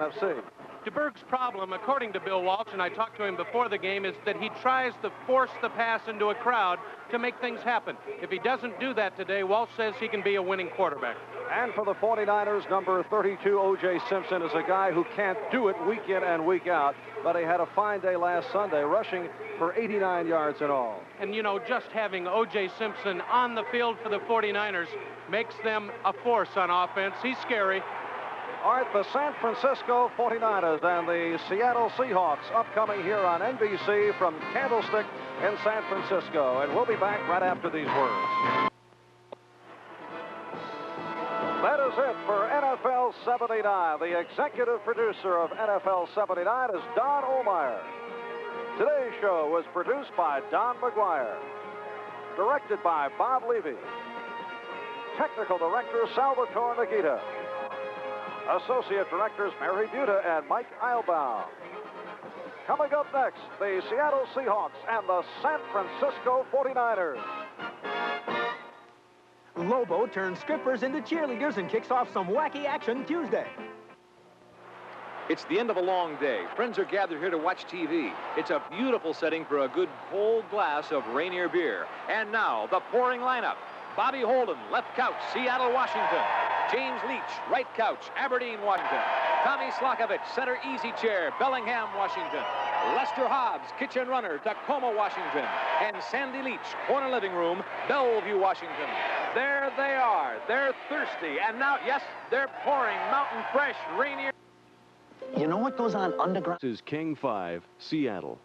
NFC. DeBerg's problem, according to Bill Walsh, and I talked to him before the game, is that he tries to force the pass into a crowd to make things happen. If he doesn't do that today, Walsh says he can be a winning quarterback. And for the 49ers, number 32, O.J. Simpson, is a guy who can't do it week in and week out, but he had a fine day last Sunday, rushing for 89 yards in all. And, you know, just having O.J. Simpson on the field for the 49ers makes them a force on offense. He's scary. All right, the San Francisco 49ers and the Seattle Seahawks upcoming here on NBC from Candlestick in San Francisco. And we'll be back right after these words. That is it for NFL 79. The executive producer of NFL 79 is Don Ohlmeyer. Today's show was produced by Don McGuire. Directed by Bob Levy. Technical director Salvatore Nagita. Associate Directors Mary Buta and Mike Eilbaum. Coming up next, the Seattle Seahawks and the San Francisco 49ers. Lobo turns strippers into cheerleaders and kicks off some wacky action Tuesday. It's the end of a long day. Friends are gathered here to watch TV. It's a beautiful setting for a good cold glass of Rainier beer. And now, the pouring lineup. Bobby Holden, left couch, Seattle, Washington. James Leach, right couch, Aberdeen, Washington. Tommy Slockovich, center easy chair, Bellingham, Washington. Lester Hobbs, kitchen runner, Tacoma, Washington. And Sandy Leach, corner living room, Bellevue, Washington. There they are. They're thirsty. And now, yes, they're pouring Mountain Fresh Rainier. You know what goes on underground? This is King 5, Seattle.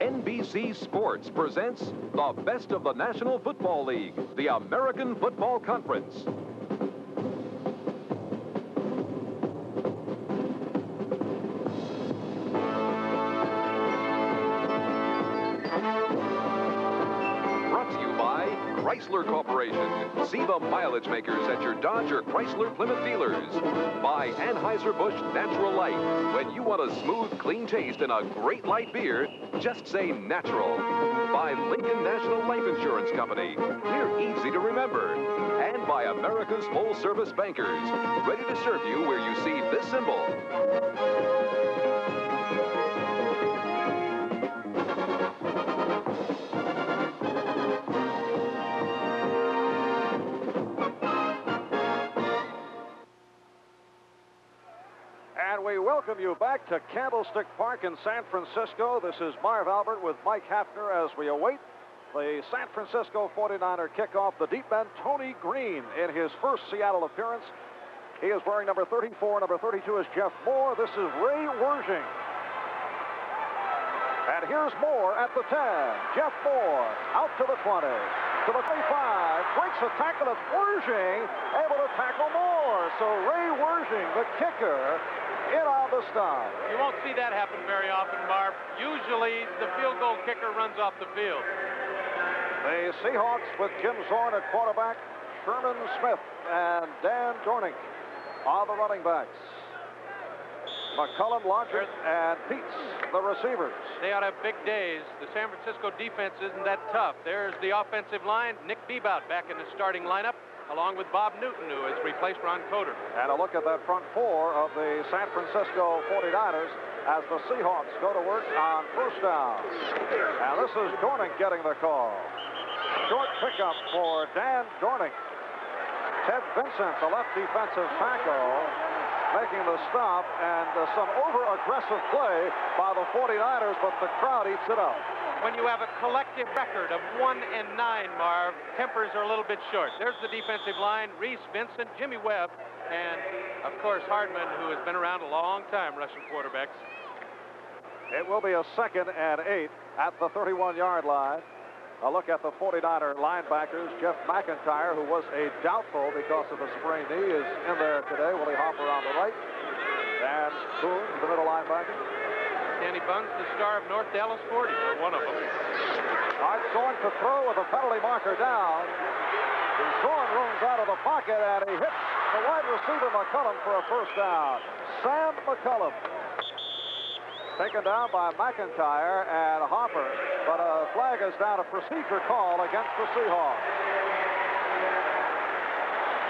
NBC Sports presents the best of the National Football League, the American Football Conference. Brought to you by Chrysler Corporation. See the mileage makers at your Dodge or Chrysler Plymouth dealers. By Anheuser-Busch Natural Light. When you want a smooth, clean taste and a great light beer, just say natural. By Lincoln National Life Insurance Company. We're easy to remember. And by America's full-service bankers. Ready to serve you where you see this symbol. And we welcome you back to Candlestick Park in San Francisco. This is Marv Albert with Mike Hafner as we await the San Francisco 49er kickoff. The deep end, Tony Green, in his first Seattle appearance. He is wearing number 34. Number 32 is Jeff Moore. This is Ray Wersching. And here's Moore at the 10. Jeff Moore out to the 20. To the 25. Breaks a tackle. It's Wersching able to tackle Moore. So Ray Wersching, the kicker, in on the stop. You won't see that happen very often, Marv. Usually, the field goal kicker runs off the field. The Seahawks with Jim Zorn at quarterback, Sherman Smith and Dan Dornick are the running backs. McCullum, Logic, and Peets, the receivers. They ought to have big days. The San Francisco defense isn't that tough. There's the offensive line. Nick Bebout back in the starting lineup, along with Bob Newton, who has replaced Ron Coder. And a look at that front four of the San Francisco 49ers as the Seahawks go to work on first down. And this is Dornick getting the call. Short pickup for Dan Dornick. Ted Vincent, the left defensive tackle, making the stop, and some over-aggressive play by the 49ers, but the crowd eats it up. When you have a collective record of 1-9, Marv, tempers are a little bit short. There's the defensive line, Reese, Vincent, Jimmy Webb, and, of course, Hardman, who has been around a long time rushing quarterbacks. It will be a 2nd and 8 at the 31-yard line. A look at the 49er linebackers. Jeff McIntyre, who was a doubtful because of a sprained knee, is in there today. Willie Hopper on the right. Dan Boone, the middle linebacker. Danny Buns, the star of North Dallas 40, or one of them. All right, Zorn to throw with a penalty marker down. Zorn runs out of the pocket, and he hits the wide receiver McCullum for a first down. Sam McCullum. Taken down by McIntyre and Hopper, but a flag is down, a procedure call against the Seahawks.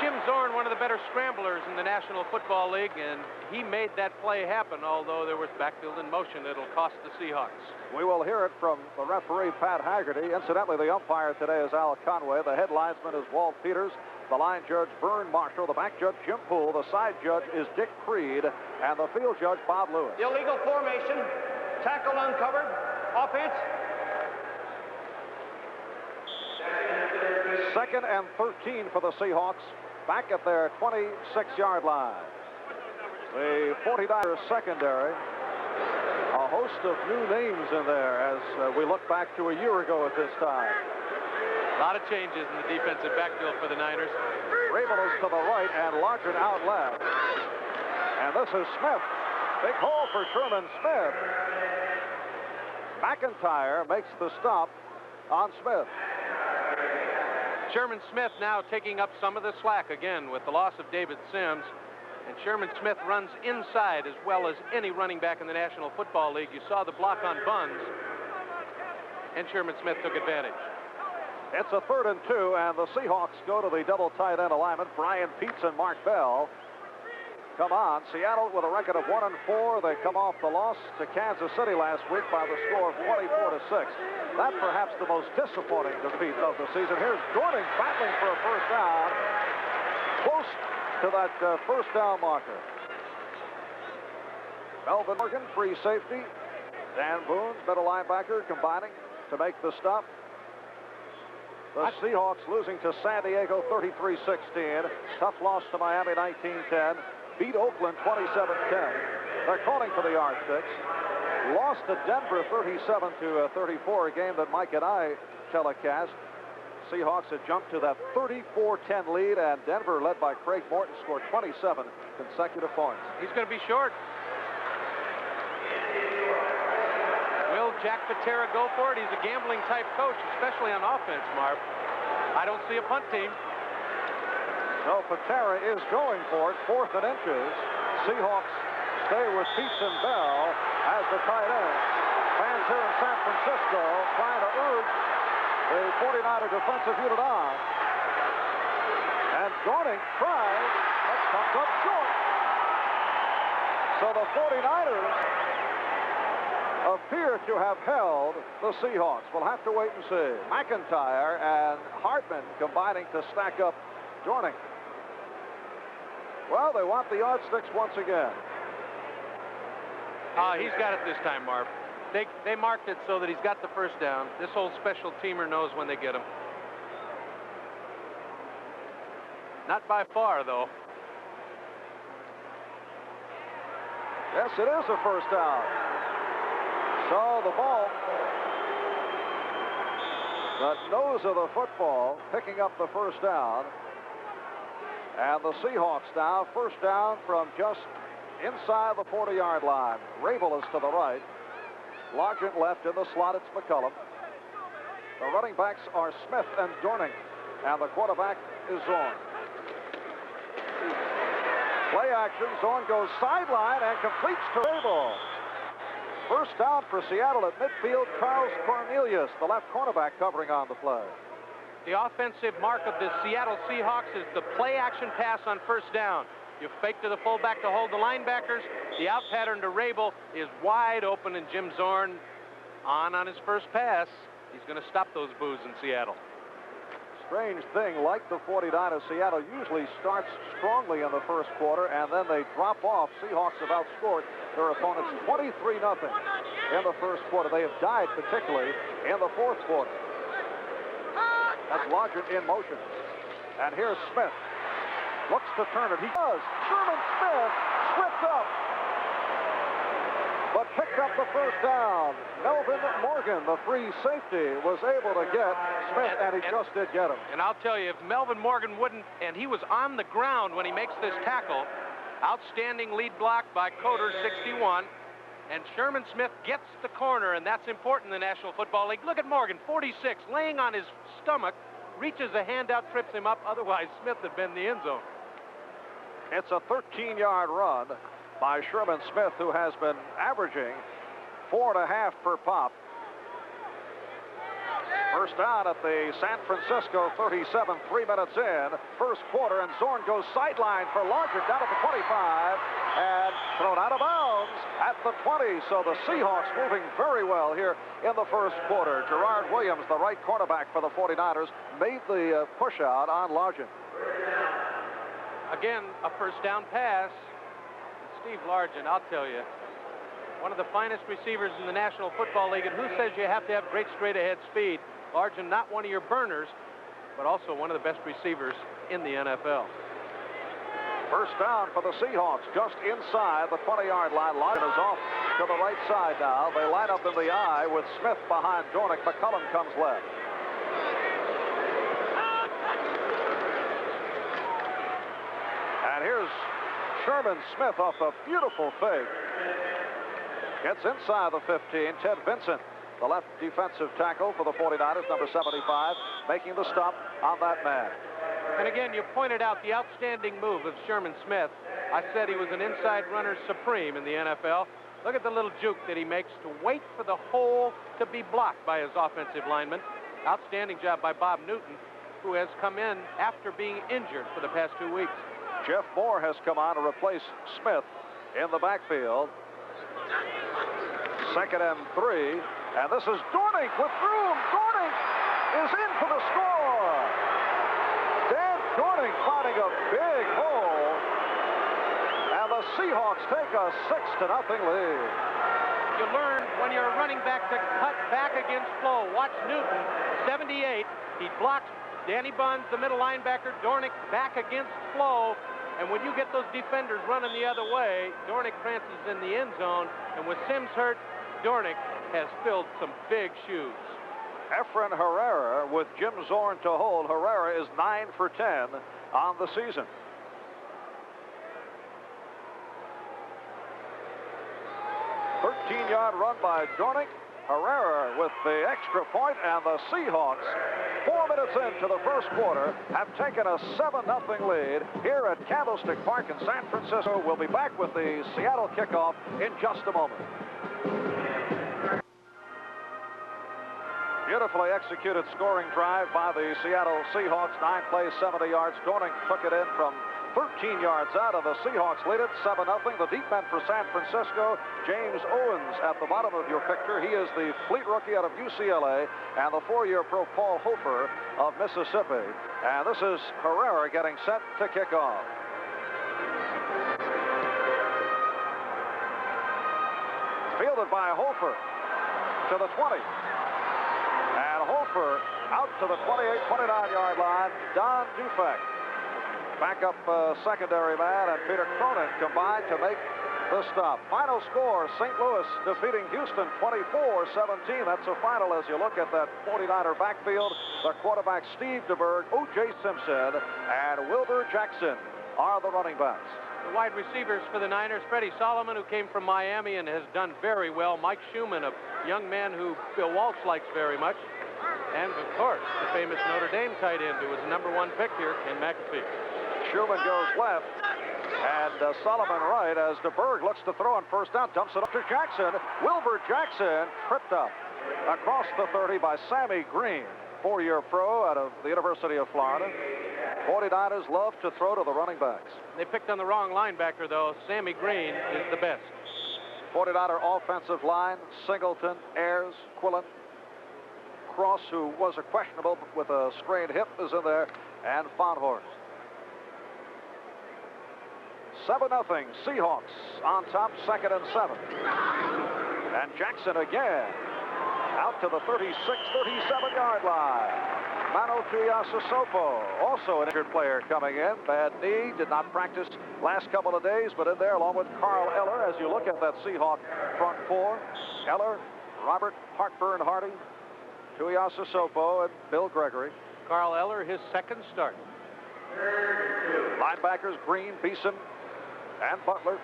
Jim Zorn, one of the better scramblers in the National Football League, and he made that play happen, although there was backfield in motion. It'll cost the Seahawks. We will hear it from the referee, Pat Haggerty. Incidentally, the umpire today is Al Conway. The head linesman is Walt Peters. The line judge, Vern Marshall. The back judge, Jim Poole. The side judge is Dick Creed. And the field judge, Bob Lewis. Illegal formation. Tackle uncovered. Offense. Second and 13 for the Seahawks. Back at their 26-yard line. The 49ers secondary. A host of new names in there as we look back to a year ago at this time. A lot of changes in the defensive backfield for the Niners. Rabel is to the right and Largent out left. And this is Smith. Big hole for Sherman Smith. McIntyre makes the stop on Smith. Sherman Smith now taking up some of the slack again with the loss of David Sims. And Sherman Smith runs inside as well as any running back in the National Football League. You saw the block on Buns, and Sherman Smith took advantage. It's a 3rd and 2, and the Seahawks go to the double tight end alignment. Brian Peets and Mark Bell come on. Seattle with a record of 1-4. They come off the loss to Kansas City last week by the score of 24-6. That perhaps the most disappointing defeat of the season. Here's Dorning battling for a first down. Close to that first down marker. Melvin Morgan, free safety. Dan Boone, middle linebacker, combining to make the stop. The Seahawks losing to San Diego 33-16. Tough loss to Miami 19-10. Beat Oakland 27-10. They're calling for the yardsticks. Lost to Denver 37-34, a game that Mike and I telecast. Seahawks had jumped to that 34-10 lead, and Denver, led by Craig Morton, scored 27 consecutive points. He's going to be short. Will Jack Patera go for it? He's a gambling-type coach, especially on offense, Marv. I don't see a punt team. No, Patera is going for it, 4th and inches. Seahawks stay with Peets and Bell as the tight end. Fans here in San Francisco trying to urge the 49er defensive unit on. And Dorning tries, but comes up short. So the 49ers appear to have held the Seahawks. We'll have to wait and see. McIntyre and Hartman combining to stack up Dorning. Well, they want the yardsticks once again. He's got it this time, Marv. They marked it so that he's got the first down. This old special teamer knows when they get him. Not by far, though. Yes, it is a first down. So the ball, the nose of the football, picking up the first down. And the Seahawks now, first down from just inside the 40-yard line. Rabel is to the right. Largent left in the slot. It's McCullum. The running backs are Smith and Dorning. And the quarterback is Zorn. Play action. Zorn goes sideline and completes to Rabel. First down for Seattle at midfield. Charles Cornelius, the left cornerback, covering on the play. The offensive mark of the Seattle Seahawks is the play action pass on first down. You fake to the fullback to hold the linebackers. The out pattern to Rabel is wide open, and Jim Zorn on his first pass. He's going to stop those boos in Seattle. Strange thing, like the 49ers, Seattle usually starts strongly in the first quarter, and then they drop off. Seahawks have outscored their opponents 23-0 in the first quarter. They have died particularly in the fourth quarter. That's Largent in motion. And here's Smith. Looks to turn it. He does. Sherman Smith slipped up, but picked up the first down. Melvin Morgan, the free safety, was able to get Smith, and he just did get him. And I'll tell you, if Melvin Morgan wouldn't, and he was on the ground when he makes this tackle, outstanding lead block by Coder, 61. And Sherman Smith gets the corner, and that's important in the National Football League. Look at Morgan, 46, laying on his stomach, reaches a hand out, trips him up. Otherwise, Smith had been in the end zone. It's a 13-yard run by Sherman Smith, who has been averaging 4.5 per pop. First down at the San Francisco 37, 3 minutes in. First quarter, and Zorn goes sideline for Largent down at the 25 and thrown out of bounds at the 20. So the Seahawks moving very well here in the first quarter. Gerard Williams, the right cornerback for the 49ers, made the push out on Largent. Again, a first down pass. Steve Largent, I'll tell you, one of the finest receivers in the National Football League, and who says you have to have great straight-ahead speed? Largent, not one of your burners, but also one of the best receivers in the NFL. First down for the Seahawks, just inside the 20-yard line. Largent is off to the right side now. They line up in the I with Smith behind Dornick. McCullum comes left. And here's Sherman Smith off a beautiful fake. Gets inside the 15. Ted Vincent, the left defensive tackle for the 49ers, number 75, making the stop on that man. And again, you pointed out the outstanding move of Sherman Smith. I said he was an inside runner supreme in the NFL. Look at the little juke that he makes to wait for the hole to be blocked by his offensive lineman. Outstanding job by Bob Newton, who has come in after being injured for the past 2 weeks. Jeff Moore has come on to replace Smith in the backfield. Second and 3, and this is Dornick with room. Dornick is in for the score. Dan Dornick finding a big hole, and the Seahawks take a 6-0 lead. You learn when you're running back to cut back against flow. Watch Newton, 78. He blocks Danny Buns, the middle linebacker. Dornick back against flow. And when you get those defenders running the other way, Dornick prances in the end zone. And with Sims hurt, Dornick has filled some big shoes. Efren Herrera with Jim Zorn to hold. Herrera is 9 for 10 on the season. Thirteen-yard run by Dornick. Herrera with the extra point, and the Seahawks, 4 minutes into the first quarter, have taken a 7-0 lead here at Candlestick Park in San Francisco. We'll be back with the Seattle kickoff in just a moment. Beautifully executed scoring drive by the Seattle Seahawks. 9 plays, 70 yards. Dornick took it in from 13 yards out, and the Seahawks lead it 7-0. The deep man for San Francisco, James Owens, at the bottom of your picture. He is the fleet rookie out of UCLA, and the 4-year pro Paul Hofer of Mississippi. And this is Herrera getting set to kick off. Fielded by Hofer to the 20. And Hofer out to the 28, 29-yard line. Don Dufek, backup secondary man, and Peter Cronin combined to make the stop. Final score, St. Louis defeating Houston 24-17. That's the final as you look at that 49er backfield. The quarterback Steve DeBerg, O.J. Simpson, and Wilbur Jackson are the running backs. The wide receivers for the Niners, Freddie Solomon, who came from Miami and has done very well. Mike Schumann, a young man who Bill Walsh likes very much. And, of course, the famous Notre Dame tight end who was the #1 pick here, Ken McAfee. Schumann goes left, and Solomon right as DeBerg looks to throw on first down, dumps it up to Jackson. Wilbur Jackson tripped up across the 30 by Sammy Green, 4-year pro out of the University of Florida. 49ers love to throw to the running backs. They picked on the wrong linebacker, though. Sammy Green is the best. 49er offensive line, Singleton, Ayers, Quillen, Cross, who was a questionable with a strained hip, is in there, and Fonhorst. 7-0, Seahawks on top, 2nd and 7. And Jackson again, out to the 36, 37-yard line. Mano Tuiasosopo, also an injured player coming in. Bad knee, did not practice last couple of days, but in there along with Carl Eller as you look at that Seahawk front four. Eller, Robert Hartburn Hardy, Tuiasosopo, and Bill Gregory. Carl Eller, his second start. Linebackers, Green, Beeson, and Butler.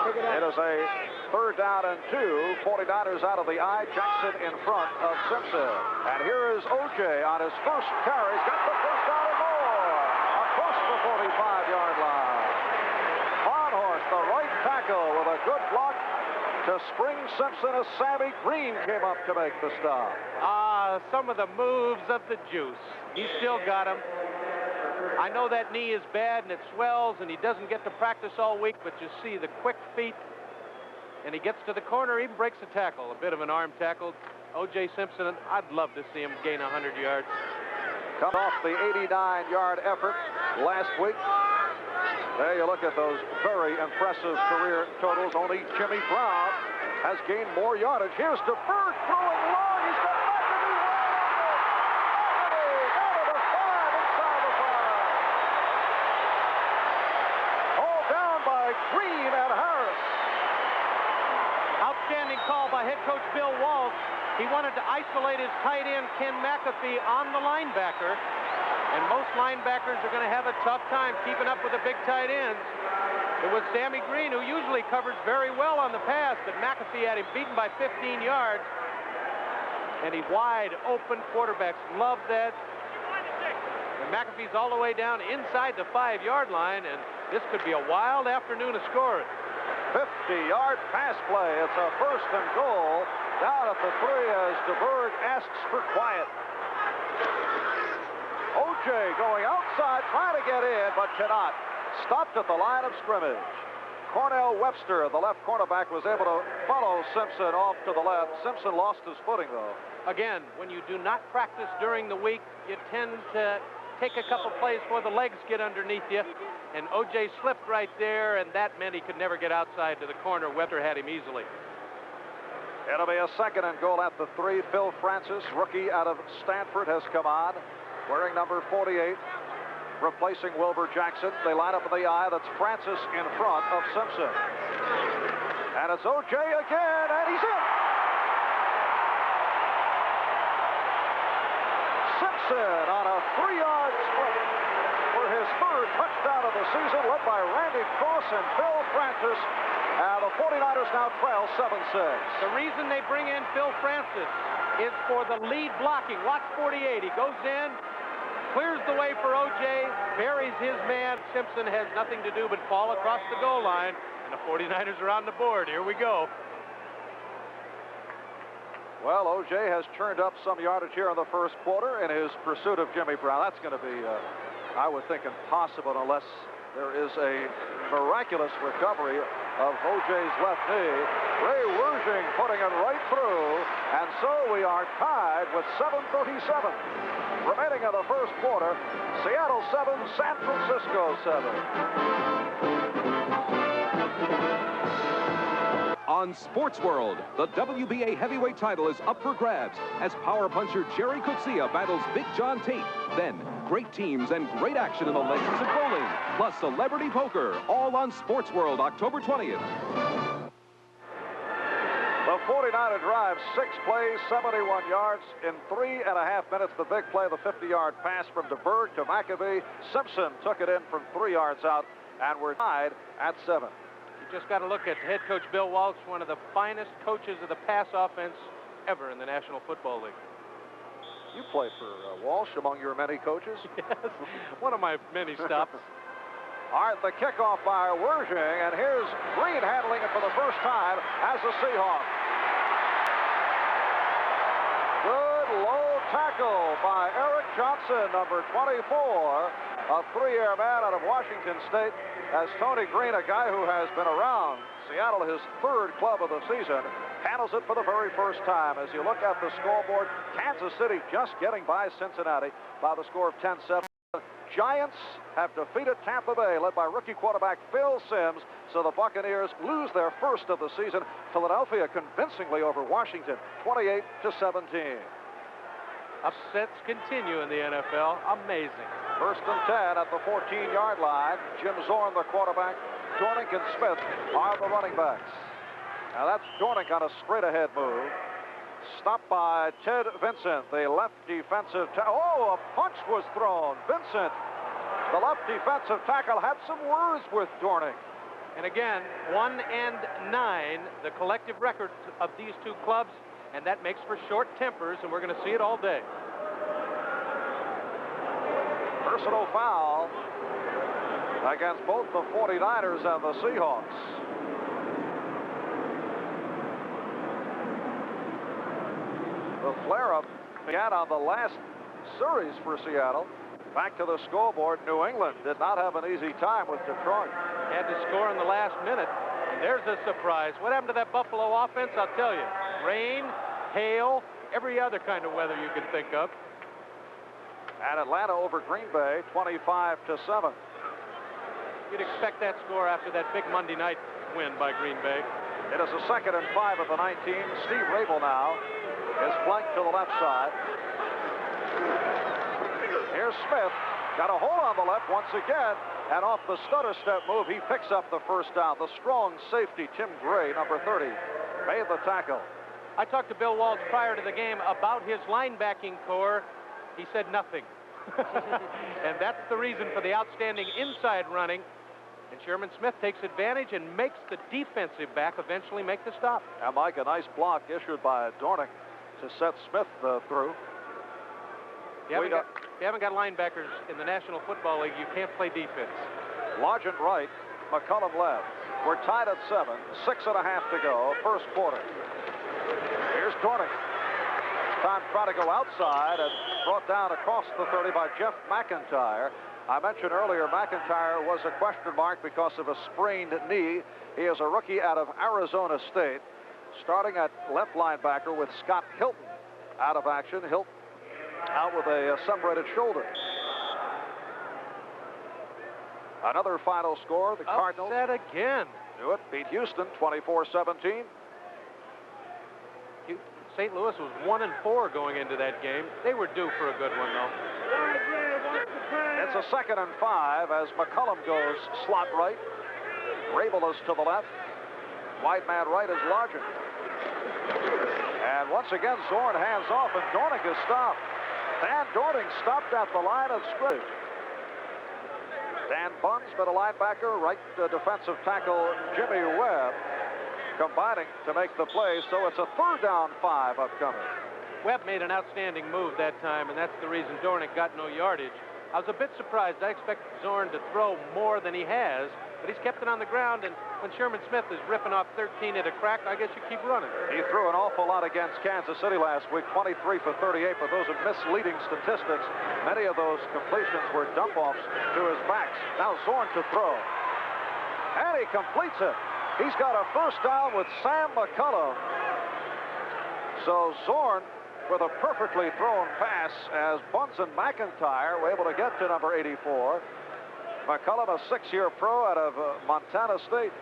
It is a 3rd down and 2. 49ers out of the I. Jackson in front of Simpson. And here is O.J. on his first carry. He's got the first down and more across the 45-yard line. Fonhorst, the right tackle, with a good block to spring Simpson as Sammy Green came up to make the stop. Some of the moves of the juice. He still got him. I know that knee is bad and it swells and he doesn't get to practice all week, but you see the quick feet, and he gets to the corner, even breaks a tackle, a bit of an arm tackle. O.J. Simpson, I'd love to see him gain 100 yards. Come off the 89-yard effort last week. There you look at those very impressive career totals. Only Jimmy Brown has gained more yardage. Here's DeBerg throwing long. He's got McAfee down to the 5, inside the 5. Hauled down by Green and Harris. Outstanding call by head coach Bill Walsh. He wanted to isolate his tight end, Ken McAfee, on the linebacker. And most linebackers are going to have a tough time keeping up with the big tight ends. It was Sammy Green, who usually covers very well on the pass, but McAfee had him beaten by 15 yards. And he wide open. Quarterbacks love that. And McAfee's all the way down inside the 5-yard line, and this could be a wild afternoon of scoring. 50-yard pass play. It's a 1st and goal down at the 3 as DeBerg asks for quiet. O.J. going outside, trying to get in, but cannot. Stopped at the line of scrimmage. Cornell Webster, the left cornerback, was able to follow Simpson off to the left. Simpson lost his footing, though. Again, when you do not practice during the week, you tend to take a couple plays before the legs get underneath you. And O.J. slipped right there, and that meant he could never get outside to the corner. Webster had him easily. It'll be a 2nd and goal at the 3. Phil Francis, rookie out of Stanford, has come on, wearing number 48, replacing Wilbur Jackson. They line up in the I. That's Francis in front of Simpson. And it's O.J. again, and he's in. Simpson on a 3-yard split for his 3rd touchdown of the season, led by Randy Cross and Phil Francis. And the 49ers now trail 7-6. The reason they bring in Phil Francis is for the lead blocking. Watch 48. He goes in, clears the way for O.J., buries his man. Simpson has nothing to do but fall across the goal line, and the 49ers are on the board. Here we go. Well, O.J. has churned up some yardage here in the 1st quarter in his pursuit of Jimmy Brown. That's going to be, I would think, impossible unless there is a miraculous recovery of O.J.'s left knee. Ray Wurzing putting it right through, and so we are tied with 7:37 remaining in the 1st quarter. Seattle 7, San Francisco 7. On Sports World, the WBA heavyweight title is up for grabs as power puncher Jerry Coetzee battles Big John Tate. Then, great teams and great action in the legends of bowling, plus celebrity poker, all on Sports World, October 20th. The 49er drive, 6 plays, 71 yards in 3.5 minutes. The big play, the 50-yard pass from DeBerg to McAfee. Simpson took it in from 3 yards out, and we're tied at 7. You just got to look at head coach Bill Walsh, one of the finest coaches of the pass offense ever in the National Football League. You played for Walsh among your many coaches? Yes, one of my many stops. All right, the kickoff by Wurzing, and here's Green handling it for the first time as a Seahawk. Good low tackle by Eric Johnson, number 24, a 3-year man out of Washington State, as Tony Green, a guy who has been around Seattle, his 3rd club of the season, handles it for the very first time. As you look at the scoreboard, Kansas City just getting by Cincinnati by the score of 10-7. Giants have defeated Tampa Bay, led by rookie quarterback Phil Simms, so the Buccaneers lose their 1st of the season. Philadelphia convincingly over Washington, 28-17. Upsets continue in the NFL. Amazing. 1st and 10 at the 14-yard line. Jim Zorn, the quarterback. Dornick and Smith are the running backs. Now that's Dornick on a straight-ahead move. Stopped by Ted Vincent, the left defensive tackle. Oh, a punch was thrown. Vincent, the left defensive tackle, had some words with Dornick. And again, 1-9, the collective record of these 2 clubs, and that makes for short tempers, and we're going to see it all day. Personal foul against both the 49ers and the Seahawks. The flare-up began on the last series for Seattle. Back to the scoreboard. New England did not have an easy time with Detroit. Had to score in the last minute. And there's a surprise. What happened to that Buffalo offense? I'll tell you. Rain, hail, every other kind of weather you can think of. And Atlanta over Green Bay, 25-7. You'd expect that score after that big Monday night win by Green Bay. It is a 2nd and 5 at the 19. Steve Rabel now is flanked to the left side. Here's Smith. Got a hold on the left once again. And off the stutter step move, he picks up the first down. The strong safety, Tim Gray, number 30, made the tackle. I talked to Bill Walsh prior to the game about his linebacking core. He said nothing. And that's the reason for the outstanding inside running. And Sherman Smith takes advantage and makes the defensive back eventually make the stop. And Mike, a nice block issued by Dornick to set Smith through. If you haven't got linebackers in the National Football League, you can't play defense. Largent right, McCullum left. We're tied at 7, 6.5 to go, first quarter. Here's Dornick. Time to try to go outside and brought down across the 30 by Jeff McIntyre. I mentioned earlier McIntyre was a question mark because of a sprained knee. He is a rookie out of Arizona State, starting at left linebacker with Scott Hilton out of action. Hilton out with a separated shoulder. Another final score. The Cardinals upset again. Do it. Beat Houston 24-17. St. Louis was 1-4 going into that game. They were due for a good one, though. It's a 2nd and 5 as McCullum goes slot right. Rabel is to the left. Wide man right is Largent. And once again, Zorn hands off, and Dornick is stopped. Dan Dornick stopped at the line of scrimmage. Dan Bunce, middle linebacker, right defensive tackle Jimmy Webb, combining to make the play, so it's a 3rd down 5 upcoming. Webb made an outstanding move that time, and that's the reason Dornick got no yardage. I was a bit surprised. I expected Zorn to throw more than he has, but he's kept it on the ground, and when Sherman Smith is ripping off 13 at a crack, I guess you keep running. He threw an awful lot against Kansas City last week, 23 for 38, but those are misleading statistics. Many of those completions were dump-offs to his backs. Now Zorn to throw, and he completes it. He's got a first down with Sam McCullum. So Zorn with a perfectly thrown pass as Bunce and McIntyre were able to get to number 84. McCullum, a 6-year pro out of Montana State,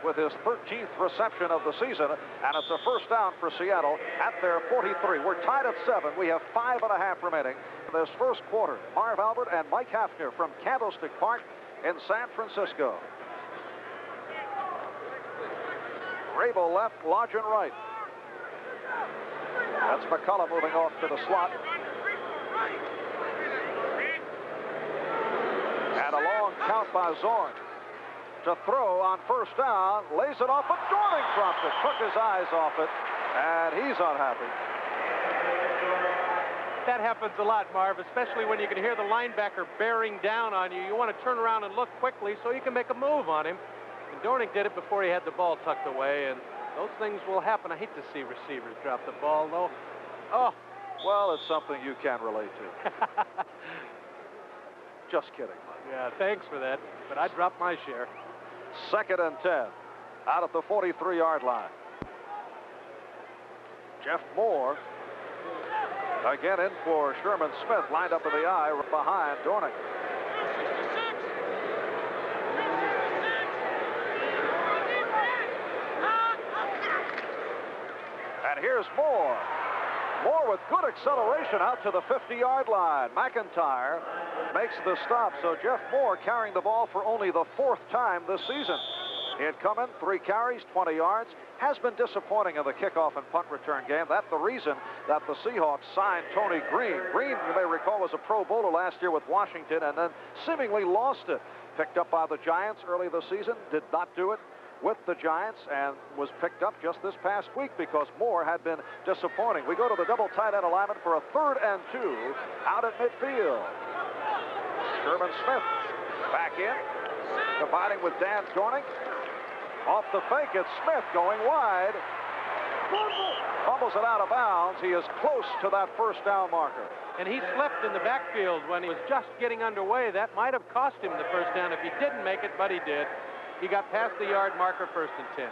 with his 13th reception of the season, and it's a first down for Seattle at their 43. We're tied at 7. We have 5.5 remaining in this first quarter. Marv Albert and Mike Hafner from Candlestick Park in San Francisco. Rabel left, Largent right. That's McCullum moving off to the slot. And a long count by Zorn to throw on first down. Lays it off, but Dornick dropped it. Took his eyes off it, and he's unhappy. That happens a lot, Marv, especially when you can hear the linebacker bearing down on you. You want to turn around and look quickly so you can make a move on him. And Dornick did it before he had the ball tucked away, and those things will happen. I hate to see receivers drop the ball, though. Oh. Well, it's something you can relate to. Just kidding, Mike. Yeah, thanks for that, but I dropped my share. 2nd and 10 out at the 43-yard line. Jeff Moore again in for Sherman Smith, lined up in the eye behind Dornick. And here's Moore. Moore with good acceleration out to the 50-yard line. McIntyre makes the stop, so Jeff Moore carrying the ball for only the 4th time this season. He had come in 3 carries, 20 yards. Has been disappointing in the kickoff and punt return game. That's the reason that the Seahawks signed Tony Green. Green, you may recall, was a Pro Bowler last year with Washington and then seemingly lost it. Picked up by the Giants early this season, did not do it with the Giants, and was picked up just this past week because Moore had been disappointing. We go to the double tight end alignment for a 3rd and 2 out at midfield. Sherman Smith back in, combining with Dan Dornick. Off the fake, it's Smith going wide. Fumbles it out of bounds. He is close to that first down marker. And he slipped in the backfield when he was just getting underway. That might have cost him the first down if he didn't make it, but he did. He got past the yard marker, 1st and 10.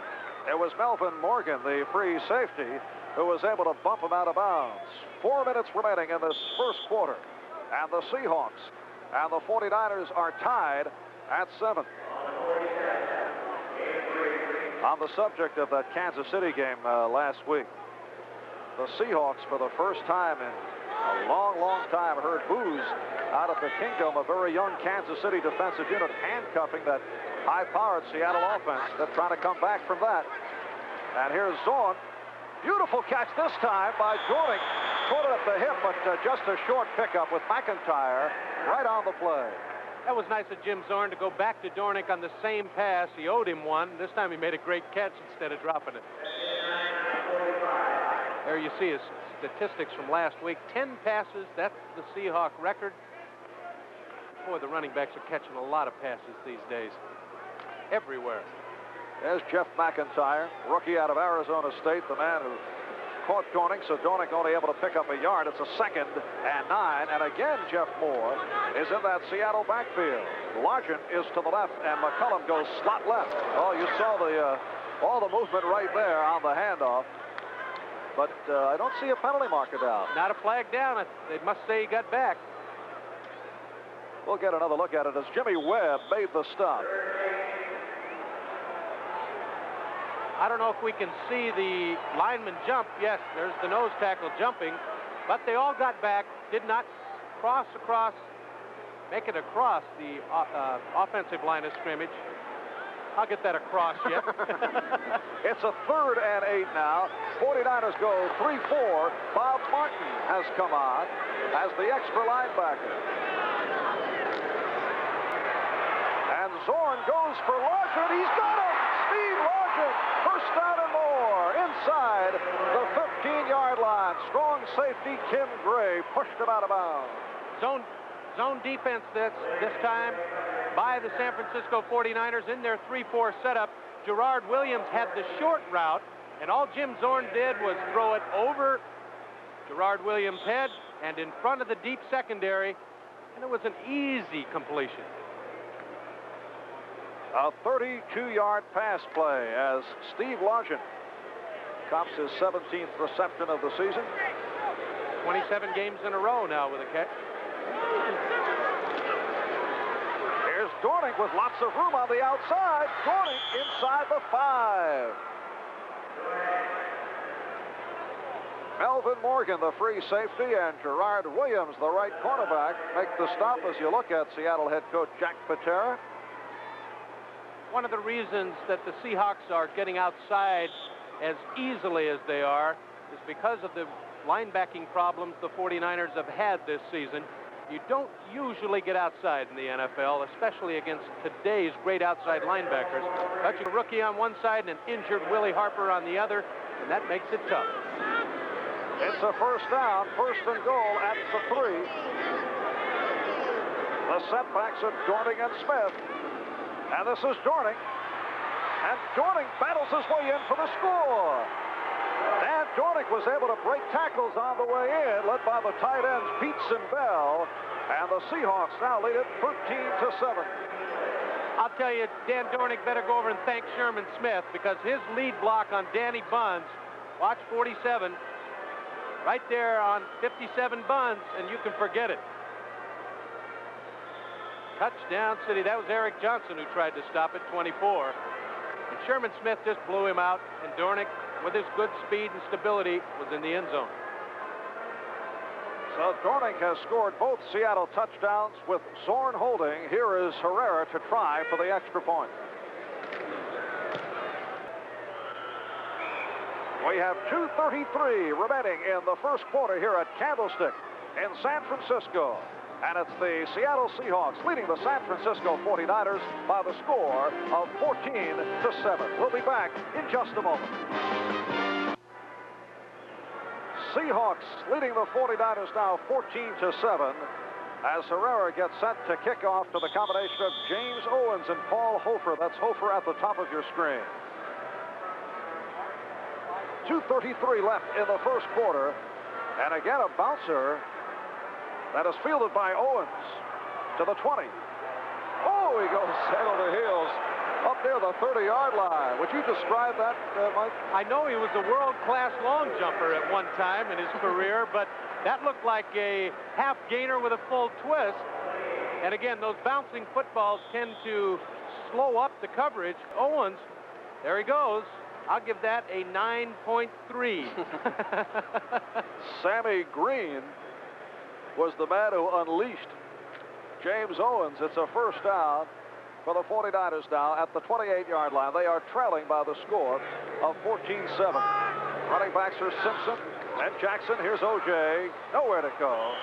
It was Melvin Morgan, the free safety, who was able to bump him out of bounds. 4 minutes remaining in this first quarter. And the Seahawks and the 49ers are tied at 7. On the subject of that Kansas City game last week, the Seahawks, for the first time in a long, long time, heard boos out of the kingdom. A very young Kansas City defensive unit handcuffing that high-powered Seattle offense. They're trying to come back from that. And here's Zorn. Beautiful catch this time by Dornick. Caught it at the hip, but just a short pickup with McIntyre right on the play. That was nice of Jim Zorn to go back to Dornick on the same pass. He owed him one. This time he made a great catch instead of dropping it. There you see his statistics from last week. 10 passes, that's the Seahawk record. Boy, the running backs are catching a lot of passes these days. Everywhere. There's Jeff McIntyre, rookie out of Arizona State, the man who caught Dornick, so Dornick only able to pick up a yard. It's a 2nd and 9, and again Jeff Moore is in that Seattle backfield. Largent is to the left, and McCullum goes slot left. Oh, you saw all the movement right there on the handoff, but I don't see a penalty marker down. Not a flag down. They must say he got back. We'll get another look at it as Jimmy Webb made the stop. I don't know if we can see the lineman jump. Yes, there's the nose tackle jumping, but they all got back, did not make it across the offensive line of scrimmage. I'll get that across yet. It's a 3rd and 8 now. 49ers go 3-4. Bob Martin has come on as the extra linebacker. And Zorn goes for Largent. He's got him! Steve Largent, first down and more, inside the 15-yard line. Strong safety Kim Gray pushed him out of bounds. Zone defense this time by the San Francisco 49ers in their 3-4 setup. Gerard Williams had the short route, and all Jim Zorn did was throw it over Gerard Williams' head and in front of the deep secondary, and it was an easy completion. A 32-yard pass play as Steve Largent cops his 17th reception of the season. 27 games in a row now with a catch. Here's Dornick with lots of room on the outside. Dornick inside the 5. Melvin Morgan, the free safety, and Gerard Williams, the right cornerback, make the stop as you look at Seattle head coach Jack Patera. One of the reasons that the Seahawks are getting outside as easily as they are is because of the linebacking problems the 49ers have had this season. You don't usually get outside in the NFL, especially against today's great outside linebackers. But you have a rookie on one side and an injured Willie Harper on the other, and that makes it tough. It's a first down, 1st and goal at the 3. The setbacks of Dornick and Smith. And this is Dornick. And Dornick battles his way in for the score. Dan Dornick was able to break tackles on the way in, led by the tight ends Peets and Bell. And the Seahawks now lead it 13-7. I'll tell you, Dan Dornick better go over and thank Sherman Smith, because his lead block on Danny Buns, watch 47, right there on 57 Buns, and you can forget it. Touchdown City. That was Eric Johnson who tried to stop it, 24. And Sherman Smith just blew him out, and Dornick, with his good speed and stability, was in the end zone. So Dornick has scored both Seattle touchdowns with Zorn holding. Here is Herrera to try for the extra point. We have 2:33 remaining in the first quarter here at Candlestick in San Francisco. And it's the Seattle Seahawks leading the San Francisco 49ers by the score of 14-7. We'll be back in just a moment. Seahawks leading the 49ers now 14-7 as Herrera gets set to kick off to the combination of James Owens and Paul Hofer. That's Hofer at the top of your screen. 2:33 left in the first quarter. And again, a bouncer that is fielded by Owens to the 20. Oh, he goes head over heels up near the 30-yard line. Would you describe that, Mike? I know he was a world-class long jumper at one time in his career, but that looked like a half gainer with a full twist. And again, those bouncing footballs tend to slow up the coverage. Owens, there he goes. I'll give that a 9.3. Sammy Green was the man who unleashed James Owens. It's a first down for the 49ers now at the 28-yard line. They are trailing by the score of 14-7. Running backs are Simpson and Jackson. Here's O.J. Nowhere to go.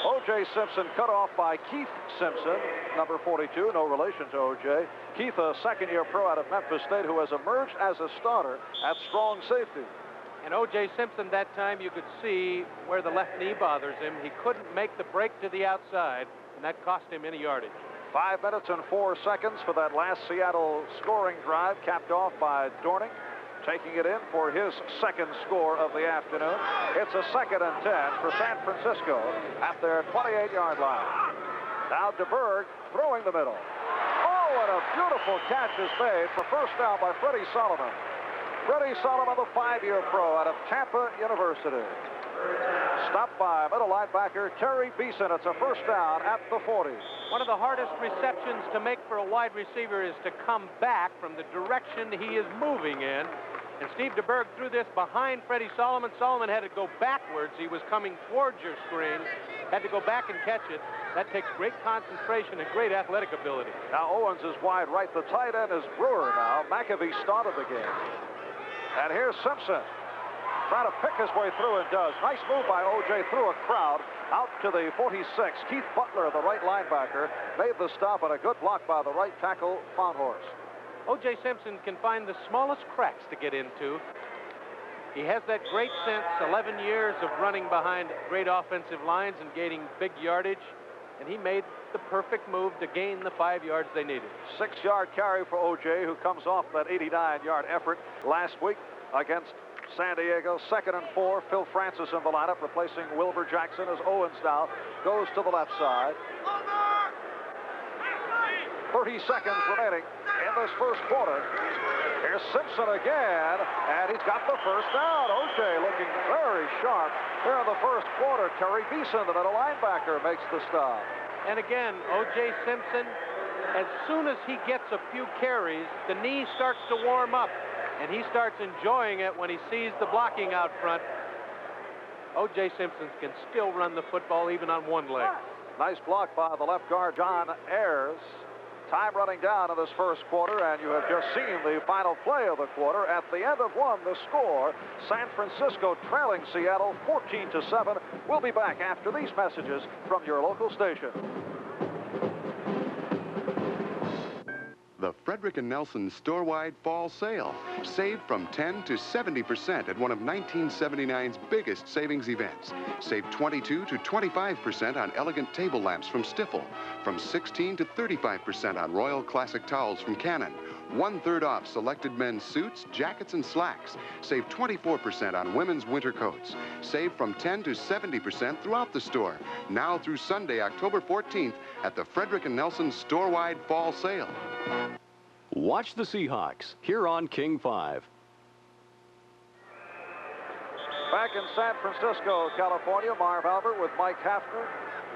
O.J. Simpson cut off by Keith Simpson, number 42, no relation to O.J. Keith, a second-year pro out of Memphis State who has emerged as a starter at strong safety. And O.J. Simpson, that time you could see where the left knee bothers him. He couldn't make the break to the outside, and that cost him any yardage. 5 minutes and 4 seconds for that last Seattle scoring drive, capped off by Dorning, taking it in for his second score of the afternoon. It's a 2nd and 10 for San Francisco at their 28-yard line. Now DeBerg throwing the middle. Oh, and a beautiful catch is made for first down by Freddie Solomon. Freddie Solomon, the 5-year pro out of Tampa University. Stopped by middle linebacker Terry Beeson. It's a first down at the 40. One of the hardest receptions to make for a wide receiver is to come back from the direction he is moving in. And Steve DeBerg threw this behind Freddie Solomon. Solomon had to go backwards. He was coming towards your screen. Had to go back and catch it. That takes great concentration and great athletic ability. Now Owens is wide right. The tight end is Brewer now. McAfee started the game. And here's Simpson. Trying to pick his way through and does. Nice move by O.J. through a crowd out to the 46. Keith Butler, the right linebacker, made the stop, and a good block by the right tackle, Fonthorst. O.J. Simpson can find the smallest cracks to get into. He has that great sense, 11 years of running behind great offensive lines and gaining big yardage, and he made the perfect move to gain the 5 yards they needed. 6-yard carry for O.J., who comes off that 89-yard effort last week against San Diego. 2nd and 4. Phil Francis in the lineup, replacing Wilbur Jackson as Owens now goes to the left side. 30 seconds remaining in this first quarter. Here's Simpson again, and he's got the first down. O.J. looking very sharp here in the first quarter. Terry Beeson, the middle linebacker, makes the stop. And again, O.J. Simpson, as soon as he gets a few carries, the knee starts to warm up. And he starts enjoying it when he sees the blocking out front. O.J. Simpson can still run the football even on one leg. Nice block by the left guard, John Ayers. Time running down in this first quarter, and you have just seen the final play of the quarter. At the end of one, the score, San Francisco trailing Seattle 14-7. We'll be back after these messages from your local station. The Frederick & Nelson store-wide fall sale. Save from 10 to 70% at one of 1979's biggest savings events. Save 22 to 25% on elegant table lamps from Stifel. From 16 to 35% on Royal Classic towels from Canon. 1/3 off selected men's suits, jackets, and slacks. Save 24% on women's winter coats. Save from 10 to 70% throughout the store. Now through Sunday, October 14th at the Frederick & Nelson store-wide fall sale. Watch the Seahawks here on King 5. Back in San Francisco, California, Marv Albert with Mike Hafner.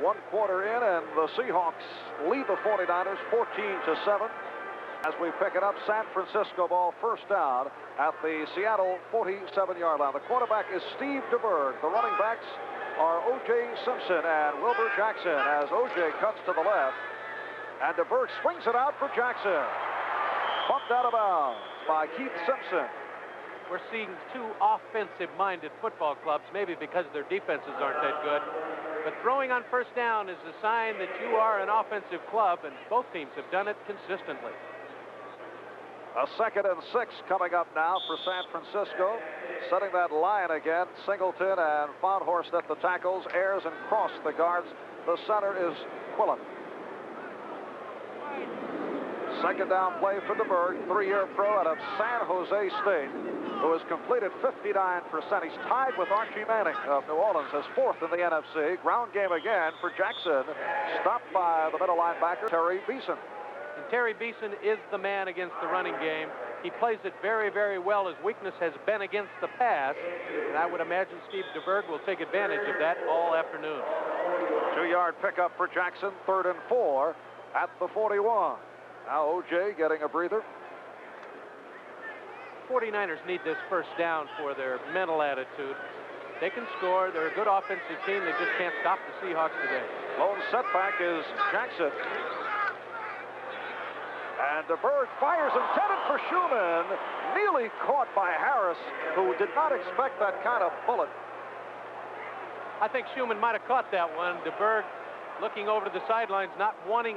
1 quarter in, and the Seahawks lead the 49ers 14-7. As we pick it up, San Francisco ball first down at the Seattle 47-yard line. The quarterback is Steve DeBerg. The running backs are O.J. Simpson and Wilbur Jackson as O.J. cuts to the left. And DeBerg swings it out for Jackson. Bumped out of bounds by Keith Simpson. We're seeing two offensive-minded football clubs, maybe because their defenses aren't that good. But throwing on first down is a sign that you are an offensive club, and both teams have done it consistently. A 2nd and 6 coming up now for San Francisco. Setting that line again, Singleton and Fonthorst at the tackles. Ayers and Cross the guards. The center is Quillen. Second down play for DeBerg, 3-year pro out of San Jose State, who has completed 59%. He's tied with Archie Manning of New Orleans as 4th in the NFC. Ground game again for Jackson, stopped by the middle linebacker, Terry Beeson. And Terry Beeson is the man against the running game. He plays it very, very well. His weakness has been against the pass, and I would imagine Steve DeBerg will take advantage of that all afternoon. 2-yard pickup for Jackson, 3rd and 4 at the 41. Now O.J. getting a breather. 49ers need this first down for their mental attitude. They can score. They're a good offensive team. They just can't stop the Seahawks today. Lone setback is Jackson. And DeBerg fires, intended for Schumann. Nearly caught by Harris, who did not expect that kind of bullet. I think Schumann might have caught that one. DeBerg looking over to the sidelines, not wanting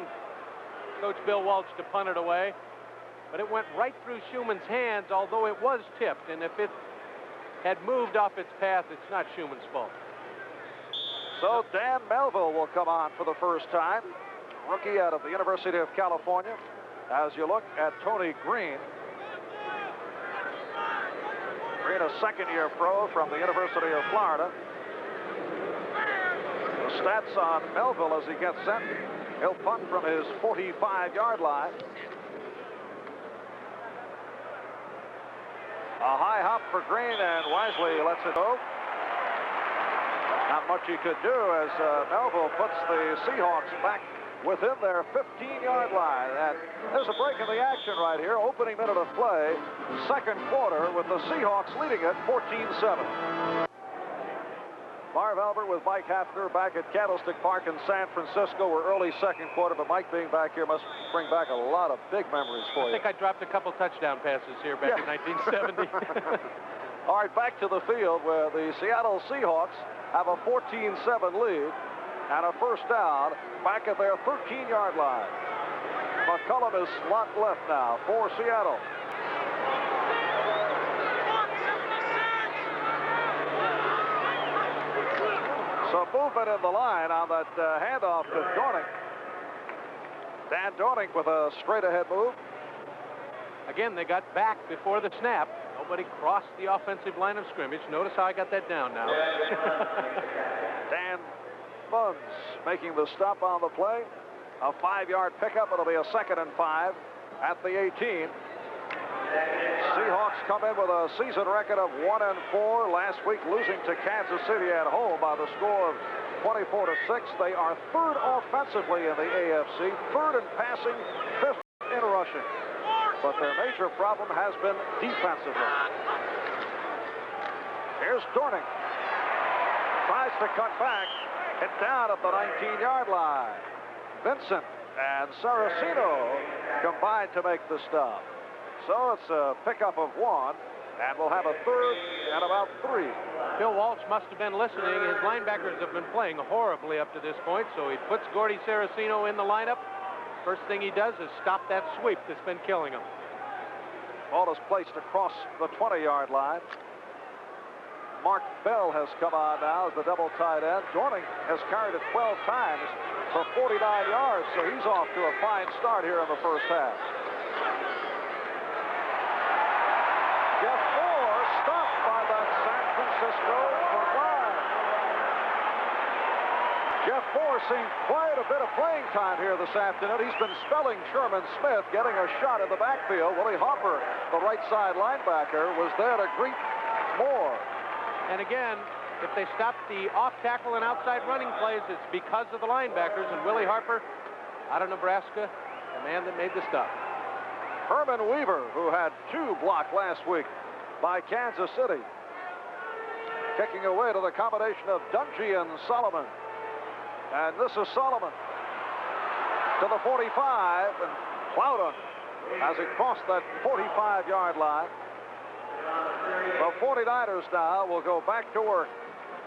Coach Bill Walsh to punt it away. But it went right through Schumann's hands, although it was tipped. And if it had moved off its path, it's not Schumann's fault. So Dan Melville will come on for the first time. Rookie out of the University of California. As you look at Tony Green. Green, a second-year pro from the University of Florida. The stats on Melville as he gets set. He'll punt from his 45-yard line. A high hop for Green, and wisely lets it go. Not much he could do as Melville puts the Seahawks back within their 15-yard line. And there's a break in the action right here. Opening minute of play, second quarter, with the Seahawks leading it 14-7. Marv Albert with Mike Hafner back at Candlestick Park in San Francisco. We're early second quarter, but Mike being back here must bring back a lot of big memories for you. I think I dropped a couple touchdown passes here back in 1970. All right, back to the field where the Seattle Seahawks have a 14-7 lead and a first down back at their 13-yard line. McCullum is slot left now for Seattle. So movement in the line on that handoff to Dornick. Dan Dornick with a straight-ahead move. Again, they got back before the snap. Nobody crossed the offensive line of scrimmage. Notice how I got that down now. Dan Buns making the stop on the play. A 5-yard pickup. It'll be a 2nd and 5 at the 18. Seahawks come in with a season record of 1-4. Last week losing to Kansas City at home by the score of 24-6. They are 3rd offensively in the AFC, 3rd in passing, 5th in rushing. But their major problem has been defensively. Here's Dornick. Tries to cut back. Hit down at the 19-yard line. Vincent and Saraceno combined to make the stop. So it's a pickup of 1, and we'll have a 3rd and about 3. Bill Walsh must have been listening. His linebackers have been playing horribly up to this point, so he puts Gordy Saraceno in the lineup. First thing he does is stop that sweep that's been killing him. Ball is placed across the 20-yard line. Mark Bell has come on now as the double tight end. Dornick has carried it 12 times for 49 yards, so he's off to a fine start here in the first half. Jeff Moore stopped by that San Francisco front line. Jeff Moore seeing quite a bit of playing time here this afternoon. He's been spelling Sherman Smith, getting a shot in the backfield. Willie Hopper, the right side linebacker, was there to greet Moore. And again, if they stop the off-tackle and outside running plays, it's because of the linebackers. And Willie Harper, out of Nebraska, the man that made the stop. Herman Weaver, who had 2 blocked last week by Kansas City. Kicking away to the combination of Dungy and Solomon. And this is Solomon to the 45, and Plowden as he crossed that 45-yard line. The 49ers now will go back to work.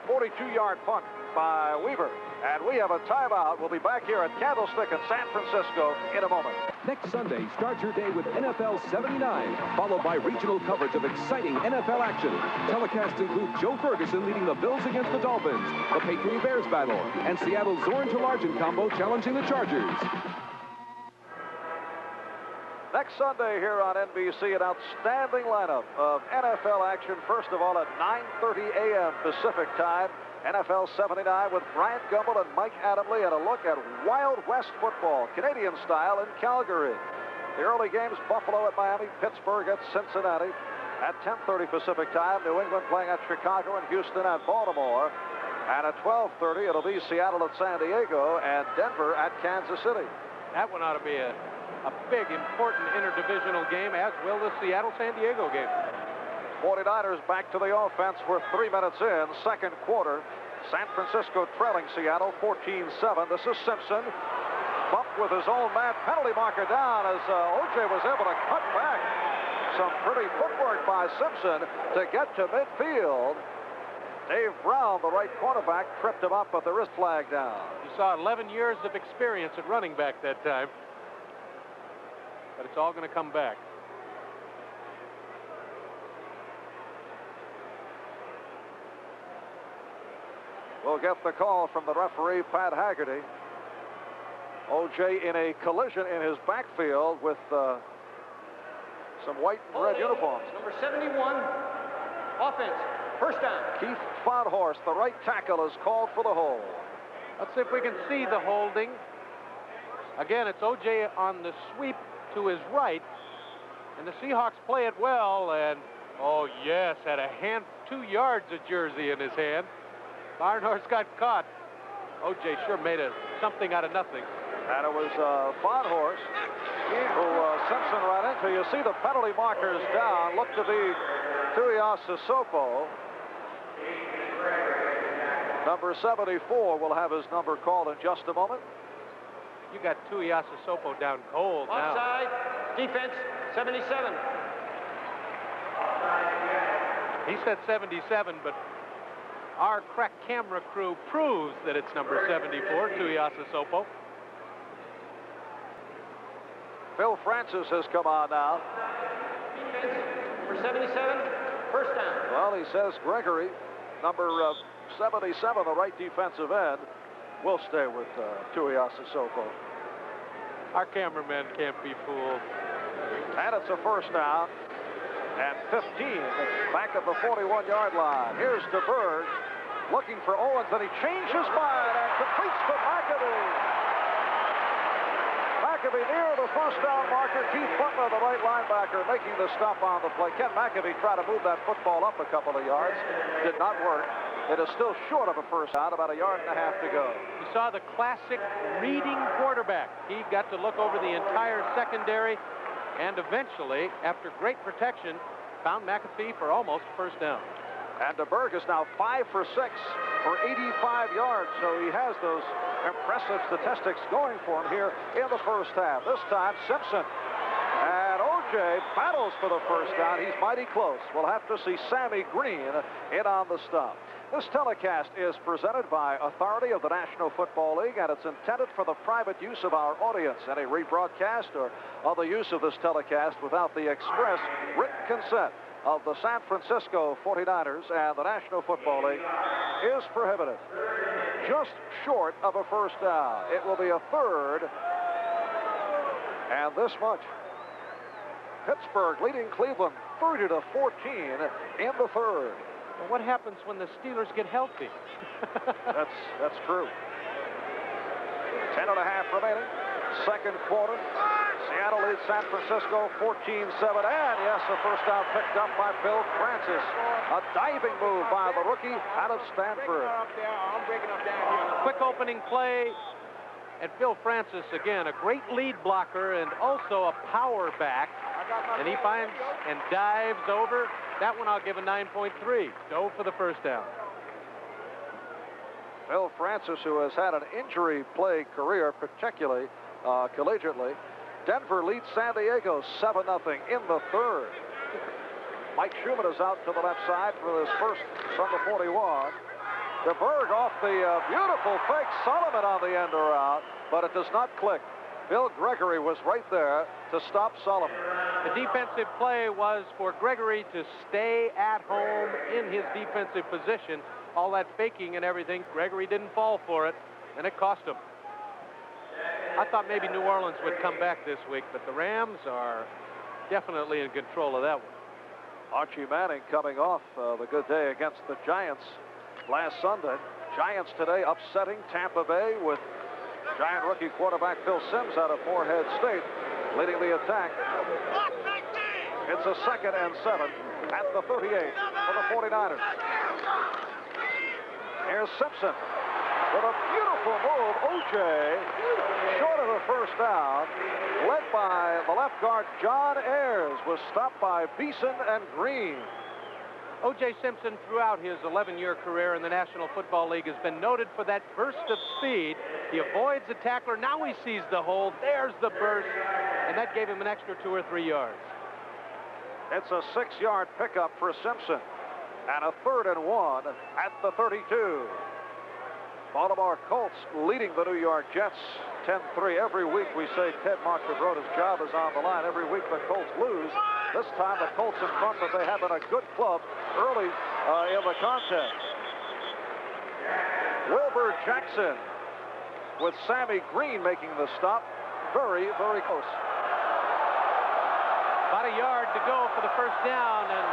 42-yard punt by Weaver. And we have a timeout. We'll be back here at Candlestick in San Francisco in a moment. Next Sunday, start your day with NFL 79, followed by regional coverage of exciting NFL action. Telecasts include Joe Ferguson leading the Bills against the Dolphins, the Patriot-Bears battle, and Seattle's Zorn to Largent combo challenging the Chargers. Next Sunday here on NBC, an outstanding lineup of NFL action. First of all, at 9:30 a.m. Pacific time, NFL 79 with Bryant Gumbel and Mike Adamle, and a look at Wild West football, Canadian style in Calgary. The early games, Buffalo at Miami, Pittsburgh at Cincinnati. At 10:30 Pacific time, New England playing at Chicago and Houston at Baltimore. And at 12:30, it'll be Seattle at San Diego and Denver at Kansas City. That one ought to be a big, important interdivisional game, as will the Seattle-San Diego game. 49ers back to the offense. We're 3 minutes in, second quarter. San Francisco trailing Seattle 14-7. This is Simpson. Bumped with his own man. Penalty marker down as O.J. was able to cut back. Some pretty footwork by Simpson to get to midfield. Dave Brown, the right cornerback, tripped him up, but there is flag down. You saw 11 years of experience at running back that time. But it's all going to come back. We'll get the call from the referee, Pat Haggerty. O.J. in a collision in his backfield with some white and red uniforms. Number 71, offense, first down. Keith Fondhorst, the right tackle, is called for the hold. Let's see if we can see the holding. Again, it's O.J. on the sweep to his right, and the Seahawks play it well, and oh yes, had a 2 yards of jersey in his hand. Barnhorst got caught. O.J. sure made something out of nothing. And it was Fondhorst who Simpson ran into. You see the penalty markers down. Look to be Tuiasa Sopo. Number 74 will have his number called in just a moment. You got Tuiasa Sopo down cold now. Offside, defense, 77. He said 77, but our crack camera crew proves that it's number 74, Tuiasa Sopo. Phil Francis has come on now. Defense, number 77, first down. Well, he says Gregory, number 77, the right defensive end, will stay with Tuiasa Sopo. Our cameraman can't be fooled. And it's a first down. And 15 back at the 41-yard line. Here's DeBerg looking for Owens, and he changes mind and completes to McAfee. McAfee near the first down marker. Keith Butler, the right linebacker, making the stop on the play. Ken McAfee tried to move that football up a couple of yards. Did not work. It is still short of a first down, about 1.5 yards to go. You saw the classic reading quarterback. He got to look over the entire secondary, and eventually, after great protection, found McAfee for almost a first down. And DeBerg is now 5 for 6 for 85 yards, so he has those impressive statistics going for him here in the first half. This time, Simpson. And O.J. battles for the first down. He's mighty close. We'll have to see Sammy Green in on the stop. This telecast is presented by authority of the National Football League, and it's intended for the private use of our audience. Any rebroadcast or other use of this telecast without the express written consent of the San Francisco 49ers and the National Football League is prohibited. Just short of a first down. It will be a third, and this much. Pittsburgh leading Cleveland 30-14 in the third. Well, what happens when the Steelers get healthy? That's true. 10.5 remaining. Second quarter. Seattle leads San Francisco 14-7. And yes, the first down picked up by Phil Francis. A diving move by the rookie out of Stanford. Quick opening play. And Phil Francis, again, a great lead blocker and also a power back. And he finds and dives over. That one I'll give a 9.3. Dove for the first down. Phil Francis, who has had an injury-plagued career, particularly collegiately. Denver leads San Diego 7-0 in the third. Mike Schumann is out to the left side for his first from the 41. DeBerg off the beautiful fake Solomon on the end around, but it does not click. Bill Gregory was right there to stop Solomon. The defensive play was for Gregory to stay at home in his defensive position. All that faking and everything, Gregory didn't fall for it, and it cost him. I thought maybe New Orleans would come back this week, but the Rams are definitely in control of that one. Archie Manning coming off the good day against the Giants last Sunday. Giants today upsetting Tampa Bay with Giant rookie quarterback Phil Simms out of Morehead State leading the attack. It's a 2nd and 7 at the 38 for the 49ers. Here's Simpson with a beautiful move. O.J. short of the first down, led by the left guard John Ayers, was stopped by Beeson and Green. O.J. Simpson, throughout his 11-year career in the National Football League, has been noted for that burst of speed. He avoids the tackler. Now he sees the hole. There's the burst, and that gave him an extra 2 or 3 yards. It's a 6-yard pickup for Simpson, and a 3rd and 1 at the 32. Baltimore Colts leading the New York Jets 10-3. Every week we say Ted Marchibroda's job is on the line. Every week the Colts lose. This time the Colts in front, but they have been a good club early in the contest. Wilbur Jackson with Sammy Green making the stop. Very, very close. About a yard to go for the first down, and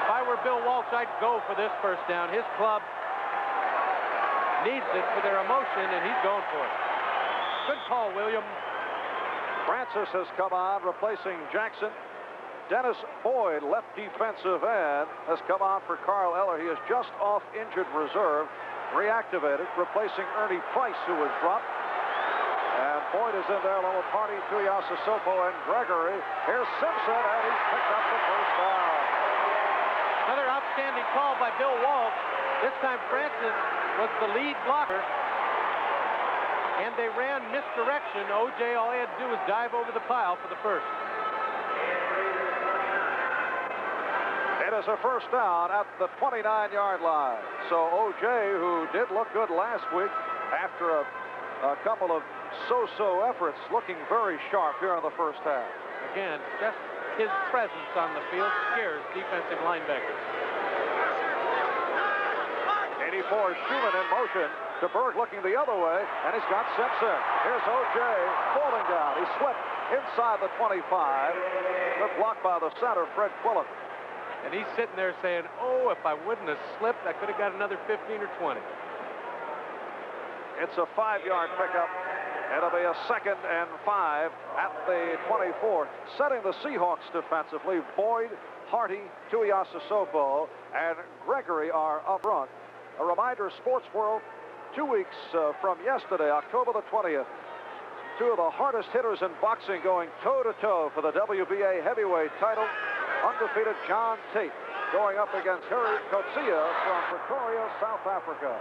if I were Bill Walsh, I'd go for this first down. His club needs it for their emotion, and he's going for it. Good call, William. Francis has come on, replacing Jackson. Dennis Boyd, left defensive end, has come on for Carl Eller. He is just off injured reserve, reactivated, replacing Ernie Price, who was dropped. And Boyd is in there along with Hardy, Tuiasosopo, and Gregory. Here's Simpson, and he's picked up the first down. Another outstanding call by Bill Walsh. This time Francis was the lead blocker, and they ran misdirection. O.J., all he had to do was dive over the pile for the first. It is a first down at the 29-yard line. So O.J., who did look good last week after a couple of so-so efforts, looking very sharp here in the first half. Again, just his presence on the field scares defensive linebackers. 84, Schumann in motion. DeBerg looking the other way, and he's got Simpson. Here's O.J. falling down. He slipped inside the 25. Good block by the center, Fred Quillen. And he's sitting there saying, oh, if I wouldn't have slipped, I could have got another 15 or 20. It's a 5-yard pickup. It'll be a 2nd and 5 at the 24. Setting the Seahawks defensively, Boyd, Hardy, Tuiasosopo, and Gregory are up front. A reminder, Sports World, 2 weeks from yesterday, October the 20th, 2 of the hardest hitters in boxing going toe-to-toe for the WBA heavyweight title. Undefeated John Tate going up against Harry Coetzee from Pretoria, South Africa.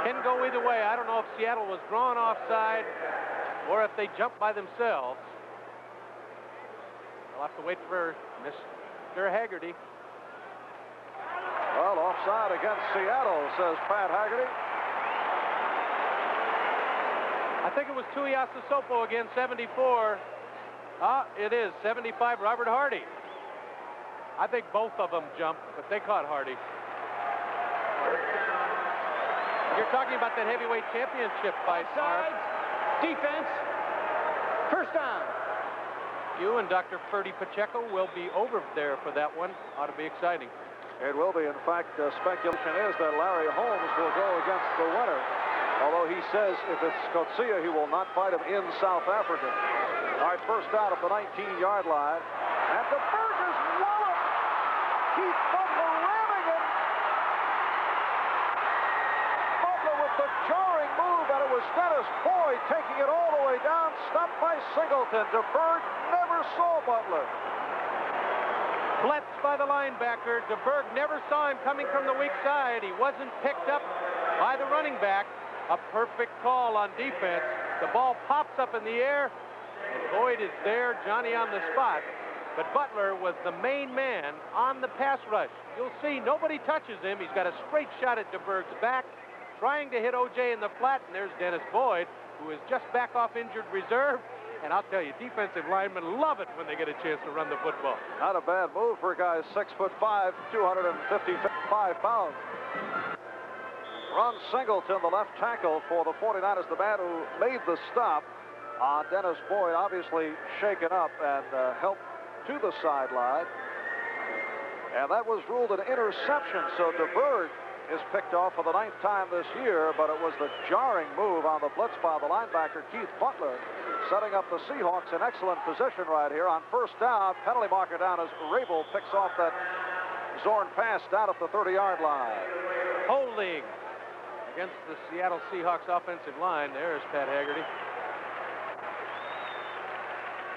Can go either way. I don't know if Seattle was drawn offside or if they jumped by themselves. I'll have to wait for Mr. Haggerty. Well, offside against Seattle, says Pat Haggerty. I think it was Tuiasosopo again, 74. It is 75, Robert Hardy. I think both of them jumped, but they caught Hardy. You're talking about that heavyweight championship fight, Mark. Defense. First down. You and Dr. Ferdy Pacheco will be over there for that one. Ought to be exciting. It will be. In fact, speculation is that Larry Holmes will go against the winner. Although he says if it's Coetzee, he will not fight him in South Africa. All right, first down at the 19-yard line. And the Burgers wallop. Keith Butler ramming him. Butler with the jarring move, and it was Dennis Boyd taking it all the way down, stopped by Singleton. DeBerg never saw Butler. Blitzed by the linebacker. DeBerg never saw him coming from the weak side. He wasn't picked up by the running back. A perfect call on defense. The ball pops up in the air, and Boyd is there, Johnny on the spot. But Butler was the main man on the pass rush. You'll see nobody touches him. He's got a straight shot at DeBerg's back, trying to hit O.J. in the flat, and there's Dennis Boyd, who is just back off injured reserve. And I'll tell you, defensive linemen love it when they get a chance to run the football. Not a bad move for a guy 6'5", 255 pounds. Ron Singleton, the left tackle for the 49ers, the man who made the stop on Dennis Boyd, obviously shaken up and helped to the sideline. And that was ruled an interception, so DeBerg is picked off for the 9th time this year, but it was the jarring move on the blitz by the linebacker, Keith Butler, setting up the Seahawks in excellent position right here. On first down, penalty marker down as Rabel picks off that Zorn pass down at the 30-yard line. Holding against the Seattle Seahawks offensive line. There's Pat Haggerty.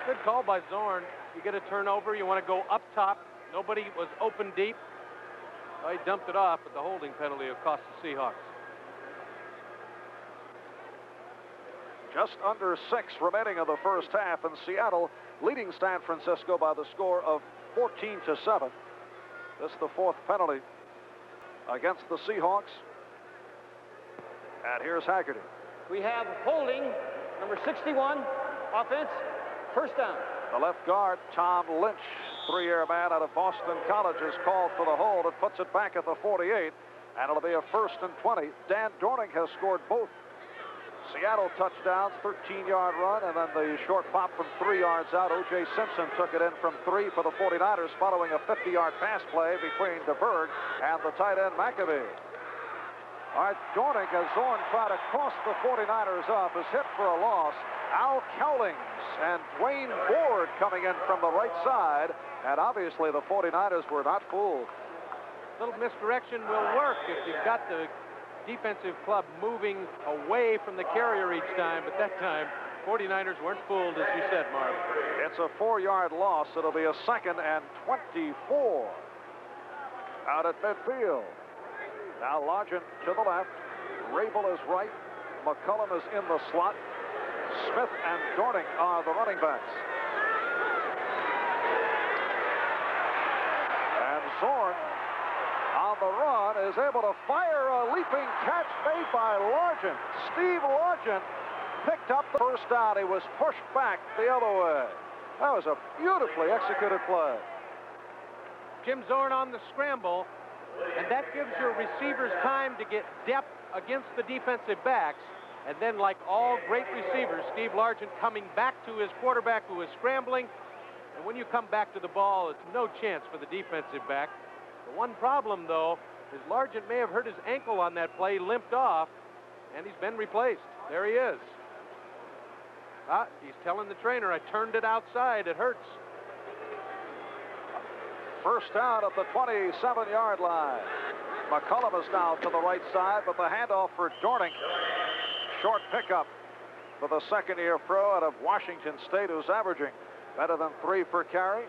Good call by Zorn. You get a turnover, you want to go up top. Nobody was open deep. Well, he dumped it off, but the holding penalty will cost the Seahawks. Just under 6 remaining in the first half, and Seattle leading San Francisco by the score of 14-7. This is the 4th penalty against the Seahawks. And here's Haggerty. We have holding, number 61, offense, first down. The left guard, Tom Lynch, 3-year man out of Boston College, is called for the hold. It puts it back at the 48, and it'll be a 1st and 20. Dan Dorning has scored both Seattle touchdowns, 13-yard run, and then the short pop from 3 yards out. O.J. Simpson took it in from 3 for the 49ers, following a 50-yard pass play between DeBerg and the tight end McAbee. All right, Dorning, as Zorn tried to cross the 49ers up, is hit for a loss. Al Cowlings and Dwayne Board coming in from the right side, and obviously the 49ers were not fooled. A little misdirection will work if you've got the defensive club moving away from the carrier each time, but that time 49ers weren't fooled, as you said, Marv. It's a 4-yard loss. It'll be a 2nd and 24 out at midfield. Now Largent to the left, Rabel is right, McCullum is in the slot. Smith and Dorning are the running backs. And Zorn on the run is able to fire a leaping catch made by Largent. Steve Largent picked up the first down. He was pushed back the other way. That was a beautifully executed play. Jim Zorn on the scramble, and that gives your receivers time to get depth against the defensive backs. And then, like all great receivers, Steve Largent coming back to his quarterback who is scrambling. And when you come back to the ball, it's no chance for the defensive back. The one problem, though, is Largent may have hurt his ankle on that play, limped off, and he's been replaced. There he is. He's telling the trainer, I turned it outside. It hurts. First down at the 27-yard line. McCullum is now to the right side, but the handoff for Dorning. Short pickup for the 2nd-year pro out of Washington State, who's averaging better than 3 per carry.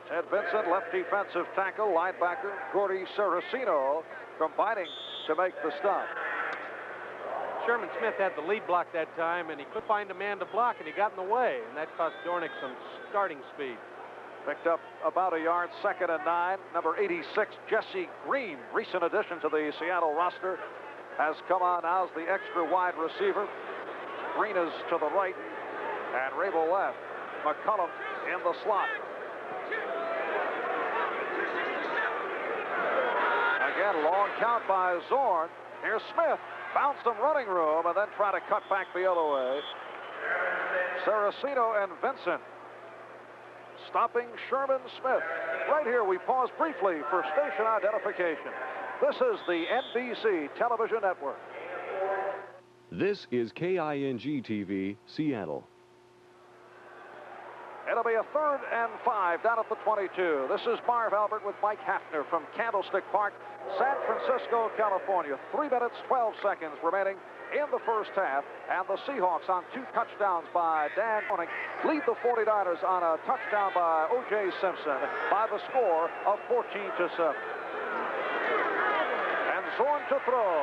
Ted Vincent, left defensive tackle, linebacker, Gordy Saraceno combining to make the stop. Sherman Smith had the lead block that time, and he couldn't find a man to block, and he got in the way, and that cost Dornick some starting speed. Picked up about a yard, 2nd and 9. Number 86, Jesse Green, recent addition to the Seattle roster, has come on now as the extra wide receiver. Green is to the right, and Rabel left. McCullum in the slot. Again, long count by Zorn. Here's Smith. Found some running room and then try to cut back the other way. Saraceno and Vincent stopping Sherman Smith. Right here, we pause briefly for station identification. This is the NBC Television Network. This is KING-TV, Seattle. It'll be a 3rd and 5 down at the 22. This is Marv Albert with Mike Hafner from Candlestick Park, San Francisco, California. 3 minutes, 12 seconds remaining in the first half, and the Seahawks on 2 touchdowns by Dan Dorning lead the 49ers on a touchdown by O.J. Simpson by the score of 14-7. And Zorn to throw.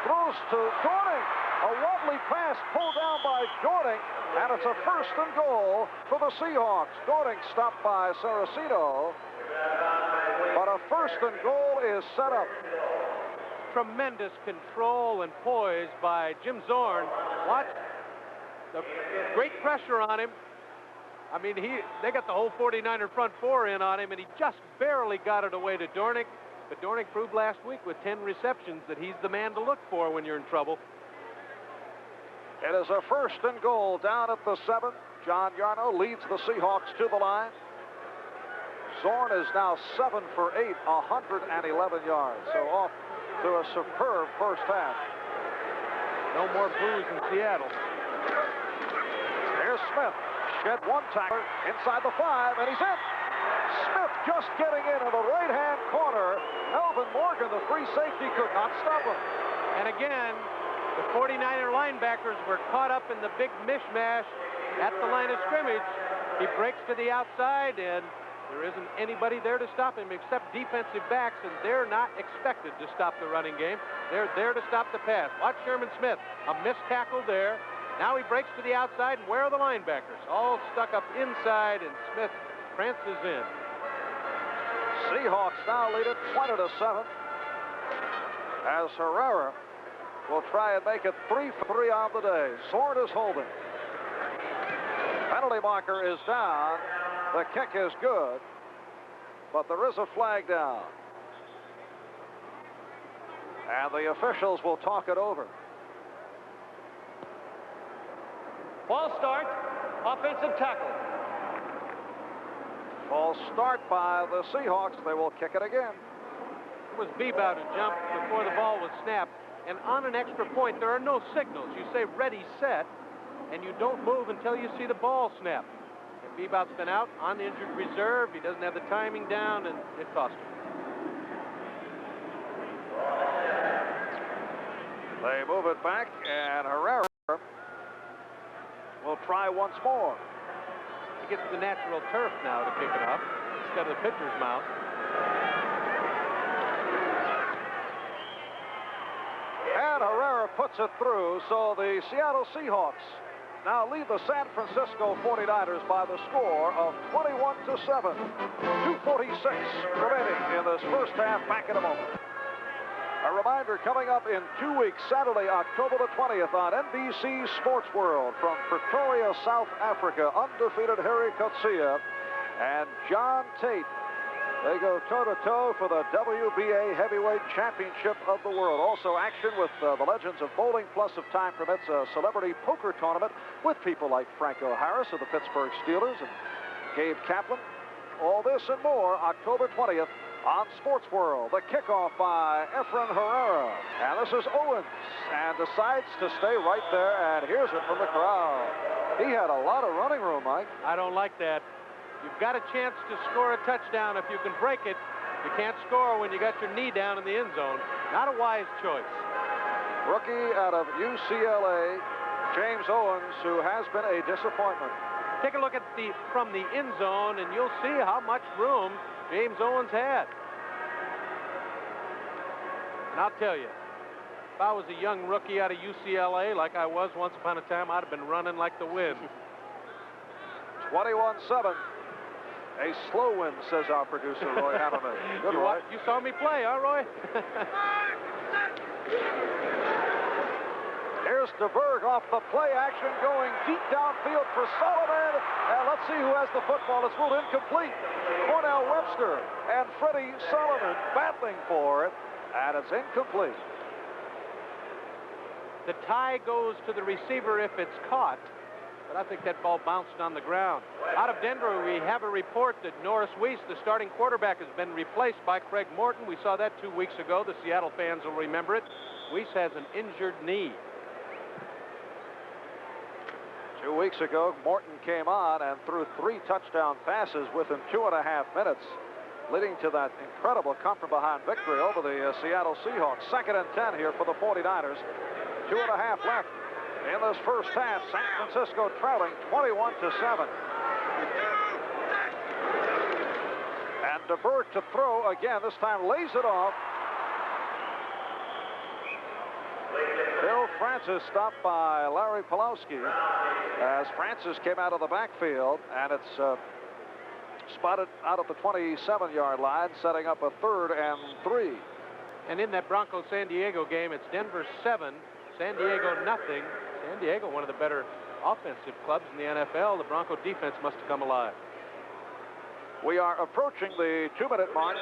Throws to Dorning. A lovely pass pulled down by Dorning, and it's a 1st and goal for the Seahawks. Dorning stopped by Saraceno, but a 1st and goal is set up. Tremendous control and poise by Jim Zorn. Watch the great pressure on him. I mean, they got the whole 49er front 4 in on him, and he just barely got it away to Dornick. But Dornick proved last week with 10 receptions that he's the man to look for when you're in trouble. It is a 1st and goal down at the 7. John Yarno leads the Seahawks to the line. Zorn is now 7 for 8, 111 yards. So off to a superb first half. No more boos in Seattle. Here's Smith. Shed one tackler inside the 5, and he's in. Smith just getting into the right-hand corner. Melvin Morgan, the free safety, could not stop him. And again, the 49er linebackers were caught up in the big mishmash at the line of scrimmage. He breaks to the outside, and there isn't anybody there to stop him except defensive backs, and they're not expected to stop the running game. They're there to stop the pass. Watch Sherman Smith. A missed tackle there. Now he breaks to the outside, and where are the linebackers? All stuck up inside, and Smith prances in. Seahawks now lead it 20-7. As Herrera will try and make it 3 for 3 on the day. Sword is holding. Penalty marker is down. The kick is good, but there is a flag down. And the officials will talk it over. Ball start, offensive tackle. False start by the Seahawks. They will kick it again. It was Bebout who jumped before the ball was snapped. And on an extra point, there are no signals. You say ready, set, and you don't move until you see the ball snap. And Bebout's been out on injured reserve. He doesn't have the timing down, and it cost him. They move it back, and Herrera will try once more. He gets the natural turf now to kick it up instead of the pitcher's mound. And Herrera puts it through, so the Seattle Seahawks now lead the San Francisco 49ers by the score of 21-7. 2:46 remaining in this first half. Back in a moment. A reminder, coming up in 2 weeks, Saturday, October the 20th on NBC Sports World from Pretoria, South Africa, undefeated Harry Coetzee and John Tate. They go toe-to-toe for the WBA Heavyweight Championship of the World. Also action with the Legends of Bowling, plus if time permits, a celebrity poker tournament with people like Franco Harris of the Pittsburgh Steelers and Gabe Kaplan. All this and more, October 20th on Sports World. The kickoff by Efren Herrera. And this is Owens, and decides to stay right there, and here's it from the crowd. He had a lot of running room, Mike. I don't like that. You've got a chance to score a touchdown if you can break it. You can't score when you got your knee down in the end zone. Not a wise choice. Rookie out of UCLA, James Owens, who has been a disappointment. Take a look at from the end zone, and you'll see how much room James Owens had. And I'll tell you, if I was a young rookie out of UCLA like I was once upon a time, I'd have been running like the wind. 21-7. A slow win, says our producer, Roy Hammerman. Good, Roy. You saw me play, huh, Roy? Here's DeBerg off the play action, going deep downfield for Sullivan. And let's see who has the football. It's ruled incomplete. Cornell Webster and Freddie Sullivan battling for it, and it's incomplete. The tie goes to the receiver if it's caught, but I think that ball bounced on the ground. Out of Denver, we have a report that Norris Weiss, the starting quarterback, has been replaced by Craig Morton. We saw that 2 weeks ago. The Seattle fans will remember it. Weiss has an injured knee. 2 weeks ago, Morton came on and threw 3 touchdown passes within 2.5 minutes, leading to that incredible come-from-behind victory over the Seattle Seahawks. 2nd and 10 here for the 49ers. 2.5 left in this first half. San Francisco trailing 21-7. And DeBerg to throw again. This time lays it off. Bill Francis stopped by Larry Pulowski as Francis came out of the backfield, and it's spotted out at the 27-yard line, setting up a 3rd and 3. And in that Broncos-San Diego game, it's Denver 7, San Diego nothing. San Diego, one of the better offensive clubs in the NFL. The Bronco defense must have come alive. We are approaching the 2-minute mark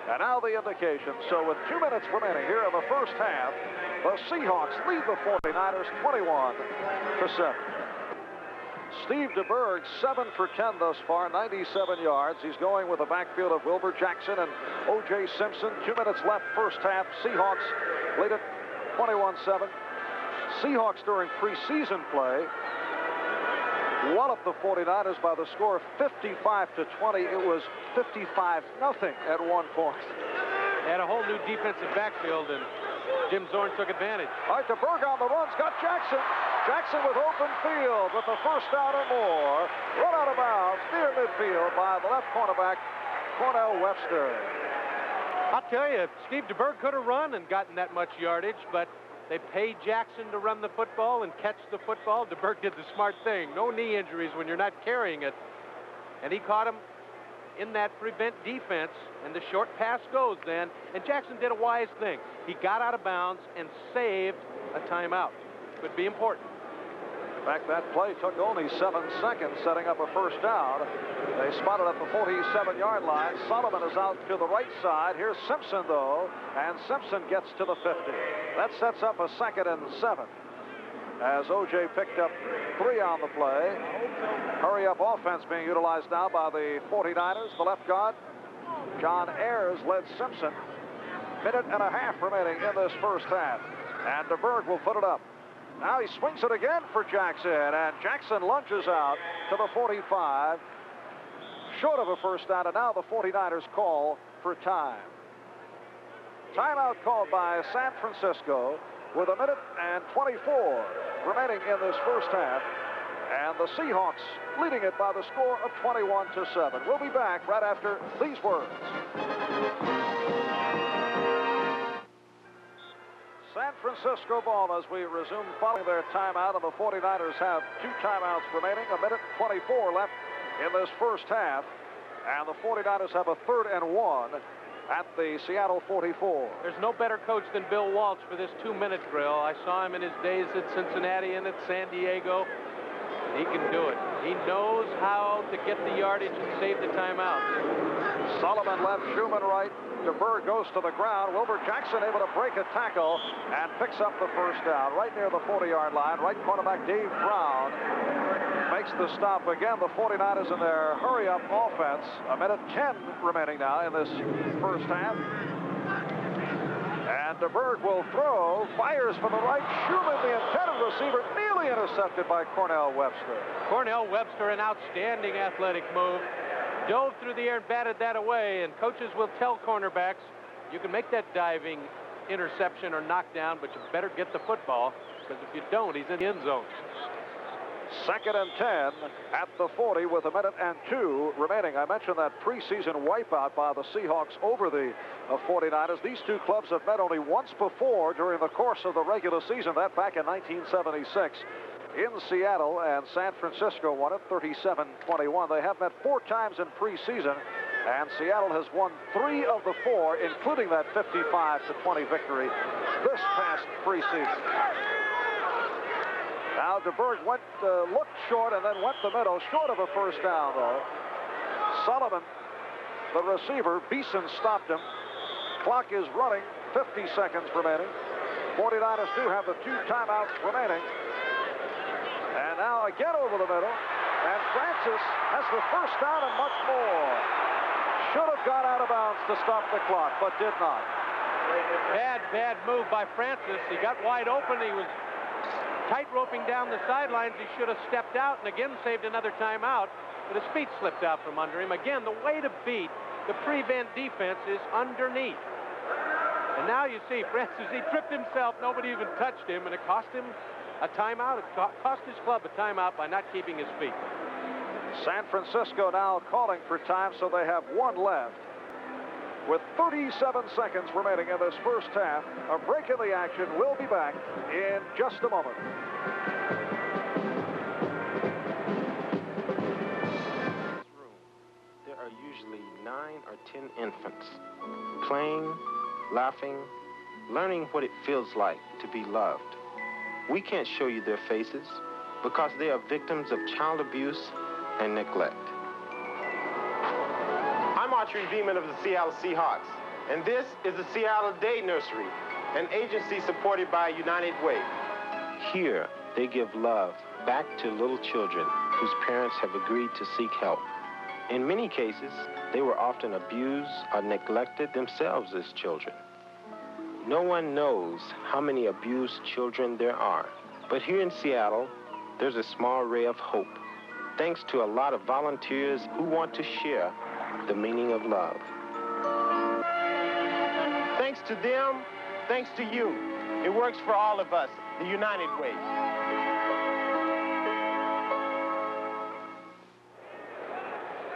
And now the indication. So with 2 minutes remaining here in the first half, the Seahawks lead the 49ers 21-7. Steve DeBerg, 7 for 10 thus far, 97 yards. He's going with a backfield of Wilbur Jackson and O.J. Simpson. 2 minutes left first half. Seahawks lead it 21-7. Seahawks during preseason play walloped the 49ers by the score of 55-20. It was 55-0 at one point. They had a whole new defensive backfield, and Jim Zorn took advantage. All right, DeBerg on the run's got Jackson. Jackson with open field with the first down or more. Run out of bounds near midfield by the left cornerback, Cornell Webster. I'll tell you, Steve DeBerg could have run and gotten that much yardage, but they paid Jackson to run the football and catch the football. DeBerg did the smart thing. No knee injuries when you're not carrying it. And he caught him in that prevent defense, and the short pass goes then. And Jackson did a wise thing. He got out of bounds and saved a timeout. Could be important. In fact, that play took only 7 seconds, setting up a first down. They spotted at the 47-yard line. Solomon is out to the right side. Here's Simpson, though, and Simpson gets to the 50. That sets up a 2nd and 7. As O.J. picked up 3 on the play. Hurry-up offense being utilized now by the 49ers. The left guard, John Ayers, led Simpson. Minute and a half remaining in this first half. And DeBerg will put it up. Now he swings it again for Jackson, and Jackson lunges out to the 45, short of a first down, and now the 49ers call for time. Timeout called by San Francisco with 1 minute and 24 remaining in this first half, and the Seahawks leading it by the score of 21-7. We'll be back right after these words. San Francisco ball as we resume following their timeout, and the 49ers have 2 timeouts remaining, 1 minute 24 left in this first half, and the 49ers have a 3rd and 1 at the Seattle 44. There's no better coach than Bill Walsh for this 2-minute drill. I saw him in his days at Cincinnati and at San Diego. He can do it. He knows how to get the yardage and save the timeouts. Solomon left, Schumann right. DeBerg goes to the ground. Wilbur Jackson able to break a tackle and picks up the first down right near the 40-yard line. Right cornerback Dave Brown makes the stop again. The 49ers in their hurry-up offense. 1 minute 10 remaining now in this first half. And DeBerg will throw, fires from the right. Schumann, the intended receiver, nearly intercepted by Cornell Webster. Cornell Webster, an outstanding athletic move. Dove through the air and batted that away, and coaches will tell cornerbacks, you can make that diving interception or knockdown, but you better get the football, because if you don't, he's in the end zone. 2nd and 10 at the 40 with 1 minute and 2 remaining. I mentioned that preseason wipeout by the Seahawks over the 49ers. These two clubs have met only once before during the course of the regular season, that back in 1976. In Seattle, and San Francisco won it 37-21. They have met 4 times in preseason, and Seattle has won 3 of the 4, including that 55-20 victory this past preseason. Now DeBerg looked short and then went the middle, short of a first down though. Sullivan, the receiver, Beeson stopped him. Clock is running, 50 seconds remaining. 49ers do have the 2 timeouts remaining. And now again over the middle, and Francis has the first down and much more. Should have got out of bounds to stop the clock, but did not. Bad move by Francis. He got wide open. He was tight roping down the sidelines. He should have stepped out and again saved another timeout, but his feet slipped out from under him. Again, the way to beat the prevent defense is underneath. And now you see Francis, he tripped himself. Nobody even touched him, and it cost him a timeout. It cost his club a timeout by not keeping his feet. San Francisco now calling for time, so they have 1 left. With 37 seconds remaining in this first half, a break in the action. We'll be back in just a moment. There are usually 9 or 10 infants playing, laughing, learning what it feels like to be loved. We can't show you their faces because they are victims of child abuse and neglect. I'm Archery Beeman of the Seattle Seahawks. And this is the Seattle Day Nursery, an agency supported by United Way. Here, they give love back to little children whose parents have agreed to seek help. In many cases, they were often abused or neglected themselves as children. No one knows how many abused children there are. But here in Seattle, there's a small ray of hope, thanks to a lot of volunteers who want to share the meaning of love. Thanks to them, thanks to you. It works for all of us, the United Way.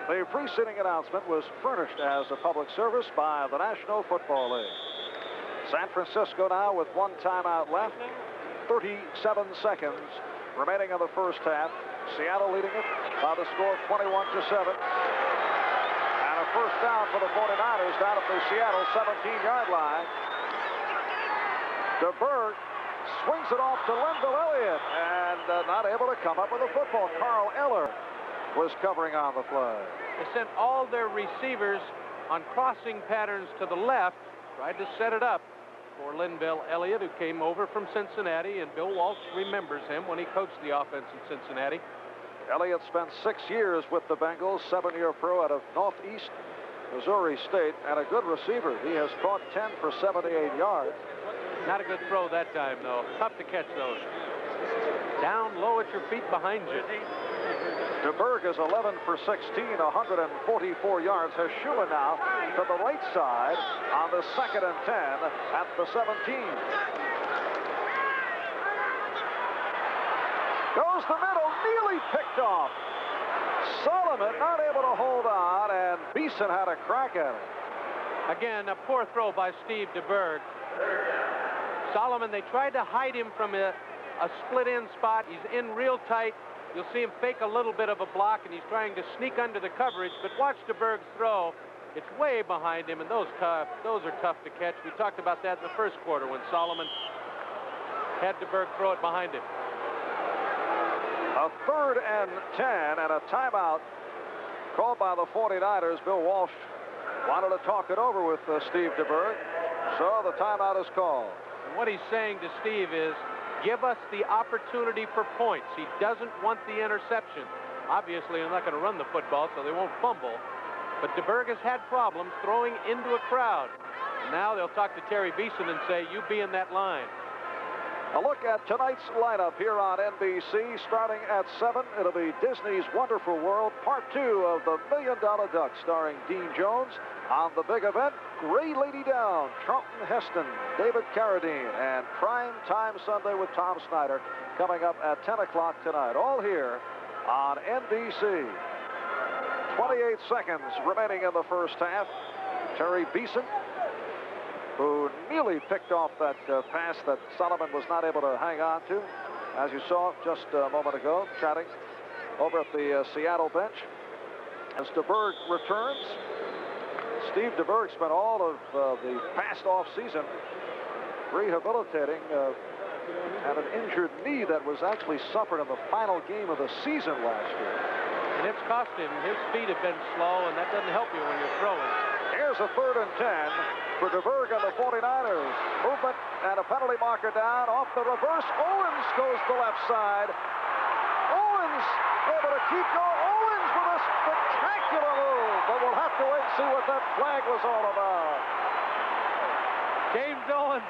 The preceding announcement was furnished as a public service by the National Football League. San Francisco now with one timeout left, 37 seconds remaining in the first half. Seattle leading it by the score 21-7. And a first down for the 49ers down at the Seattle 17-yard line. DeBerg swings it off to Linville Elliott and not able to come up with a football. Carl Eller was covering on the play. They sent all their receivers on crossing patterns to the left, tried to set it up for Linville Elliott, who came over from Cincinnati, and Bill Walsh remembers him when he coached the offense in Cincinnati. Elliott spent 6 years with the Bengals, 7-year pro out of Northeast Missouri State, and a good receiver. He has caught 10 for 78 yards. Not a good throw that time, though. Tough to catch those. Down low at your feet behind you. DeBerg is 11 for 16, 144 yards. Has Shula now to the right side on the 2nd and 10 at the 17. Goes the middle, nearly picked off. Solomon not able to hold on, and Beeson had a crack at it. Again, a poor throw by Steve DeBerg. Solomon, they tried to hide him from a split-end spot. He's in real tight. You'll see him fake a little bit of a block, and he's trying to sneak under the coverage. But watch DeBerg's throw. It's way behind him, and those are tough to catch. We talked about that in the first quarter when Solomon had DeBerg throw it behind him. A 3rd and 10 and a timeout called by the 49ers. Bill Walsh wanted to talk it over with Steve DeBerg, so the timeout is called. And what he's saying to Steve is, give us the opportunity for points. He doesn't want the interception. Obviously, they're not going to run the football, so they won't fumble. But DeBerg has had problems throwing into a crowd. Now they'll talk to Terry Beeson and say, you be in that line. A look at tonight's lineup here on NBC. Starting at 7, it'll be Disney's Wonderful World, Part 2 of The $1 Million Duck, starring Dean Jones. On the big event, Gray Lady Down, Charlton Heston, David Carradine, and Prime Time Sunday with Tom Snyder coming up at 10 o'clock tonight. All here on NBC. 28 seconds remaining in the first half. Terry Beeson, who nearly picked off that pass that Solomon was not able to hang on to, as you saw just a moment ago, chatting over at the Seattle bench. As DeBerg returns, Steve DeBerg spent all of the past off-season rehabilitating had an injured knee that was actually suffered in the final game of the season last year. And it's cost him. His feet have been slow, and that doesn't help you when you're throwing. Here's a 3rd and 10 for DeBerg and the 49ers. Movement and a penalty marker down. Off the reverse. Owens goes to the left side. Owens able to keep going. Owens with a spectacular move. But we'll have to wait and see what that flag was all about. James Owens,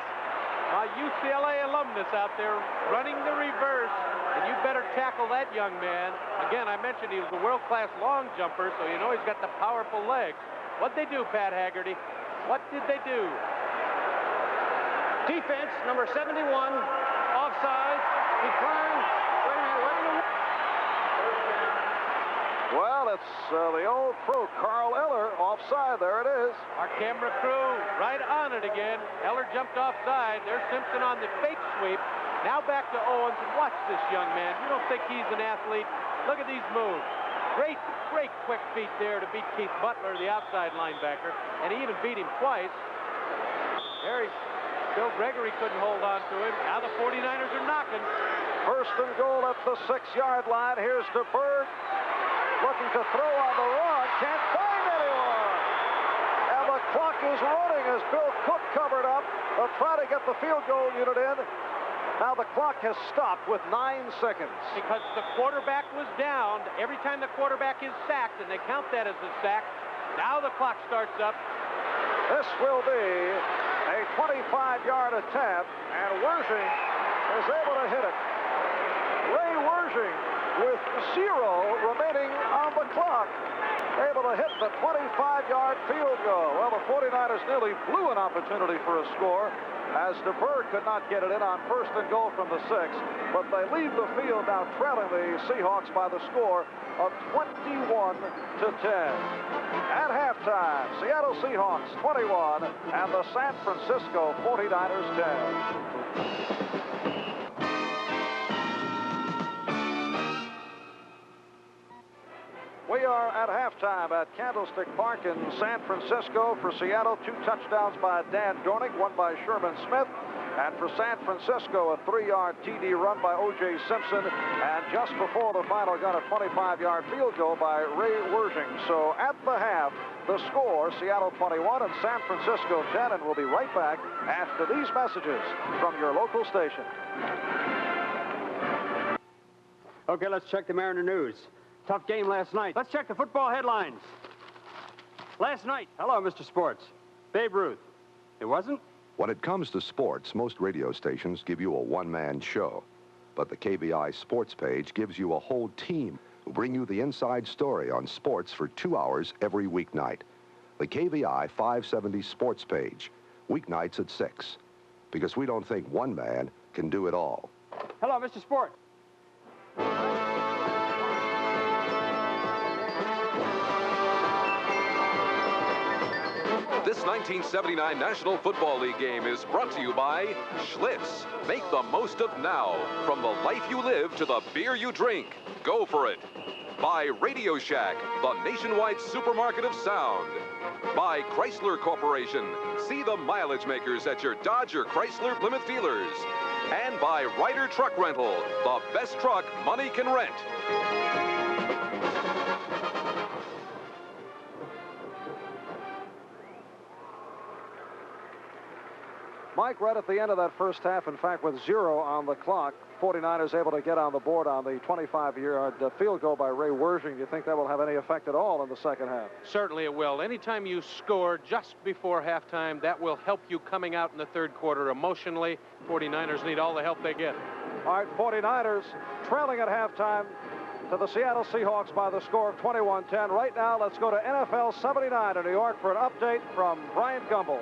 a UCLA alumnus out there running the reverse. And you better tackle that young man. Again, I mentioned he was a world-class long jumper, so you know he's got the powerful legs. What'd they do, Pat Haggerty? What did they do? Defense, number 71, offside, decline. Wait a minute. Well, it's the old pro, Carl Eller, offside. There it is. Our camera crew right on it again. Eller jumped offside. There's Simpson on the fake sweep. Now back to Owens, and watch this young man. You don't think he's an athlete? Look at these moves. Great quick feet there to beat Keith Butler, the outside linebacker, and he even beat him twice. Bill Gregory couldn't hold on to him. Now the 49ers are knocking. 1st and goal at the 6-yard line. Here's DeBerg looking to throw on the run. Can't find anyone. And the clock is running as Bill Cook covered up. They'll try to get the field goal unit in. Now the clock has stopped with 9 seconds. Because the quarterback was down. Every time the quarterback is sacked, and they count that as a sack, now the clock starts up. This will be a 25-yard attempt, and Wershing is able to hit it. Ray Wershing, with 0 remaining on the clock, able to hit the 25-yard field goal. Well, the 49ers nearly blew an opportunity for a score, as DeBerg could not get it in on 1st and goal from the 6, but they leave the field now trailing the Seahawks by the score of 21-10. At halftime, Seattle Seahawks 21 and the San Francisco 49ers 10. We are at halftime at Candlestick Park in San Francisco. For Seattle, 2 touchdowns by Dan Dornick, 1 by Sherman Smith. And for San Francisco, a 3-yard TD run by O.J. Simpson. And just before the final gun, a 25-yard field goal by Ray Wershing. So at the half, the score, Seattle 21 and San Francisco 10. And we'll be right back after these messages from your local station. Okay, let's check the Mariner news. Tough game last night. Let's check the football headlines. Last night, hello, Mr. Sports. Babe Ruth. It wasn't? When it comes to sports, most radio stations give you a one-man show. But the KVI sports page gives you a whole team who bring you the inside story on sports for 2 hours every weeknight. The KVI 570 sports page, weeknights at 6. Because we don't think one man can do it all. Hello, Mr. Sports. This 1979 National Football League game is brought to you by Schlitz. Make the most of now. From the life you live to the beer you drink. Go for it. By Radio Shack, the nationwide supermarket of sound. By Chrysler Corporation. See the mileage makers at your Dodge or Chrysler Plymouth dealers. And by Ryder Truck Rental, the best truck money can rent. Mike, right at the end of that first half, in fact, with 0 on the clock, 49ers able to get on the board on the 25-yard field goal by Ray Wershing. Do you think that will have any effect at all in the second half? Certainly it will. Anytime you score just before halftime, that will help you coming out in the third quarter emotionally. 49ers need all the help they get. All right, 49ers trailing at halftime to the Seattle Seahawks by the score of 21-10. Right now, let's go to NFL 79 in New York for an update from Bryant Gumbel.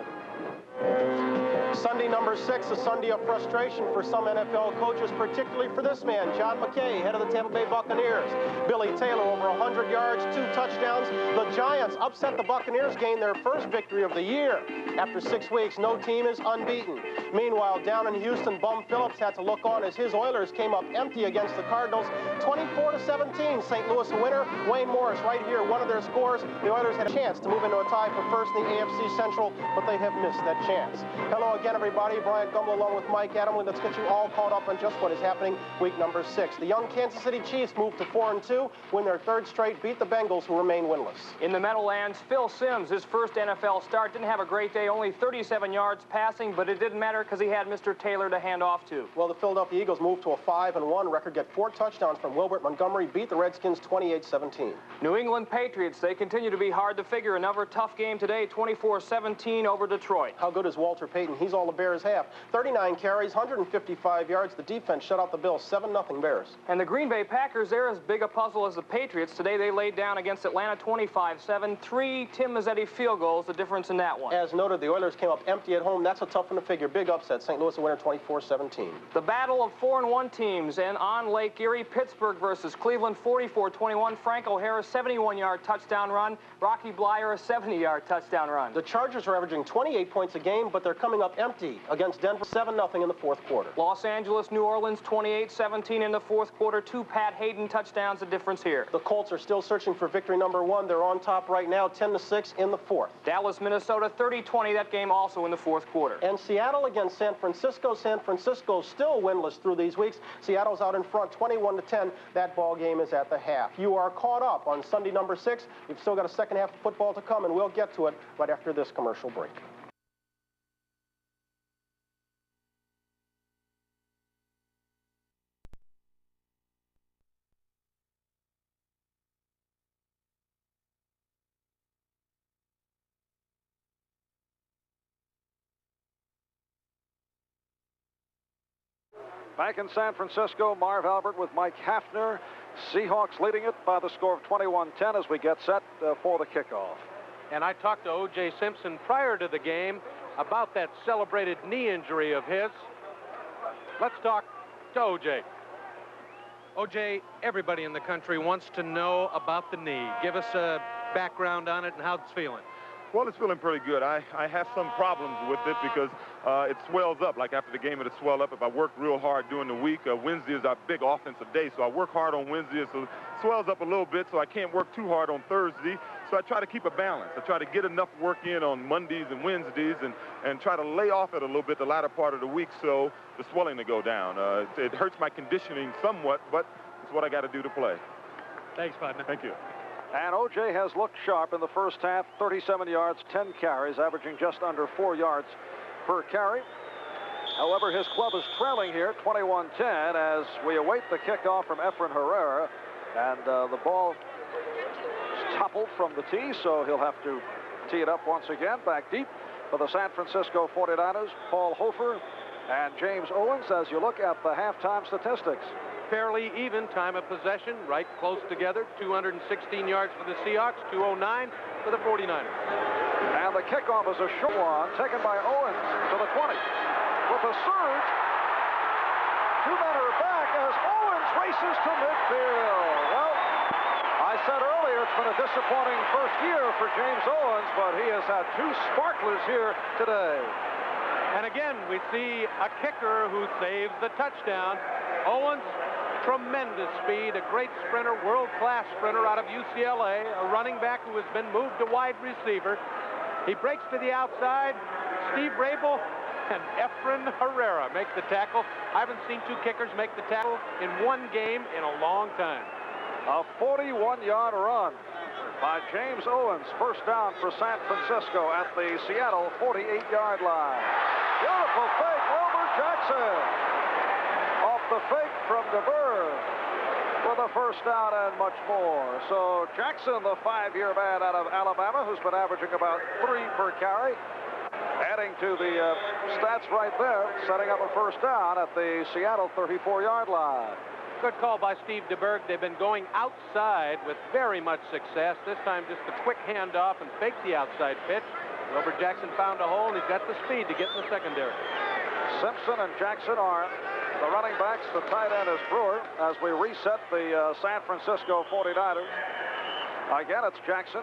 Sunday number 6, a Sunday of frustration for some NFL coaches, particularly for this man, John McKay, head of the Tampa Bay Buccaneers. Billy Taylor over 100 yards, 2 touchdowns. The Giants upset the Buccaneers, gained their first victory of the year. After 6 weeks, no team is unbeaten. Meanwhile, down in Houston, Bum Phillips had to look on as his Oilers came up empty against the Cardinals, 24-17. St. Louis a winner. Wayne Morris right here, one of their scores. The Oilers had a chance to move into a tie for first in the AFC Central, but they have missed that chance. Hello again, everybody. Brian Gumbel along with Mike Adamle. Let's get you all caught up on just what is happening week number 6. The young Kansas City Chiefs moved to 4-2, win their 3rd straight, beat the Bengals, who remain winless. In the Meadowlands, Phil Simms, his first NFL start, didn't have a great day, only 37 yards passing, but it didn't matter because he had Mr. Taylor to hand off to. Well, the Philadelphia Eagles moved to a 5-1 record, get 4 touchdowns from Wilbert Montgomery, beat the Redskins 28-17. New England Patriots, they continue to be hard to figure. Another tough game today, 24-17 over Detroit. How good is Walter Payton? He's all the Bears have. 39 carries, 155 yards. The defense shut out the Bills, 7-0 Bears. And the Green Bay Packers, they're as big a puzzle as the Patriots. Today they laid down against Atlanta 25-7. 3 Tim Mazzetti field goals, the difference in that one. As noted, the Oilers came up empty at home. That's a tough one to figure. Big upset. St. Louis a winner 24-17. The battle of 4-1 teams, and on Lake Erie, Pittsburgh versus Cleveland, 44-21. Frank O'Hara, 71-yard touchdown run. Rocky Blyer, a 70-yard touchdown run. The Chargers are averaging 28 points a game, but they're coming up empty against Denver, 7-0 in the fourth quarter. Los Angeles, New Orleans, 28-17 in the fourth quarter. 2 Pat Hayden touchdowns, the difference here. The Colts are still searching for victory number 1. They're on top right now, 10-6 in the fourth. Dallas, Minnesota, 30-20, that game also in the fourth quarter. And Seattle against San Francisco. San Francisco still winless through these weeks. Seattle's out in front, 21-10. That ball game is at the half. You are caught up on Sunday number 6. We've still got a second half of football to come, and we'll get to it right after this commercial break. Back in San Francisco, Marv Albert with Mike Hafner. Seahawks leading it by the score of 21-10 as we get set for the kickoff. And I talked to O.J. Simpson prior to the game about that celebrated knee injury of his. Let's talk to O.J. O.J., everybody in the country wants to know about the knee. Give us a background on it and how it's feeling. Well, it's feeling pretty good. I have some problems with it because it swells up. Like after the game, it'll swell up. If I work real hard during the week, Wednesday is our big offensive day, so I work hard on Wednesday, so it swells up a little bit, so I can't work too hard on Thursday. So I try to keep a balance. I try to get enough work in on Mondays and Wednesdays and try to lay off it a little bit the latter part of the week so the swelling to go down. It hurts my conditioning somewhat, but it's what I got to do to play. Thanks, partner. Thank you. And O.J. has looked sharp in the first half, 37 yards, 10 carries, averaging just under 4 yards per carry. However, his club is trailing here, 21-10, as we await the kickoff from Efren Herrera. And the ball is toppled from the tee, so he'll have to tee it up once again. Back deep for the San Francisco 49ers, Paul Hofer and James Owens, as you look at the halftime statistics. Fairly even time of possession, right close together. 216 yards for the Seahawks, 209 for the 49ers. And the kickoff is a short one, taken by Owens to the 20. With a surge, 2 men are back as Owens races to midfield. Well, I said earlier it's been a disappointing first year for James Owens, but he has had 2 sparklers here today. And again, we see a kicker who saves the touchdown. Owens, tremendous speed, a great sprinter, world-class sprinter out of UCLA, a running back who has been moved to wide receiver. He breaks to the outside. Steve Rabel and Efren Herrera make the tackle. I haven't seen 2 kickers make the tackle in one game in a long time. A 41-yard run by James Owens. First down for San Francisco at the Seattle 48-yard line. Beautiful fake, Wilbur Jackson. Off the fake from DeBerg for the first down and much more. So Jackson, the 5-year man out of Alabama, who's been averaging about 3 per carry, adding to the stats right there, setting up a first down at the Seattle 34-yard line. Good call by Steve DeBerg. They've been going outside with very much success. This time just a quick handoff and fake the outside pitch. Wilbur Jackson found a hole, and he's got the speed to get in the secondary. Simpson and Jackson are the running backs. The tight end is Brewer as we reset the San Francisco 49ers. Again, it's Jackson.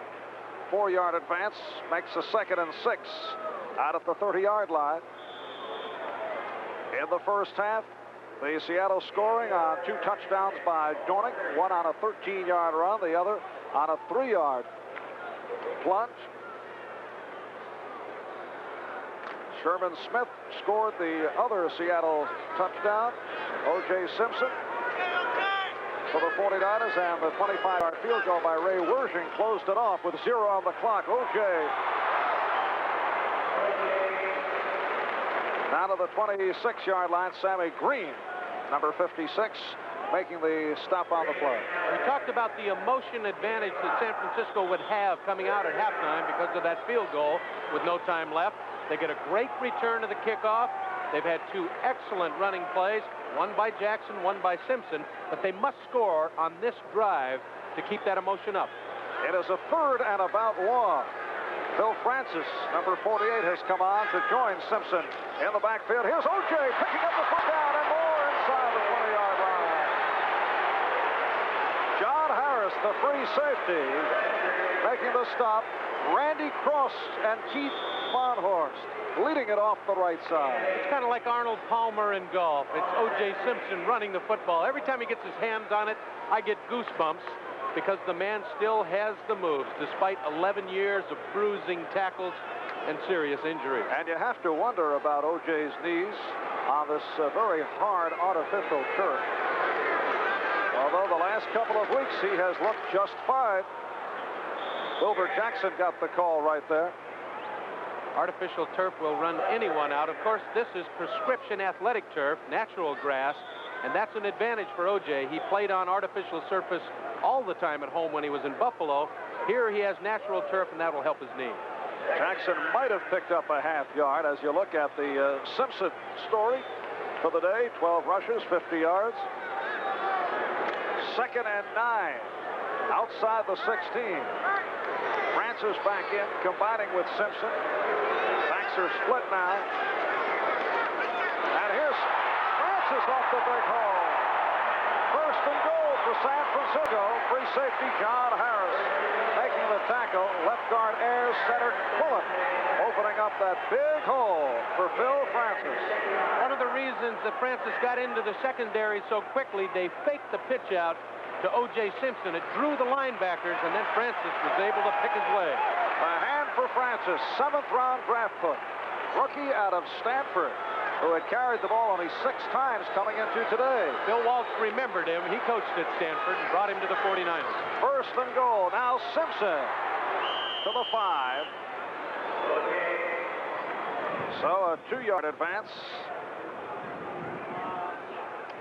4-yard advance makes a 2nd and 6 out at the 30-yard line. In the first half, the Seattle scoring on 2 touchdowns by Dornick, one on a 13-yard run, the other on a 3-yard plunge. Sherman Smith scored the other Seattle touchdown. O.J. Simpson for the 49ers, and the 25-yard field goal by Ray Wersching closed it off with 0 on the clock. O.J. down to the 26-yard line. Sammy Green, number 56, making the stop on the play. We talked about the emotion advantage that San Francisco would have coming out at halftime because of that field goal with no time left. They get a great return to the kickoff. They've had 2 excellent running plays, one by Jackson, one by Simpson, but they must score on this drive to keep that emotion up. It is a 3rd and about 1. Phil Francis, number 48, has come on to join Simpson in the backfield. Here's O.J. picking up the first down and more inside the 20-yard line. John Harris, the free safety, making the stop. Randy Cross and Keith Monhorst leading it off the right side. It's kind of like Arnold Palmer in golf. It's O.J. Simpson running the football. Every time he gets his hands on it, I get goosebumps because the man still has the moves despite 11 years of bruising, tackles, and serious injuries. And you have to wonder about O.J.'s knees on this very hard artificial turf. Although the last couple of weeks he has looked just fine. Wilbur Jackson got the call right there. Artificial turf will run anyone out. Of course, this is prescription athletic turf, natural grass, and that's an advantage for O.J. He played on artificial surface all the time at home when he was in Buffalo. Here he has natural turf, and that will help his knee. Jackson might have picked up a half yard as you look at the Simpson story for the day. 12 rushes, 50 yards. 2nd and 9 outside the 16. Francis back in, combining with Simpson. Backs are split now. And here's Francis off the big hole. 1st and goal for San Francisco. Free safety John Harris making the tackle. Left guard Ayers, center Quillen opening up that big hole for Phil Francis. One of the reasons that Francis got into the secondary so quickly, they faked the pitch out to O.J. Simpson. It drew the linebackers, and then Francis was able to pick his way. A hand for Francis, 7th round draft pick. Rookie out of Stanford, who had carried the ball only 6 times coming into today. Bill Walsh remembered him. He coached at Stanford and brought him to the 49ers. 1st and goal. Now Simpson to the 5. So a 2-yard advance.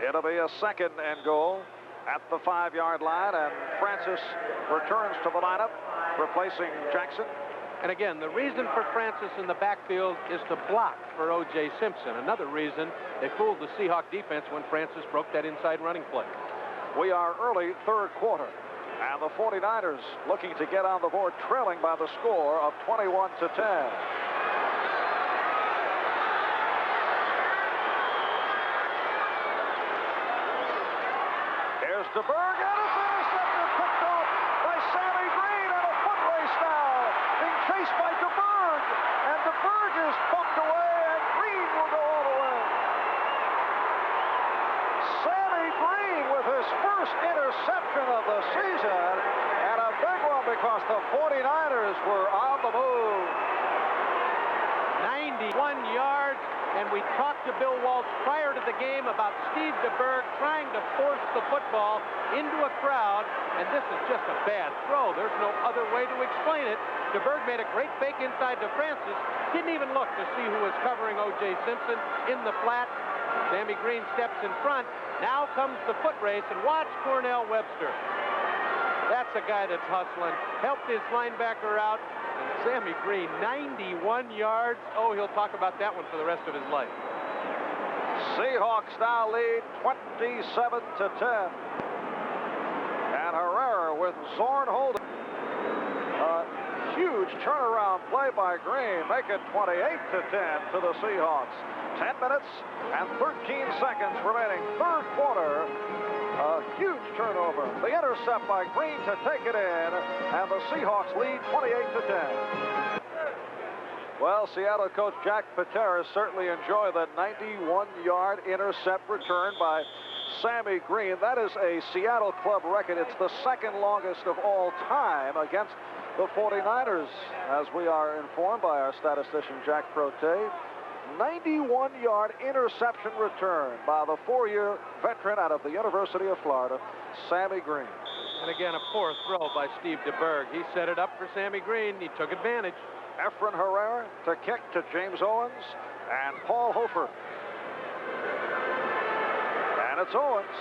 It'll be a 2nd and goal at the 5-yard line, and Francis returns to the lineup, replacing Jackson. And again, the reason for Francis in the backfield is to block for O.J. Simpson. Another reason they fooled the Seahawk defense when Francis broke that inside running play. We are early 3rd quarter, and the 49ers looking to get on the board, trailing by the score of 21-10. Here's DeBerg, and it's intercepted, picked off by Sammy Green, and a foot race now, being chased by DeBerg, and DeBerg is bumped away, and Green will go all the way. Sammy Green with his first interception of the season, and a big one because the 49ers were on the move. 91 yards. And we talked to Bill Walsh prior to the game about Steve DeBerg trying to force the football into a crowd, and this is just a bad throw. There's no other way to explain it. DeBerg made a great fake inside to Francis, didn't even look to see who was covering O.J. Simpson in the flat. Sammy Green steps in front. Now comes the foot race, and watch Cornell Webster. That's a guy that's hustling. Helped his linebacker out. And Sammy Green, 91 yards. Oh, he'll talk about that one for the rest of his life. Seahawks now lead 27-10. And Herrera with Zorn holding. A huge turnaround play by Green, make it 28-10 to the Seahawks. 10 minutes and 13 seconds remaining. 3rd quarter. A huge turnover. The intercept by Green to take it in, and the Seahawks lead 28-10. Well, Seattle coach Jack Patera certainly enjoyed that 91-yard intercept return by Sammy Green. That is a Seattle club record. It's the 2nd longest of all time against the 49ers, as we are informed by our statistician Jack Prote. 91-yard interception return by the 4-year veteran out of the University of Florida, Sammy Green. And again, a poor throw by Steve DeBerg. He set it up for Sammy Green. He took advantage. Efren Herrera to kick to James Owens and Paul Hofer. And it's Owens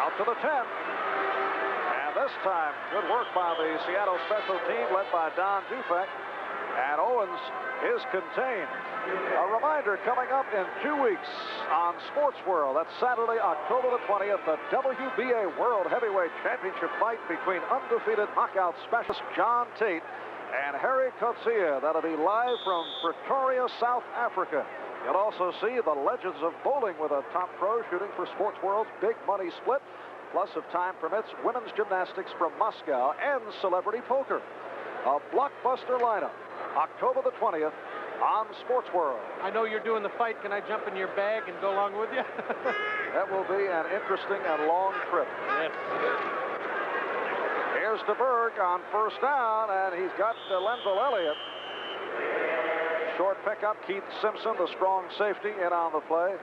out to the 10. And this time, good work by the Seattle special team led by Don Dufek. And Owens is contained. A reminder, coming up in 2 weeks on Sports World. That's Saturday, October the 20th, the WBA World Heavyweight Championship fight between undefeated knockout specialist John Tate and Harry Coetzee. That'll be live from Pretoria, South Africa. You'll also see the legends of bowling with a top pro shooting for Sports World's big money split. Plus, if time permits, women's gymnastics from Moscow and celebrity poker. A blockbuster lineup October the 20th on Sports World. I know you're doing the fight. Can I jump in your bag and go along with you? That will be an interesting and long trip. Yes. Here's DeBerg on first down, and he's got Lenville Elliott. Short pickup. Keith Simpson, the strong safety, in on the play.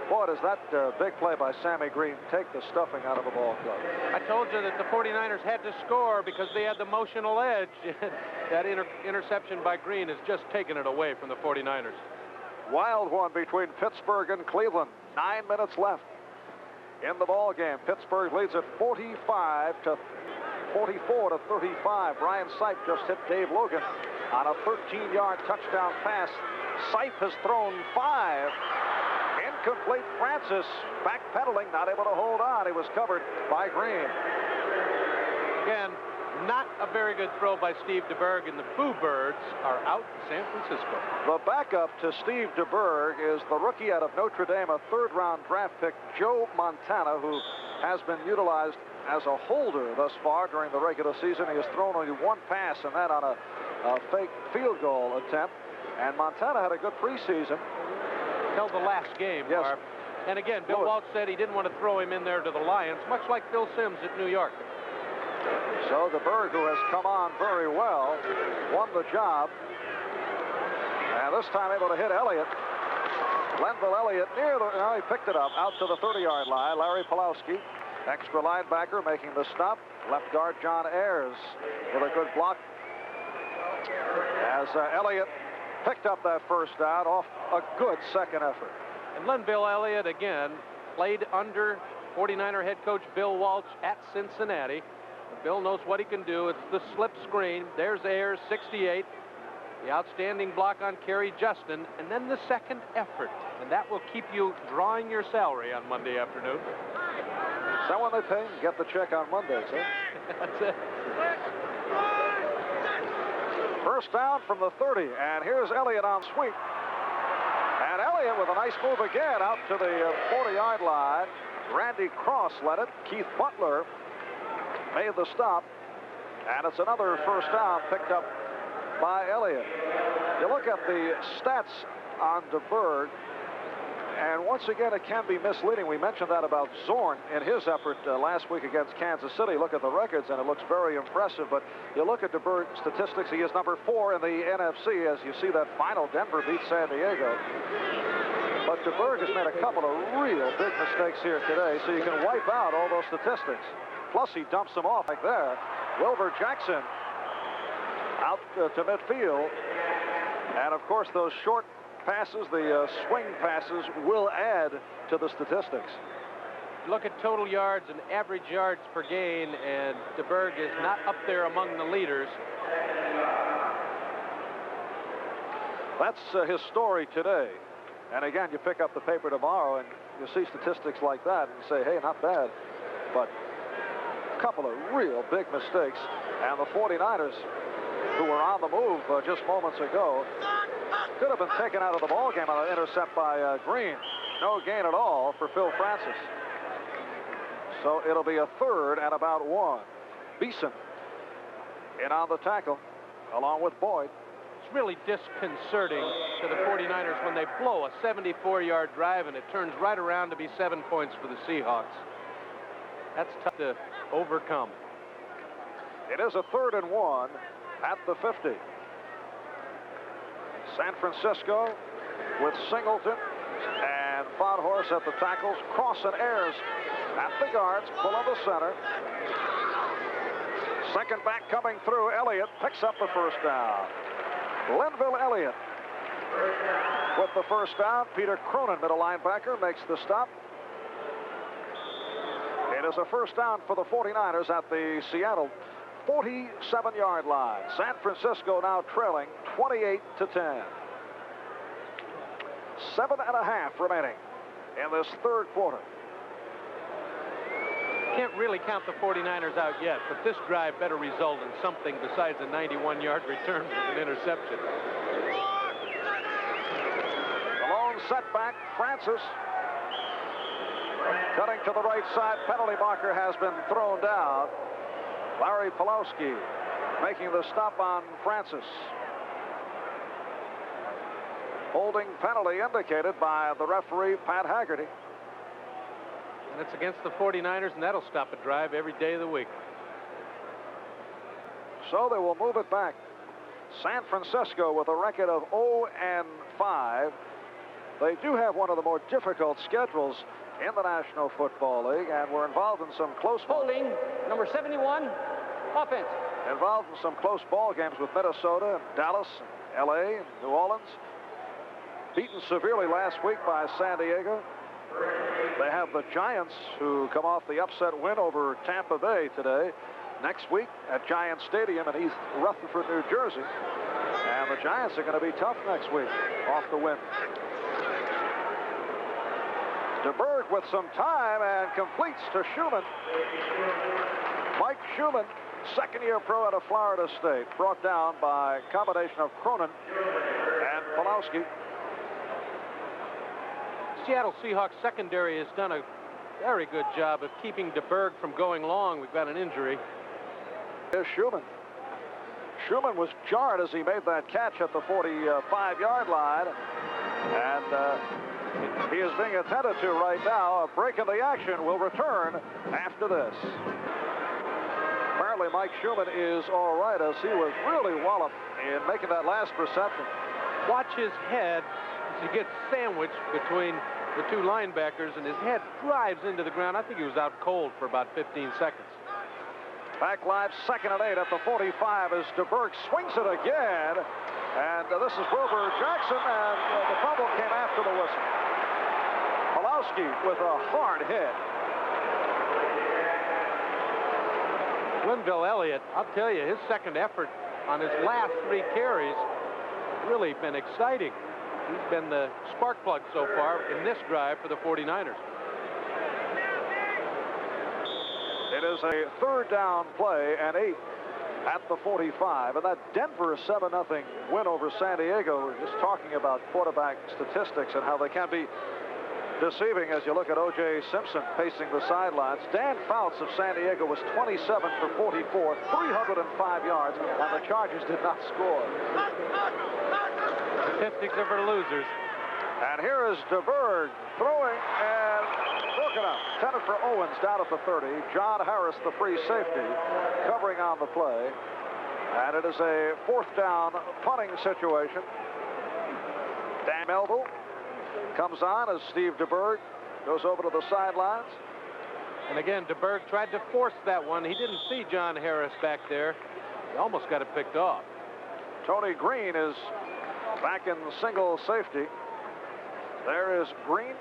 Boy, does that big play by Sammy Green take the stuffing out of the ball club. I told you that the 49ers had to score because they had the motional edge. That interception by Green has just taken it away from the 49ers. Wild one between Pittsburgh and Cleveland. 9 minutes left in the ball game. Pittsburgh leads at 44 to 35. Brian Sipe just hit Dave Logan on a 13-yard touchdown pass. Sipe has thrown 5. Incomplete. Francis backpedaling, not able to hold on. He was covered by Green. Again, not a very good throw by Steve DeBerg, and the Boo Birds are out in San Francisco. The backup to Steve DeBerg is the rookie out of Notre Dame, a third-round draft pick, Joe Montana, who has been utilized as a holder thus far during the regular season. He has thrown only one pass, and that on a fake field goal attempt. And Montana had a good preseason. Held the last game, yes. Barb. And again, Bill Walsh said he didn't want to throw him in there to the Lions, much like Phil Simms at New York. So DeBerg, who has come on very well, won the job. And this time able to hit Elliott. Lenville Elliott near the... No, he picked it up out to the 30-yard line. Larry Pulowski, extra linebacker, making the stop. Left guard John Ayers with a good block. As Elliott picked up that first down off a good second effort. And Lenville Elliott, again, played under 49er head coach Bill Walsh at Cincinnati. Bill knows what he can do. It's the slip screen. There's Ayers, 68. The outstanding block on Kerry Justin. And then the second effort. And that will keep you drawing your salary on Monday afternoon. Is that when they pay? Get the check on Mondays, huh? That's it. First down from the 30, and here's Elliott on sweep. And Elliott with a nice move again out to the 40-yard line. Randy Cross led it. Keith Butler made the stop. And it's another first down picked up by Elliott. You look at the stats on DeBerg, and once again, it can be misleading. We mentioned that about Zorn in his effort last week against Kansas City. Look at the records, and it looks very impressive. But you look at DeBerg's statistics, he is number 4 in the NFC as you see that final Denver beat San Diego. But DeBerg has made a couple of real big mistakes here today, so you can wipe out all those statistics. Plus, he dumps them off like there. Wilbur Jackson out to midfield. And, of course, those short passes, the swing passes, will add to the statistics. Look at total yards and average yards per gain, and DeBerg is not up there among the leaders. That's his story today. And again, you pick up the paper tomorrow and you see statistics like that and you say, hey, not bad. But a couple of real big mistakes. And the 49ers, who were on the move just moments ago, could have been taken out of the ballgame on an intercept by Green. No gain at all for Phil Francis. So it'll be a third and about 1. Beeson in on the tackle along with Boyd. It's really disconcerting to the 49ers when they blow a 74-yard drive and it turns right around to be 7 points for the Seahawks. That's tough to overcome. It is a third and 1 at the 50. San Francisco with Singleton and Fodhorse at the tackles. Cross and Ayers at the guards, pulling the center. Second back coming through. Elliott picks up the first down. Lenville Elliott with the first down. Peter Cronin, middle linebacker, makes the stop. It is a first down for the 49ers at the Seattle 47-yard line. San Francisco now trailing 28-10. 7.5 remaining in this third quarter. Can't really count the 49ers out yet, but this drive better result in something besides a 91-yard return with an interception. The lone setback, Francis. Cutting to the right side, penalty marker has been thrown down. Larry Pulowski making the stop on Francis. Holding penalty indicated by the referee, Pat Haggerty. And it's against the 49ers, and that'll stop a drive every day of the week. So they will move it back. San Francisco with a record of 0-5. They do have one of the more difficult schedules in the National Football League, and we're involved in some close... Holding, number 71, offense. Involved in some close ball games with Minnesota, and Dallas, and L.A., and New Orleans. Beaten severely last week by San Diego. They have the Giants, who come off the upset win over Tampa Bay today. Next week at Giant Stadium in East Rutherford, New Jersey. And the Giants are going to be tough next week off the win. DeBerg with some time and completes to Schumann. Mike Schumann, second-year pro out of Florida State, brought down by a combination of Cronin and Pulowski. Seattle Seahawks secondary has done a very good job of keeping DeBerg from going long. We've got an injury. Here's Schumann. Schumann was jarred as he made that catch at the 45-yard line. And he is being attended to right now. A break in the action will return after this. Apparently Mike Schumann is all right, as he was really walloped in making that last reception. Watch his head as he gets sandwiched between the two linebackers, and his head drives into the ground. I think he was out cold for about 15 seconds. Back live, 2nd and 8 at the 45 as DeBerg swings it again. And this is Wilbur Jackson, and the fumble came after the whistle. Pulowski with a hard hit. Linville Elliott, I'll tell you, his second effort on his last 3 carries has really been exciting. He's been the spark plug so far in this drive for the 49ers. It is a 3rd down play and 8 at the 45. And that Denver 7-0 win over San Diego, we're just talking about quarterback statistics and how they can be deceiving as you look at O.J. Simpson pacing the sidelines. Dan Fouts of San Diego was 27 for 44, 305 yards, and the Chargers did not score. Statistics are for losers. And here is DeBerg throwing and broken up. Intended for Owens down at the 30. John Harris, the free safety, covering on the play. And it is a 4th down punting situation. Dan Melville comes on as Steve DeBerg goes over to the sidelines. And again, DeBerg tried to force that one. He didn't see John Harris back there. He almost got it picked off. Tony Green is back in single safety. There is Green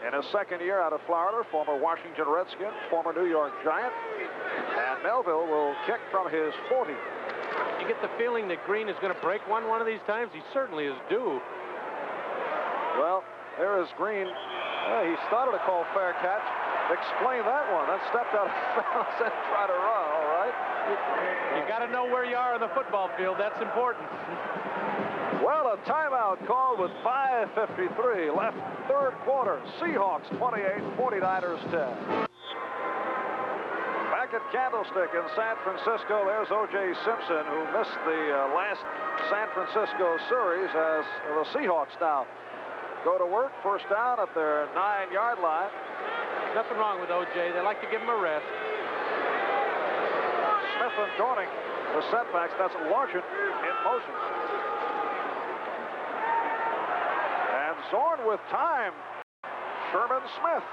in his 2nd year out of Florida, former Washington Redskin, former New York Giant. And Melville will kick from his 40. You get the feeling that Green is going to break one of these times. He certainly is due. Well, there is Green. He started to call fair catch. Explain that one. Then stepped out of bounds and tried to run, all right? You got to know where you are on the football field. That's important. Well, a timeout called with 5:53 left, 3rd quarter. Seahawks 28, 49ers 10. Back at Candlestick in San Francisco, there's O.J. Simpson, who missed the last San Francisco series, as the Seahawks now go to work. 1st down at their 9-yard line. Nothing wrong with O.J. They like to give him a rest. Smith and Dorning, the setbacks. That's Largent in motion. And Zorn with time. Sherman Smith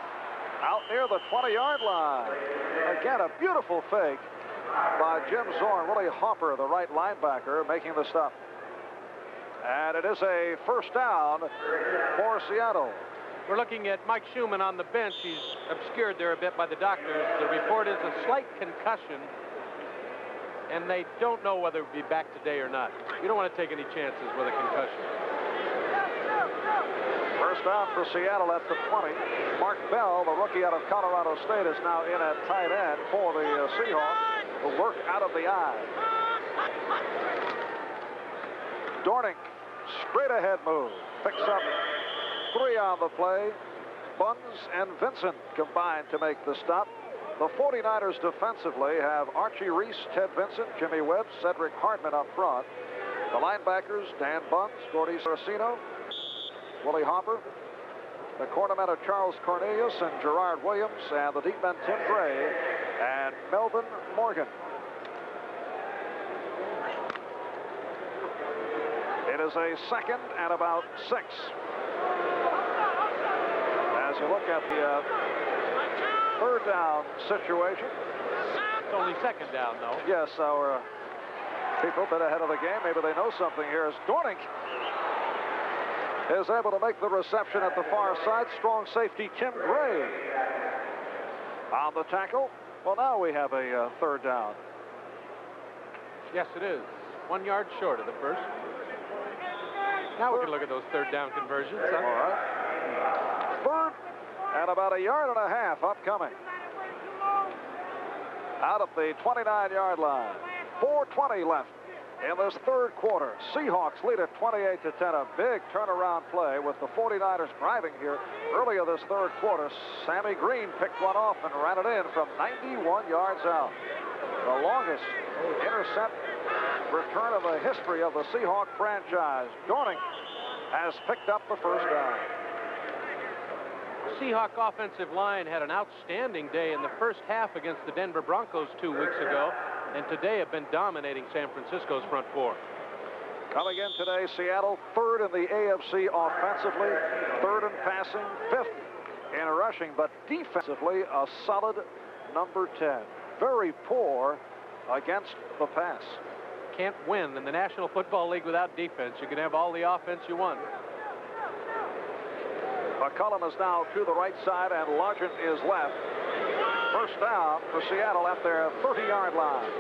out near the 20-yard line. Again, a beautiful fake by Jim Zorn. Willie Hopper, the right linebacker, making the stop. And it is a 1st down for Seattle. We're looking at Mike Schumann on the bench. He's obscured there a bit by the doctors. The report is a slight concussion, and they don't know whether he'll be back today or not. You don't want to take any chances with a concussion. 1st down for Seattle at the 20. Mark Bell, the rookie out of Colorado State, is now in at tight end for the Seahawks. The work out of the eye. Dorning, straight ahead move. Picks up 3 on the play. Buns and Vincent combined to make the stop. The 49ers defensively have Archie Reese, Ted Vincent, Jimmy Webb, Cedric Hardman up front. The linebackers, Dan Buns, Gordy Saraceno, Willie Hopper, the cornermen of Charles Cornelius and Gerard Williams, and the deep men Tim Gray and Melvin Morgan. It is a 2nd and about 6. As you look at the 3rd down situation. It's only 2nd down, though. Yes, our people a bit ahead of the game. Maybe they know something here. As Dornick is able to make the reception at the far side. Strong safety Tim Gray on the tackle. Well, now we have a 3rd down. Yes, it is. 1 yard short of the first. Now we can look at those 3rd down conversions. Huh? All right. 3rd and about 1.5 yards upcoming. Out of the 29-yard line. 4:20 left in this 3rd quarter. Seahawks lead at 28-10. A big turnaround play with the 49ers driving here early in this 3rd quarter. Sammy Green picked one off and ran it in from 91 yards out. The longest intercept return of the history of the Seahawk franchise. Dornick has picked up the 1st down. The Seahawk offensive line had an outstanding day in the first half against the Denver Broncos 2 weeks ago, and today have been dominating San Francisco's front 4. Coming in today, Seattle 3rd in the AFC offensively, 3rd in passing, 5th in rushing, but defensively a solid number 10. Very poor against the pass. Can't win in the National Football League without defense. You can have all the offense you want. McCullum is now to the right side, and Largent is left. 1st down for Seattle at their 30-yard line.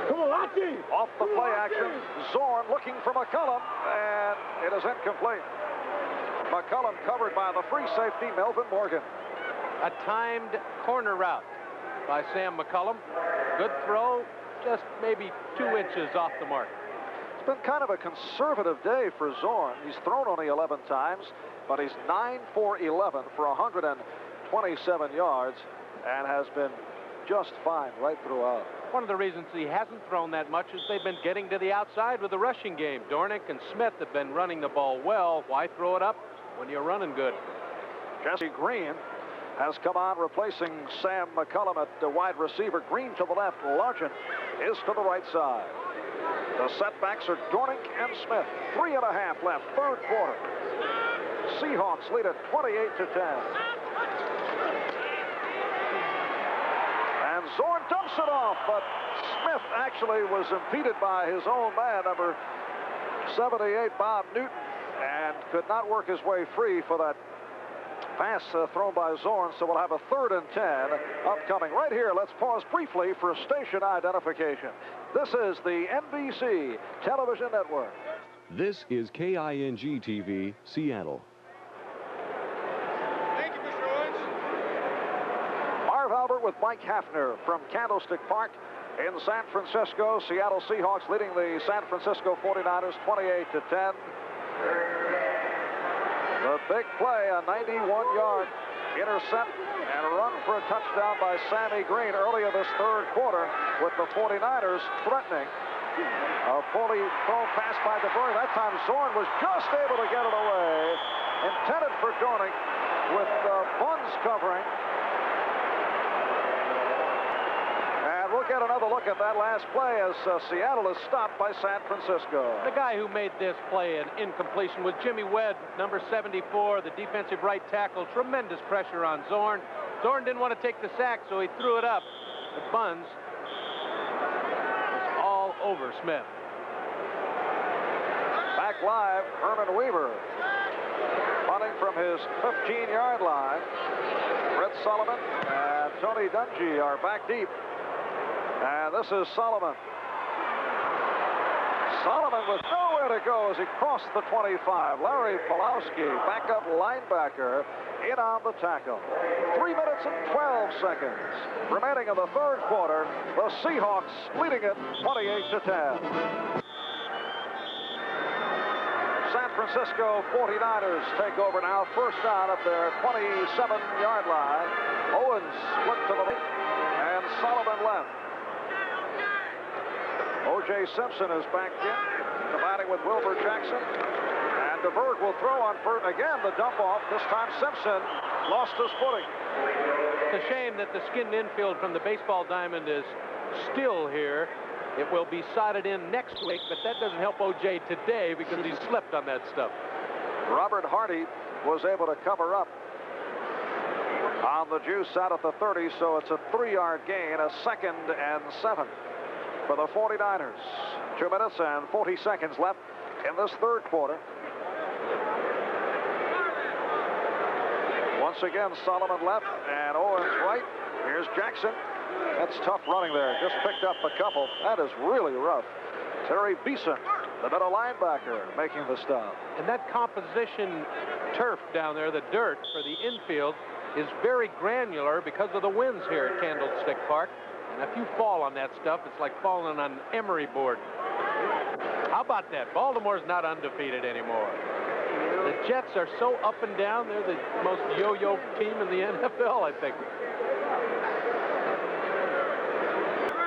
Come on, Lockie! Off the play action, Zorn looking for McCullum, and it is incomplete. McCullum covered by the free safety, Melvin Morgan. A timed corner route by Sam McCullum. Good throw, just maybe 2 inches off the mark. It's been kind of a conservative day for Zorn. He's thrown only 11 times, but he's 9 for 11 for 127 yards and has been just fine right throughout. One of the reasons he hasn't thrown that much is they've been getting to the outside with the rushing game. Dornick and Smith have been running the ball well. Why throw it up when you're running good? Jesse Green has come on, replacing Sam McCullum at the wide receiver. Green to the left, Largent is to the right side. The setbacks are Dornick and Smith. 3.5 left, 3rd quarter. Seahawks lead at 28-10. And Zorn dumps it off, but Smith actually was impeded by his own man, number 78, Bob Newton, and could not work his way free for that pass thrown by Zorn. So we'll have a 3rd and 10 upcoming. Right here, let's pause briefly for station identification. This is the NBC Television Network. This is KING-TV, Seattle. Thank you, Mr. Owens. Marv Albert with Mike Hafner from Candlestick Park in San Francisco. Seattle Seahawks leading the San Francisco 49ers 28-10. The big play, a 91-yard intercept and a run for a touchdown by Sammy Green early in this 3rd quarter, with the 49ers threatening. A poorly thrown pass by DeBoer. That time Zorn was just able to get it away. Intended for Dornick with Buns covering. And we'll get another look at that last play as Seattle is stopped by San Francisco. The guy who made this play an incompletion was Jimmy Webb, number 74, the defensive right tackle. Tremendous pressure on Zorn. Zorn didn't want to take the sack, so he threw it up. But Buns was all over Smith. Back live, Herman Weaver punting from his 15-yard line. Brett Sullivan and Tony Dungy are back deep. And this is Sullivan. Sullivan with nowhere to go as he crossed the 25. Larry Pulowski, backup linebacker, in on the tackle. 3 minutes and 12 seconds remaining in the 3rd quarter. The Seahawks leading it 28-10. San Francisco 49ers take over now. 1st down at their 27-yard line. Owens split to the right and Sullivan left. O.J. Simpson is back in. combining with Wilbur Jackson. And DeBerg will throw on first. Again, the dump off. This time Simpson lost his footing. It's a shame that the skinned infield from the baseball diamond is still here. It will be sodded in next week, but that doesn't help O.J. today because he slept on that stuff. Robert Hardy was able to cover up on the juice out at the 30, so it's a 3-yard gain, a 2nd and 7 for the 49ers. 2 minutes and 40 seconds left in this third quarter. Once again, Solomon left and Owens right. Here's Jackson. That's tough running there. Just picked up a couple. That is really rough. Terry Beeson, the middle linebacker, making the stop. And that composition turf down there, the dirt for the infield, is very granular because of the winds here at Candlestick Park. And if you fall on that stuff, it's like falling on an emery board. How about that? Baltimore's not undefeated anymore. The Jets are so up and down. They're the most yo-yo team in the NFL, I think.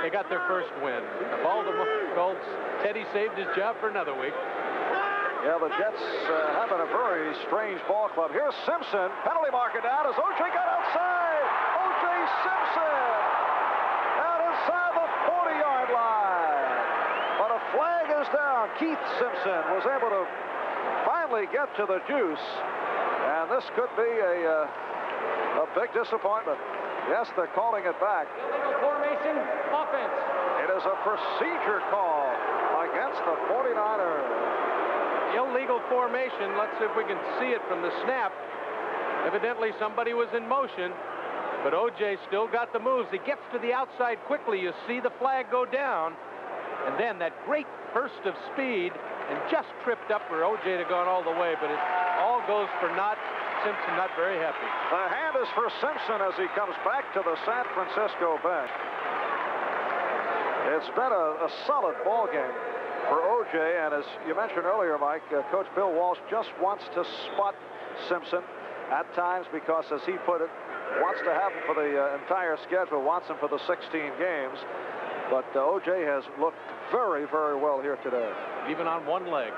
They got their first win. The Baltimore Colts, Teddy saved his job for another week. Yeah, the Jets having a very strange ball club. Here's Simpson. Penalty marker down as O.J. got outside. O.J. Simpson out inside the 40-yard line. But a flag is down. Keith Simpson was able to finally get to the juice. And this could be a big disappointment. Yes, they're calling it back. Illegal formation, offense. It is a procedure call against the 49ers. Illegal formation. Let's see if we can see it from the snap. Evidently, somebody was in motion, but O.J. still got the moves. He gets to the outside quickly. You see the flag go down, and then that great burst of speed, and just tripped up for O.J. to gone all the way, but it all goes for naught. Simpson not very happy. The hand is for Simpson as he comes back to the San Francisco bench. It's been a solid ball game for O.J., and as you mentioned earlier, Mike, Coach Bill Walsh just wants to spot Simpson at times because, as he put it, wants to have him for the entire schedule, wants him for the 16 games. But O.J. has looked very, very well here today. Even on one leg.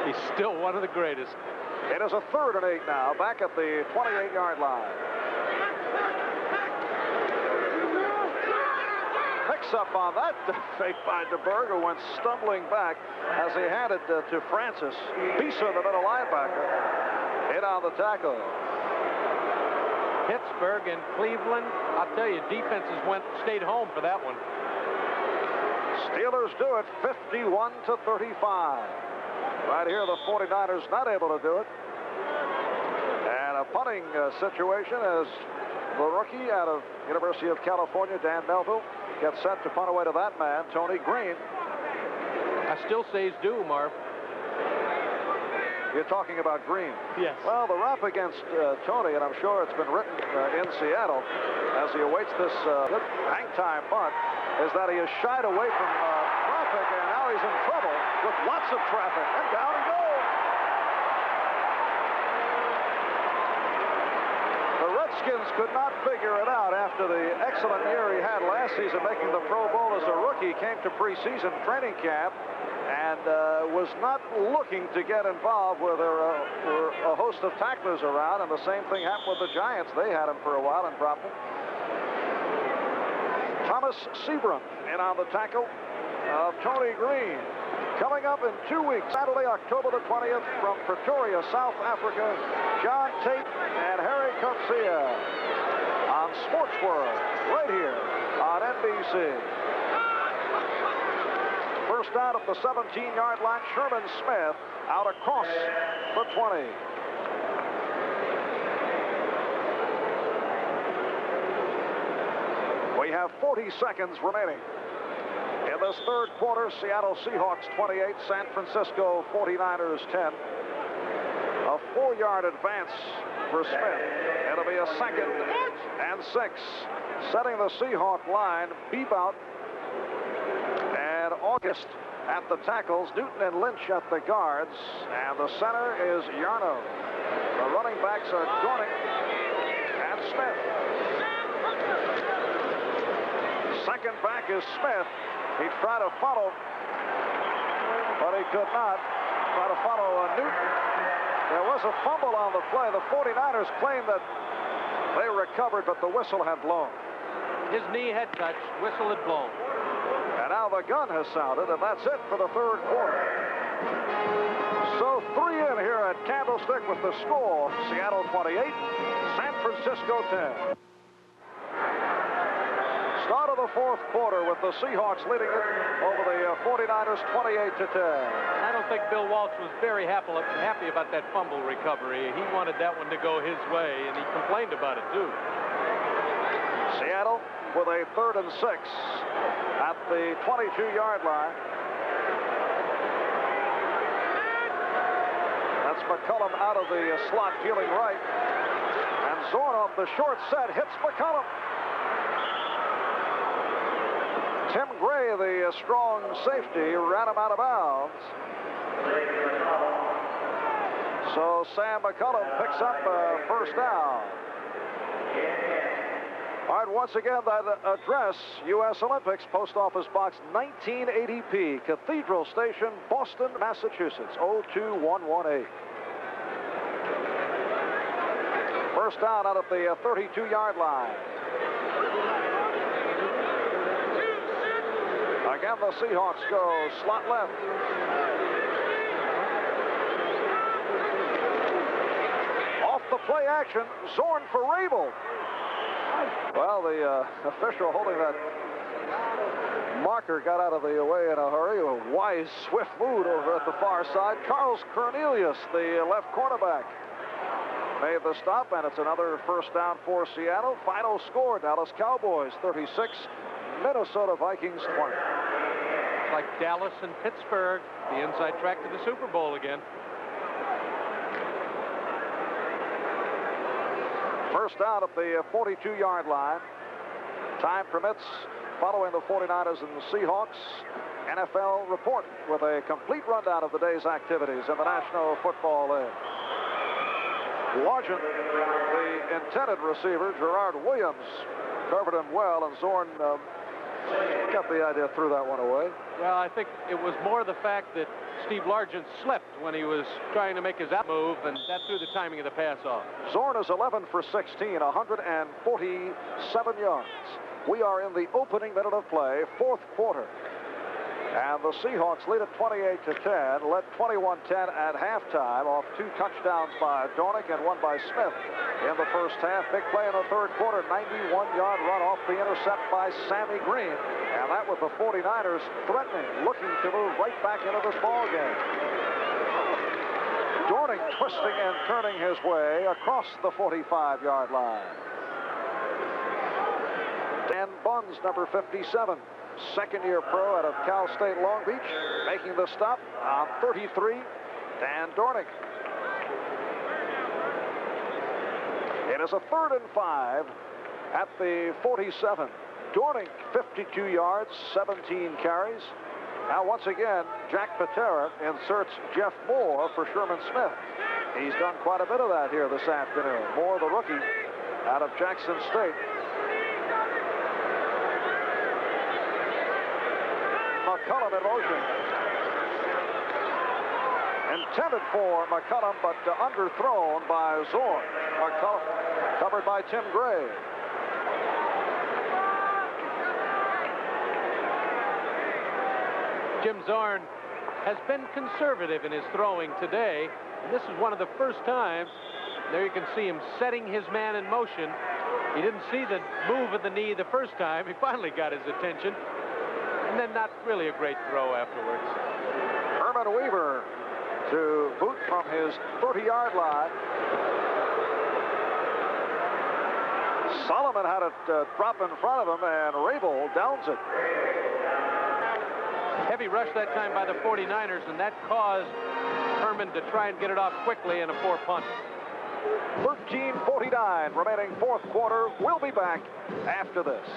He's still one of the greatest. It is a 3rd and 8 now, back at the 28-yard line. Picks up on that fake by DeBerg, who went stumbling back as he handed to Francis. Beeson, the middle linebacker, hit on the tackle. Pittsburgh and Cleveland, I'll tell you, defenses stayed home for that one. Steelers do it 51-35. Right here, the 49ers not able to do it. And a punting situation as the rookie out of University of California, Dan Melville, gets set to punt away to that man, Tony Green. I still say he's due, Marv. You're talking about Green? Yes. Well, the rap against Tony, and I'm sure it's been written in Seattle as he awaits this hang time punt, is that he has shied away from traffic, and now he's in trouble with lots of traffic, and down he goes. The Redskins could not figure it out after the excellent year he had last season, making the Pro Bowl as a rookie. Came to preseason training camp and was not looking to get involved where there were a host of tacklers around, and the same thing happened with the Giants. They had him for a while and dropped him. Thomas Seabrook in on the tackle of Tony Green. Coming up in 2 weeks, Saturday, October the 20th, from Pretoria, South Africa, John Tate and Harry Garcia on Sports World, right here on NBC. First down at the 17-yard line, Sherman Smith out across the 20. We have 40 seconds remaining. In this third quarter, Seattle Seahawks 28, San Francisco 49ers 10. A 4-yard advance for Smith. It'll be a 2nd and 6. Setting the Seahawk line, Bebout and August at the tackles, Newton and Lynch at the guards, and the center is Yarno. The running backs are Dornick and Smith. Second back is Smith. He tried to follow, but he could not. Try to follow Newton. There was a fumble on the play. The 49ers claimed that they recovered, but the whistle had blown. His knee had touched. Whistle had blown. And now the gun has sounded, and that's it for the third quarter. So 3 in here at Candlestick with the score. Seattle 28, San Francisco 10. Start of the fourth quarter with the Seahawks leading it over the 49ers 28-10. I don't think Bill Walsh was very happy about that fumble recovery. He wanted that one to go his way, and he complained about it, too. Seattle with a 3rd and 6 at the 22-yard line. That's McCullum out of the slot, feeling right. And Zorn off the short set hits McCullum. Tim Gray, the strong safety, ran him out of bounds. So Sam McCullum picks up a first down. All right, once again, that address, U.S. Olympics, Post Office Box 1980P, Cathedral Station, Boston, Massachusetts, 02118. First down out of the 32-yard line. Again, the Seahawks go slot left. Off the play action, Zorn for Rabel. Well, the official holding that marker got out of the way in a hurry. A wise, swift move over at the far side. Charles Cornelius, the left cornerback, made the stop, and it's another first down for Seattle. Final score, Dallas Cowboys 36, Minnesota Vikings 20. Like Dallas and Pittsburgh, the inside track to the Super Bowl again. First down at the 42-yard line. Time permits. Following the 49ers and the Seahawks, NFL report with a complete rundown of the day's activities in the National Football League. Largent, the intended receiver, Gerard Williams, covered him well, and Zorn got the idea, threw that one away. Well, I think it was more the fact that Steve Largent slipped when he was trying to make his out move, and that threw the timing of the pass off. Zorn is 11 for 16, 147 yards. We are in the opening minute of play, fourth quarter. And the Seahawks lead at 28-10, led 21-10 at halftime off 2 touchdowns by Dornick and 1 by Smith in the first half. Big play in the third quarter, 91-yard run off the intercept by Sammy Green. And that with the 49ers threatening, looking to move right back into this ball game. Dornick twisting and turning his way across the 45-yard line. Dan Buns, number 57. Second-year pro out of Cal State Long Beach, making the stop on 33, Dan Dornick. It is a 3rd and 5 at the 47. Dornick, 52 yards, 17 carries. Now, once again, Jack Patera inserts Jeff Moore for Sherman Smith. He's done quite a bit of that here this afternoon. Moore, the rookie, out of Jackson State. McCullum in motion. Intended for McCullum, but underthrown by Zorn. McCullum covered by Tim Gray. Jim Zorn has been conservative in his throwing today, and this is one of the first times. There you can see him setting his man in motion. He didn't see the move of the knee the first time. He finally got his attention. And then not really a great throw afterwards. Herman Weaver to boot from his 30-yard line. Solomon had it drop in front of him, and Rabel downs it. Heavy rush that time by the 49ers, and that caused Herman to try and get it off quickly in a poor punt. 13:49 remaining fourth quarter. We'll be back after this.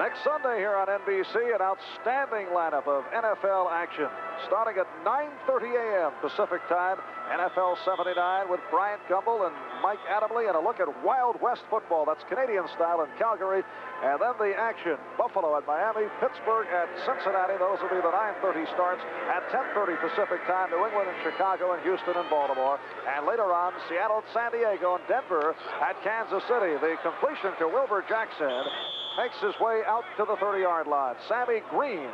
Next Sunday here on NBC, an outstanding lineup of NFL action. Starting at 9:30 a.m. Pacific time, NFL 79 with Bryant Gumbel and Mike Adamle, and a look at Wild West football. That's Canadian style in Calgary. And then the action, Buffalo at Miami, Pittsburgh at Cincinnati. Those will be the 9:30 starts. At 10:30 Pacific time, New England and Chicago and Houston and Baltimore. And later on, Seattle, San Diego, and Denver at Kansas City. The completion to Wilbur Jackson makes his way out to the 30-yard line. Sammy Green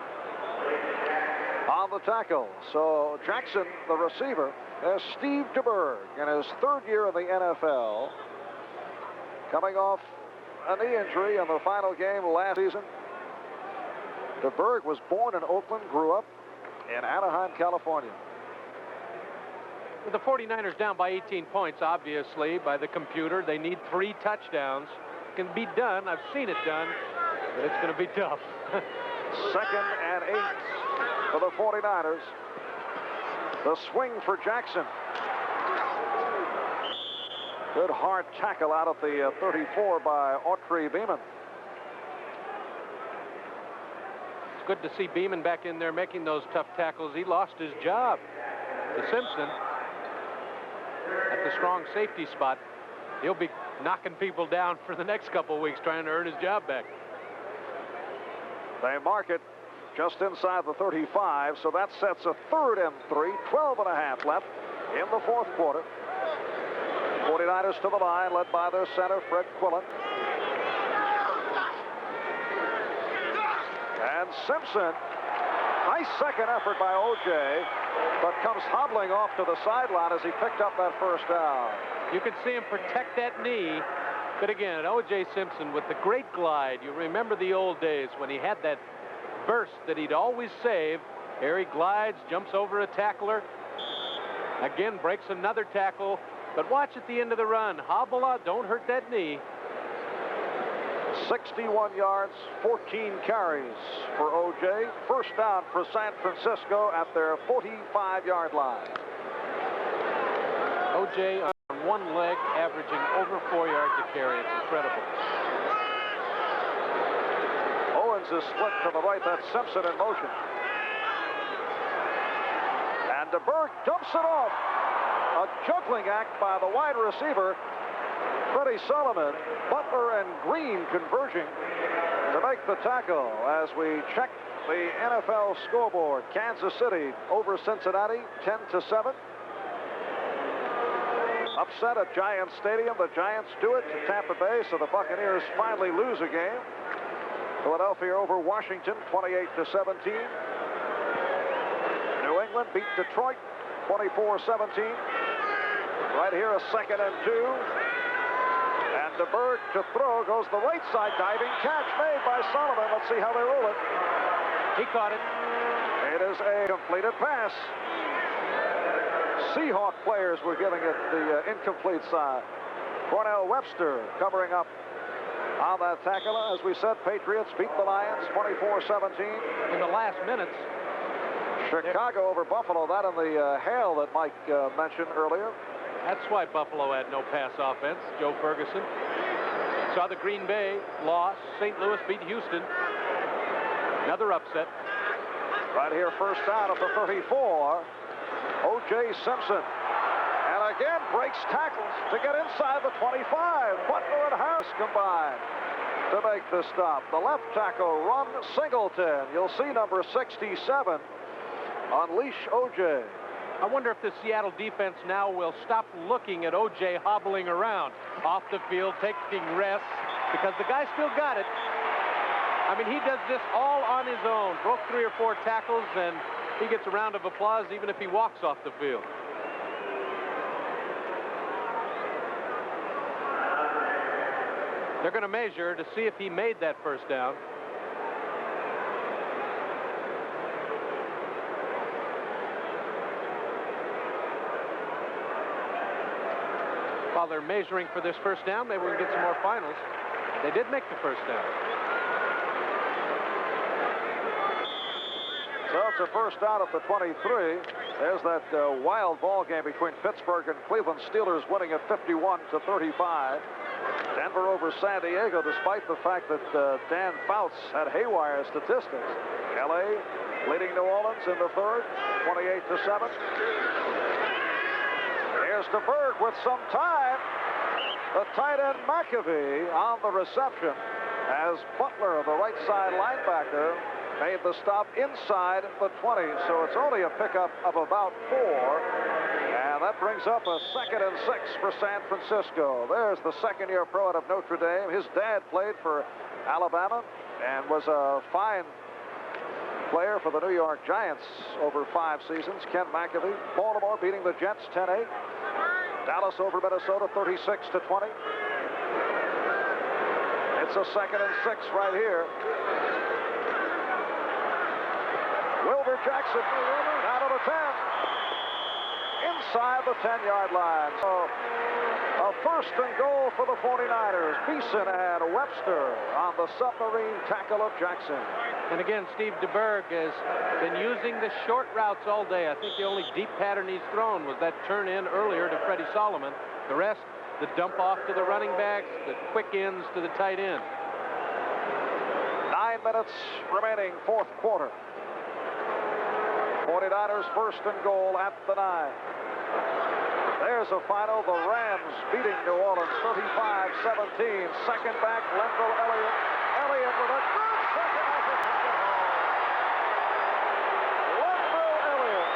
on the tackle. So Jackson, the receiver, is Steve DeBerg in his third year in the NFL, coming off a knee injury in the final game last season. DeBerg was born in Oakland, grew up in Anaheim, California. With the 49ers down by 18 points, obviously, by the computer, they need 3 touchdowns. Can be done. I've seen it done, but it's going to be tough. 2nd and 8 for the 49ers. The swing for Jackson. Good hard tackle out of the 34 by Autry Beeman. It's good to see Beeman back in there making those tough tackles. He lost his job to Simpson at the strong safety spot. He'll be knocking people down for the next couple of weeks trying to earn his job back. They mark it just inside the 35, so that sets a 3rd and 3, 12 and a half left in the 4th quarter. 49ers to the line, led by their center, Fred Quillen. And Simpson, nice second effort by O.J., but comes hobbling off to the sideline as he picked up that first down. You can see him protect that knee. But again, O.J. Simpson with the great glide. You remember the old days when he had that burst that he'd always save. Here he glides, jumps over a tackler. Again, breaks another tackle. But watch at the end of the run. Hobble out. Don't hurt that knee. 61 yards, 14 carries for O.J. First down for San Francisco at their 45-yard line. O.J. on one leg, averaging over 4 yards a carry. It's incredible. Owens is split to the right. That's Simpson in motion. And DeBerg dumps it off. A juggling act by the wide receiver, Freddie Solomon. Butler and Green converging to make the tackle as we check the NFL scoreboard. Kansas City over Cincinnati, 10-7. Upset at Giants Stadium. The Giants do it to Tampa Bay, so the Buccaneers finally lose a game. Philadelphia over Washington, 28-17. New England beat Detroit, 24-17. Right here, a 2nd and 2. And DeBerg to throw, goes the right side, diving catch made by Solomon. Let's see how they roll it. He caught it. It is a completed pass. Seahawk players were giving it the incomplete side. Cornell Webster covering up on that tackle. As we said, Patriots beat the Lions 24-17. In the last minutes. Chicago over Buffalo. That in the hail that Mike mentioned earlier. That's why Buffalo had no pass offense. Joe Ferguson. Saw the Green Bay loss. St. Louis beat Houston. Another upset. Right here, first down at the 34. O.J. Simpson. And again breaks tackles to get inside the 25. Butler and Harris combined to make the stop. The left tackle, Ron Singleton. You'll see number 67 unleash O.J. I wonder if the Seattle defense now will stop looking at O.J. hobbling around off the field, taking rests, because the guy still got it. I mean, he does this all on his own. Broke 3 or 4 tackles, and he gets a round of applause even if he walks off the field. They're going to measure to see if he made that first down. While they're measuring for this first down, maybe we can get some more finals. They did make the first down. So it's a first down at the 23. There's that wild ball game between Pittsburgh and Cleveland. Steelers winning at 51-35. Denver over San Diego, despite the fact that Dan Fouts had haywire statistics. L.A. leading New Orleans in the third, 28-7. Here's to Berg with some time. The tight end McAfee on the reception as Butler, the right side linebacker, made the stop inside the 20. So it's only a pickup of about 4. And that brings up a 2nd and 6 for San Francisco. There's the second-year pro out of Notre Dame. His dad played for Alabama and was a fine player for the New York Giants over 5 seasons. Ken McAfee. Baltimore beating the Jets 10-8. Dallas over Minnesota 36-20. It's a 2nd and 6 right here. Wilbur Jackson down to the 10. Inside the 10-yard line. So a 1st and goal for the 49ers. Beeson and Webster on the submarine tackle of Jackson. And again, Steve DeBerg has been using the short routes all day. I think the only deep pattern he's thrown was that turn in earlier to Freddie Solomon. The rest, the dump off to the running backs, the quick ins to the tight end. 9 minutes remaining, 4th quarter. 49ers 1st and goal at the 9. There's a final. The Rams beating New Orleans 35-17. Second back, Linville Elliott. Elliott with a good second effort to get home. Linville Elliott.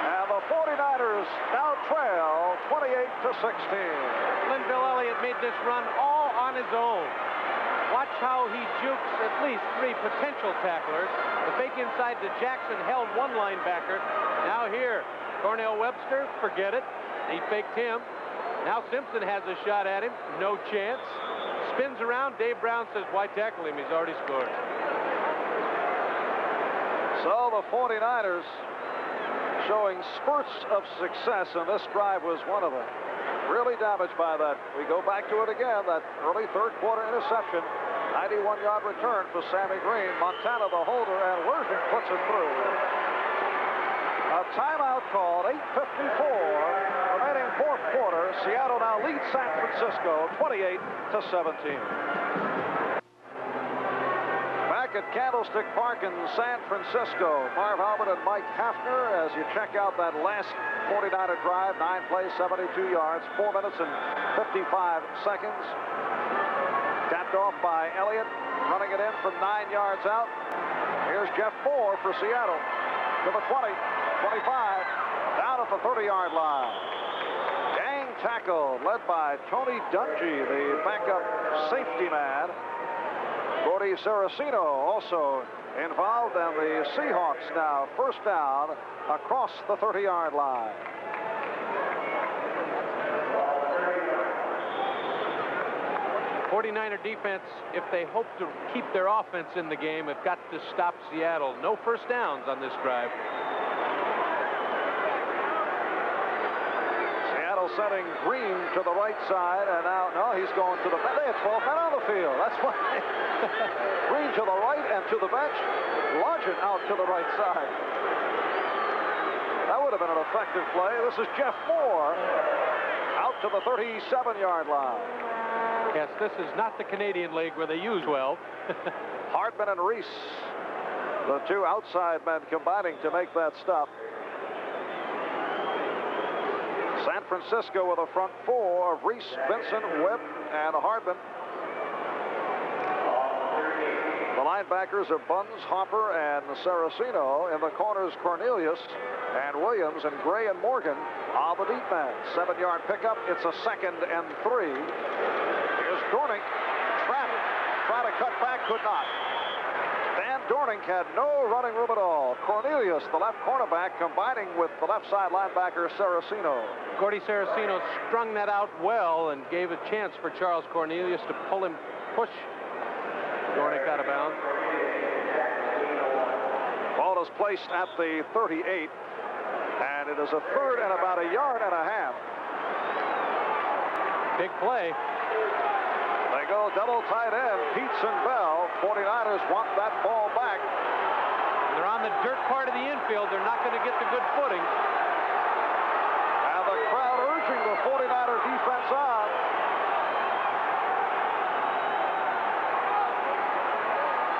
And the 49ers now trail 28-16. Linville Elliott made this run all on his own. Watch how he jukes at least 3 potential tacklers. The fake inside to Jackson held one linebacker. Now here, Cornell Webster, forget it. He faked him. Now Simpson has a shot at him. No chance. Spins around. Dave Brown says, why tackle him? He's already scored. So the 49ers showing spurts of success, and this drive was one of them. Really damaged by that. We go back to it again, that early 3rd quarter interception. 91-yard return for Sammy Green. Montana the holder, and Worthing puts it through. A timeout called, 8:54 remaining 4th quarter. Seattle now leads San Francisco 28-17. Back at Candlestick Park in San Francisco, Marv Albert and Mike Hafner as you check out that last 49er drive. 9 plays, 72 yards, 4 minutes and 55 seconds. Tapped off by Elliott, running it in from 9 yards out. Here's Jeff Moore for Seattle to the 20, 25, down at the 30-yard line. Gang tackle led by Tony Dungy, the backup safety man. Gordy Saraceno also involved, and the Seahawks now 1st down across the 30-yard line. '49er defense, if they hope to keep their offense in the game, have got to stop Seattle. No 1st downs on this drive. Seattle sending Green to the right side, and now, no, he's going to the bench. They had 12 men on the field. That's why. Green to the right and to the bench. Lodgett out to the right side. That would have been an effective play. This is Jeff Moore out to the 37-yard line. Yes, this is not the Canadian League where they use 12. Hardman and Reese, the 2 outside men combining to make that stop. San Francisco with a front 4 of Reese, Vincent, Webb, and Hardman. The linebackers are Buns, Hopper, and Saraceno. In the corners, Cornelius and Williams, and Gray and Morgan on the deep man. 7-yard pickup. It's a 2nd and 3. Here's Dorning. Trapped. Trying to cut back, could not. Dan Dorning had no running room at all. Cornelius, the left cornerback, combining with the left side linebacker Saraceno. Gordy Saraceno strung that out well and gave a chance for Charles Cornelius to push Dornick out of bounds. Ball is placed at the 38, and it is a 3rd and about 1.5 yards. Big play. They go double tight end, Peets and Bell. 49ers want that ball back. They're on the dirt part of the infield. They're not going to get the good footing. the 49er defense on.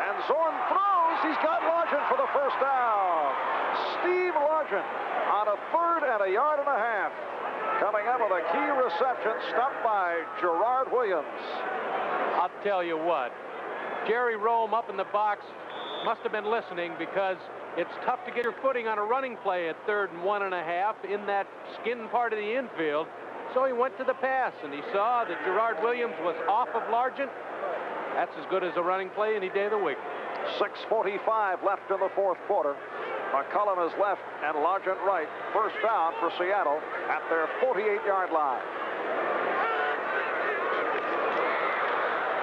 And Zorn throws. He's got Largent for the first down. Steve Largent on a 3rd and a yard and a half. Coming up with a key reception, stopped by Gerard Williams. I'll tell you what, Jerry Rome up in the box must have been listening, because it's tough to get your footing on a running play at 3rd and 1.5 in that skin part of the infield. So he went to the pass, and he saw that Gerard Williams was off of Largent. That's as good as a running play any day of the week. 6:45 left in the 4th quarter. McCullum is left and Largent right. First down for Seattle at their 48-yard line.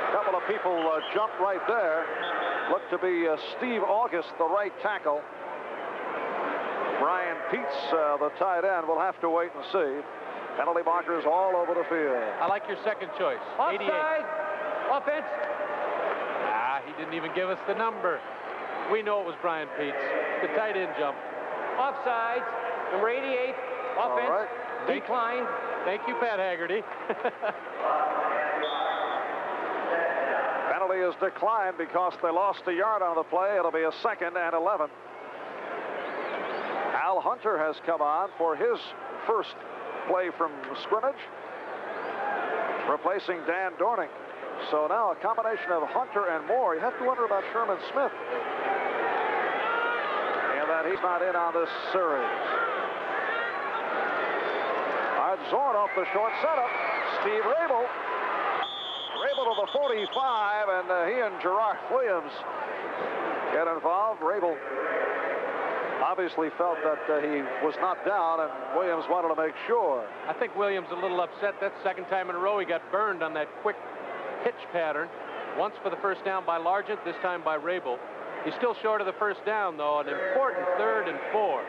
A couple of people jumped right there. Looked to be Steve August, the right tackle. Brian Peets, the tight end. We'll have to wait and see. Penalty markers all over the field. I like your second choice. Offside. 88. Offense. He didn't even give us the number. We know it was Brian Peets. The tight end jump. Offside. Number 88. Offense. All right. Decline. Thank you, Pat Haggerty. Penalty is declined because they lost a yard on the play. It'll be a 2nd and 11. Al Hunter has come on for his first play from scrimmage, replacing Dan Dorning. So now a combination of Hunter and Moore. You have to wonder about Sherman Smith, and that he's not in on this series. All right, Zorn off the short setup. Steve Rabel. Rabel to the 45, and he and Gerard Williams get involved. Rabel obviously felt that he was not down, and Williams wanted to make sure. I think Williams a little upset. That's the 2nd time in a row he got burned on that quick hitch pattern. Once for the first down by Largent, this time by Rabel. He's still short of the first down, though. An important 3rd and 4.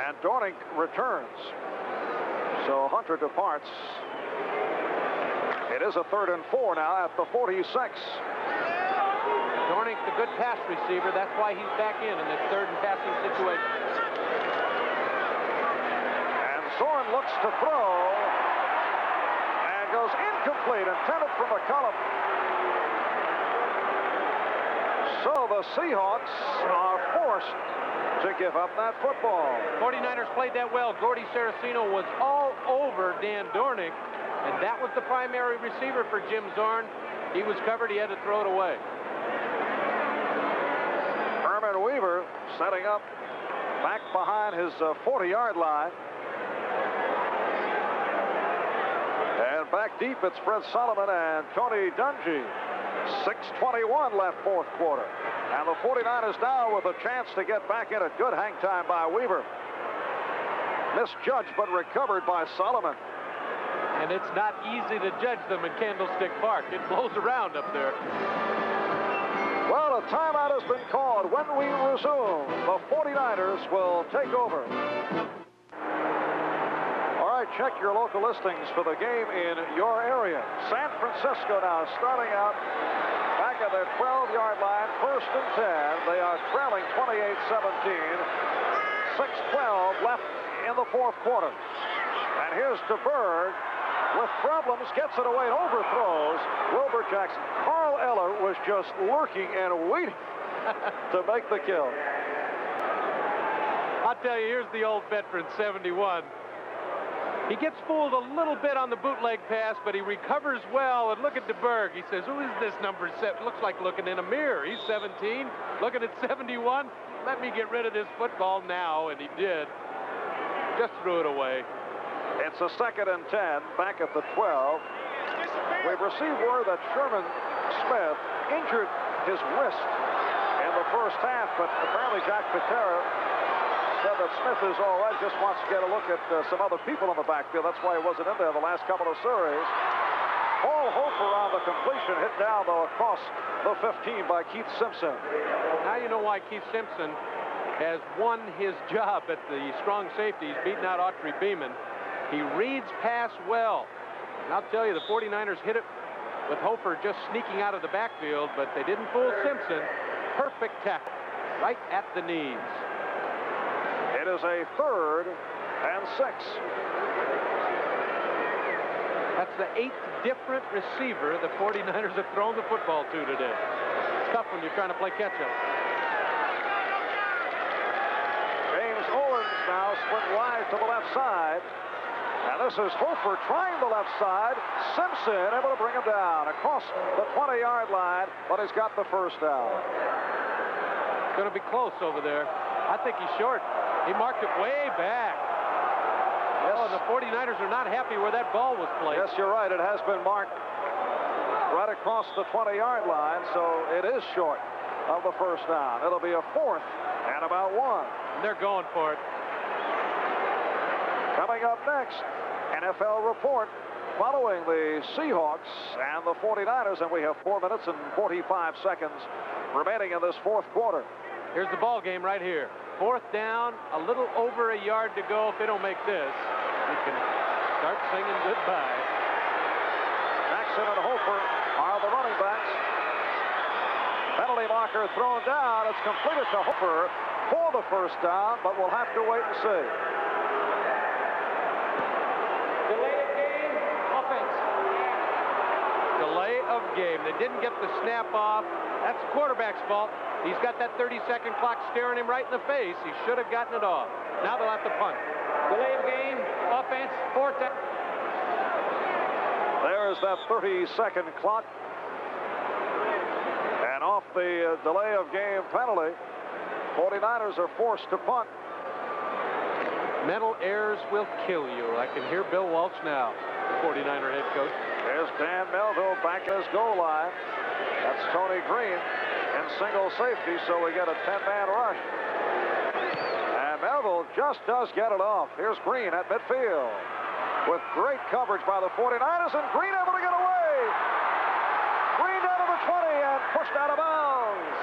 And Dorning returns. So Hunter departs. It is a 3rd and 4 now at the 46. Dorning's the good pass receiver. That's why he's back in this 3rd and passing situation. And Zorn looks to throw. Goes incomplete, intended for McCullum. So the Seahawks are forced to give up that football. 49ers played that well. Gordy Saraceno was all over Dan Dorning, and that was the primary receiver for Jim Zorn. He was covered. He had to throw it away. Herman Weaver setting up back behind his 40-yard line. And back deep, it's Fred Solomon and Tony Dungy. 6:21 left 4th quarter. And the 49ers now with a chance to get back in. A good hang time by Weaver. Misjudged, but recovered by Solomon. And it's not easy to judge them in Candlestick Park. It blows around up there. Well, a timeout has been called. When we resume, the 49ers will take over. Check your local listings for the game in your area. San Francisco now starting out back at their 12-yard line, 1st and 10. They are trailing 28-17. 6:12 left in the 4th quarter. And here's DeBerg with problems, gets it away and overthrows Wilbur Jackson. Carl Eller was just lurking and waiting to make the kill. I'll tell you, here's the old veteran, 71. He gets fooled a little bit on the bootleg pass, but he recovers well. And look at DeBerg. He says, who is this number 7? Looks like looking in a mirror. He's 17, looking at 71. Let me get rid of this football now, and he did. Just threw it away. It's a 2nd and 10, back at the 12. We've received word that Sherman Smith injured his wrist in the first half, but apparently Jack Patera said that Smith is all right, just wants to get a look at some other people in the backfield. That's why he wasn't in there the last couple of series. Paul Hofer on the completion, hit down, though, across the 15 by Keith Simpson. Now you know why Keith Simpson has won his job at the strong safety. He's beaten out Autry Beeman. He reads pass well. And I'll tell you, the 49ers hit it with Hofer just sneaking out of the backfield, but they didn't fool Simpson. Perfect tackle, right at the knees. It is a 3rd and 6. That's the 8th different receiver the 49ers have thrown the football to today. It's tough when you're trying to play catch-up. James Owens now split wide to the left side. And this is Hofer trying the left side. Simpson able to bring him down across the 20-yard line, but he's got the first down. It's going to be close over there. I think he's short. He marked it way back. Yes. Oh, and the 49ers are not happy where that ball was played. Yes, you're right. It has been marked right across the 20-yard line, so it is short of the first down. It'll be a 4th and about 1. And they're going for it. Coming up next, NFL report following the Seahawks and the 49ers, and we have 4 minutes and 45 seconds remaining in this 4th quarter. Here's the ball game right here. 4th down, a little over a yard to go. If they don't make this, we can start singing goodbye. Jackson and Hofer are the running backs. Penalty marker thrown down. It's completed to Hofer for the first down, but we'll have to wait and see. Delay of game, offense. Delay of game. They didn't get the snap off. That's the quarterback's fault. He's got that 30-second clock staring him right in the face. He should have gotten it off. Now they'll have to punt. Delay of game, offense, 4th down. There's that 30-second clock. And off the delay of game penalty, 49ers are forced to punt. Mental errors will kill you. I can hear Bill Walsh now, the 49er head coach. There's Dan Melville back at his goal line. That's Tony Green in single safety, so we get a 10-man rush. And Melville just does get it off. Here's Green at midfield with great coverage by the 49ers, and Green able to get away. Green down to the 20 and pushed out of bounds.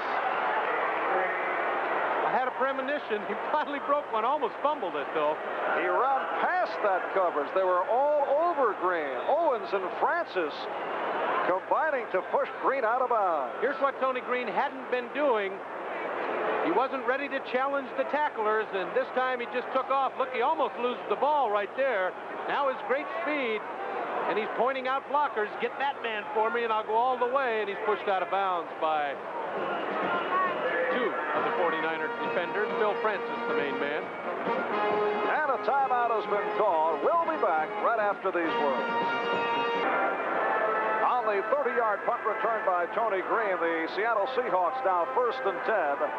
I had a premonition. He finally broke one, almost fumbled it, though. He ran past that coverage. They were all over Green. Owens and Francis combining to push Green out of bounds. Here's what Tony Green hadn't been doing. He wasn't ready to challenge the tacklers, and this time he just took off. Look, he almost loses the ball right there. Now his great speed, and he's pointing out blockers. Get that man for me, and I'll go all the way, and he's pushed out of bounds by 2 of the 49er defenders. Bill Francis, the main man. And a timeout has been called. We'll be back right after these words. On the 30-yard punt return by Tony Green, the Seattle Seahawks now 1st and 10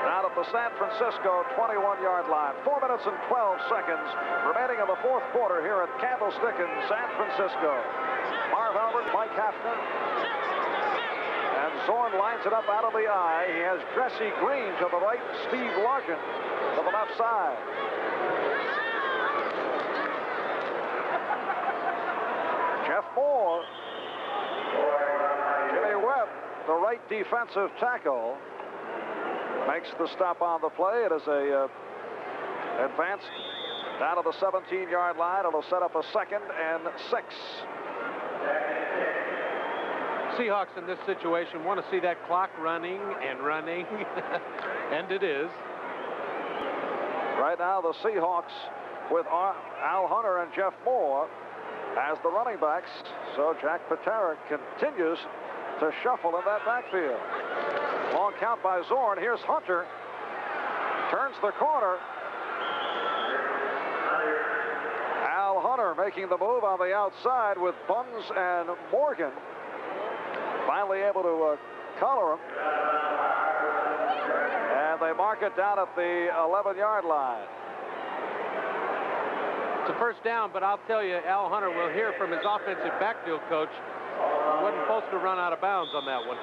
down at the San Francisco 21-yard line. 4 minutes and 12 seconds remaining in the 4th quarter here at Candlestick in San Francisco. Marv Albert, Mike Hafner, and Zorn lines it up out of the eye. He has Jesse Green to the right, Steve Larkin to the left side. Jeff Moore, Jimmy Webb, the right defensive tackle, makes the stop on the play. It is a advance down to the 17-yard line. It'll set up a 2nd and 6. Seahawks in this situation want to see that clock running and running, and it is. Right now, the Seahawks with Al Hunter and Jeff Moore as the running backs. So Jack Patera continues to shuffle in that backfield. Long count by Zorn. Here's Hunter. Turns the corner. Al Hunter making the move on the outside with Buns and Morgan. Finally able to collar him. And they mark it down at the 11-yard line. It's a first down, but I'll tell you, Al Hunter will hear from his offensive backfield coach. He wasn't supposed to run out of bounds on that one.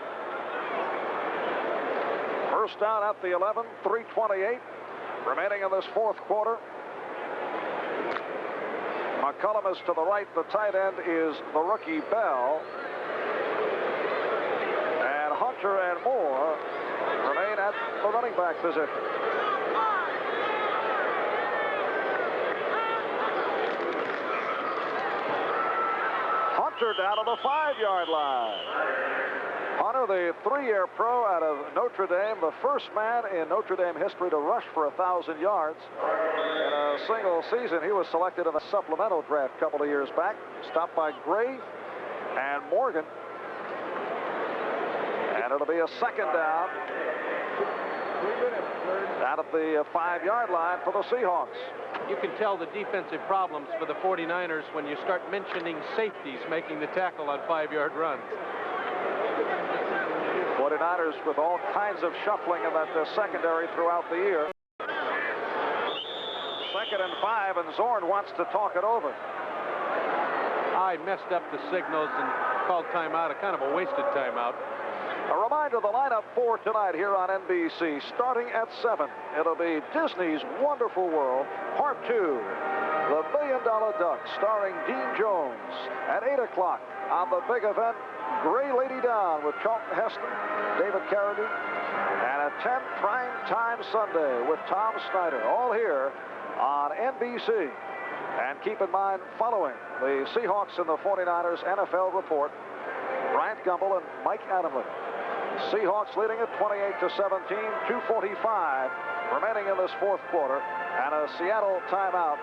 First down at the 11, 3:28 remaining in this 4th quarter. McCullum is to the right. The tight end is the rookie Bell. And Hunter and Moore remain at the running back position. Hunter down to the 5-yard line. Hunter, the 3-year pro out of Notre Dame, the first man in Notre Dame history to rush for 1,000 yards in a single season. He was selected in a supplemental draft a couple of years back, stopped by Gray and Morgan. And it'll be a second down at the 5-yard line for the Seahawks. You can tell the defensive problems for the 49ers when you start mentioning safeties making the tackle on 5-yard runs. 49ers with all kinds of shuffling in that secondary throughout the year. 2nd and 5, and Zorn wants to talk it over. I messed up the signals and called timeout, a kind of a wasted timeout. A reminder, the lineup for tonight here on NBC, starting at 7. It'll be Disney's Wonderful World, Part 2, The $1 Billion Duck, starring Dean Jones. At 8 o'clock on the big event, Gray Lady Down with Charlton Heston, David Carradine, and at 10, Prime Time Sunday with Tom Snyder, all here on NBC. And keep in mind, following the Seahawks and the 49ers NFL report, Bryant Gumbel and Mike Adamle. Seahawks leading at 28-17, 2:45 remaining in this fourth quarter, and a Seattle timeout.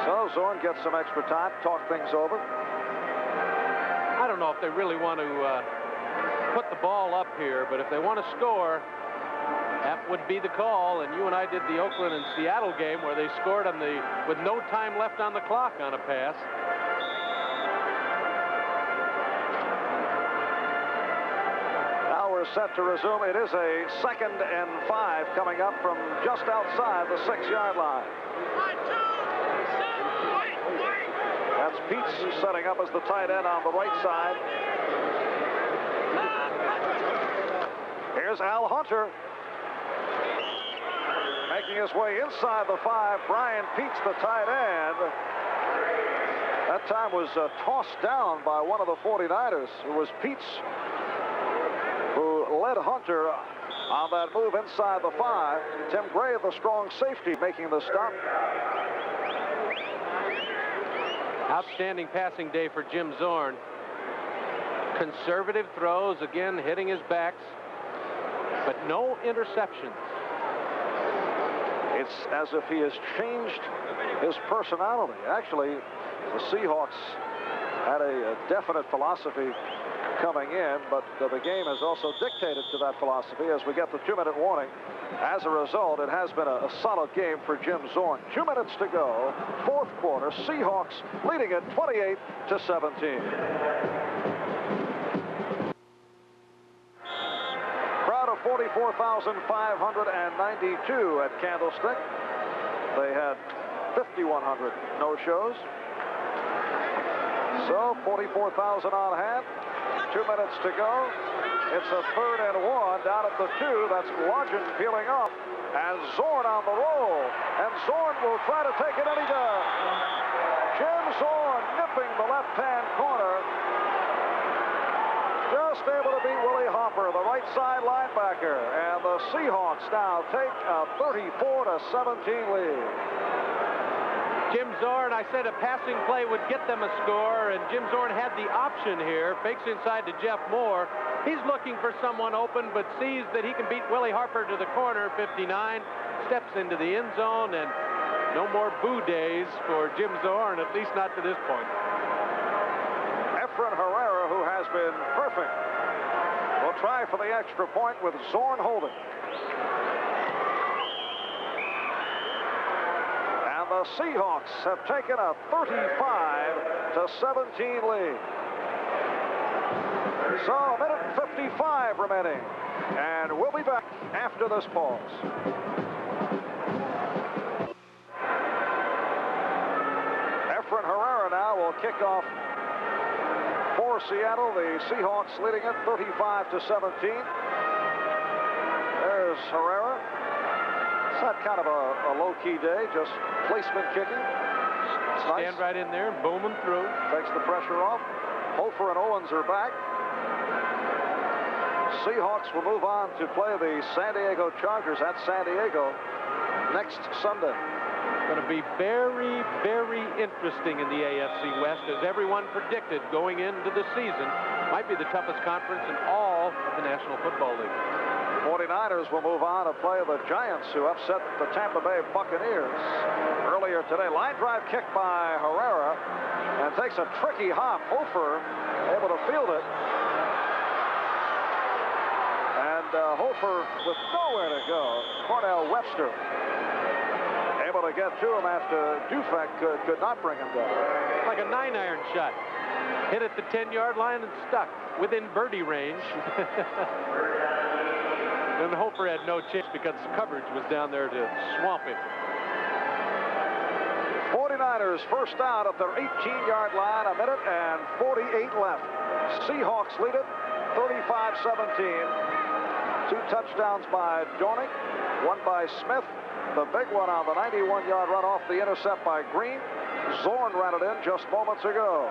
So Zorn gets some extra time, talk things over. I don't know if they really want to put the ball up here, but if they want to score, that would be the call. And you and I did the Oakland and Seattle game where they scored on with no time left on the clock on a pass. Now we're set to resume. It is a 2nd and 5 coming up from just outside the 6-yard line. That's Peets setting up as the tight end on the right side. Here's Al Hunter. Making his way inside the 5, Brian Peets, the tight end. That time was tossed down by one of the 49ers. It was Peets who led Hunter on that move inside the 5. Tim Gray, the strong safety, making the stop. Outstanding passing day for Jim Zorn. Conservative throws, again hitting his backs, but no interceptions. It's as if he has changed his personality. Actually, the Seahawks had a definite philosophy coming in, but the game has also dictated to that philosophy as we get the 2-minute warning. As a result, it has been a solid game for Jim Zorn. 2 minutes to go, fourth quarter. Seahawks leading it 28-17. Crowd of 44,592 at Candlestick. They had 5,100 no-shows. So 44,000 on hand. 2 minutes to go. It's a 3rd and 1 down at the 2. That's Lodgen peeling off. And Zorn on the roll. And Zorn will try to take it, and he does. Jim Zorn nipping the left-hand corner. Just able to beat Willie Hopper, the right side linebacker. And the Seahawks now take a 34-17 lead. Jim Zorn, I said a passing play would get them a score, and Jim Zorn had the option here. Fakes inside to Jeff Moore. He's looking for someone open, but sees that he can beat Willie Harper to the corner. 59, steps into the end zone, and no more boo days for Jim Zorn, at least not to this point. Efren Herrera, who has been perfect, will try for the extra point with Zorn holding. The Seahawks have taken a 35-17 lead. So, a minute and 55 remaining. And we'll be back after this pause. Efren Herrera now will kick off for Seattle. The Seahawks leading it 35-17. There's Herrera. It's not kind of a low-key day, just placement kicking. It's Stand nice. right in there and boom them through. Takes the pressure off. Hofer and Owens are back. Seahawks will move on to play the San Diego Chargers at San Diego next Sunday. Going to be very, very interesting in the AFC West, as everyone predicted going into the season. Might be the toughest conference in all of the National Football League. 49ers will move on to play the Giants, who upset the Tampa Bay Buccaneers earlier today. Line drive kick by Herrera, and takes a tricky hop. Hofer able to field it. And Hofer with nowhere to go. Cornell Webster able to get to him after Dufek could not bring him down. Like a 9-iron shot. Hit at the 10-yard line and stuck within birdie range. And Hofer had no chance because coverage was down there to swamp him. 49ers first down at their 18-yard line, 1 minute and 48 left. Seahawks lead it 35-17. 2 touchdowns by Dornick, 1 by Smith. The big one on the 91-yard run off the intercept by Green. Zorn ran it in just moments ago.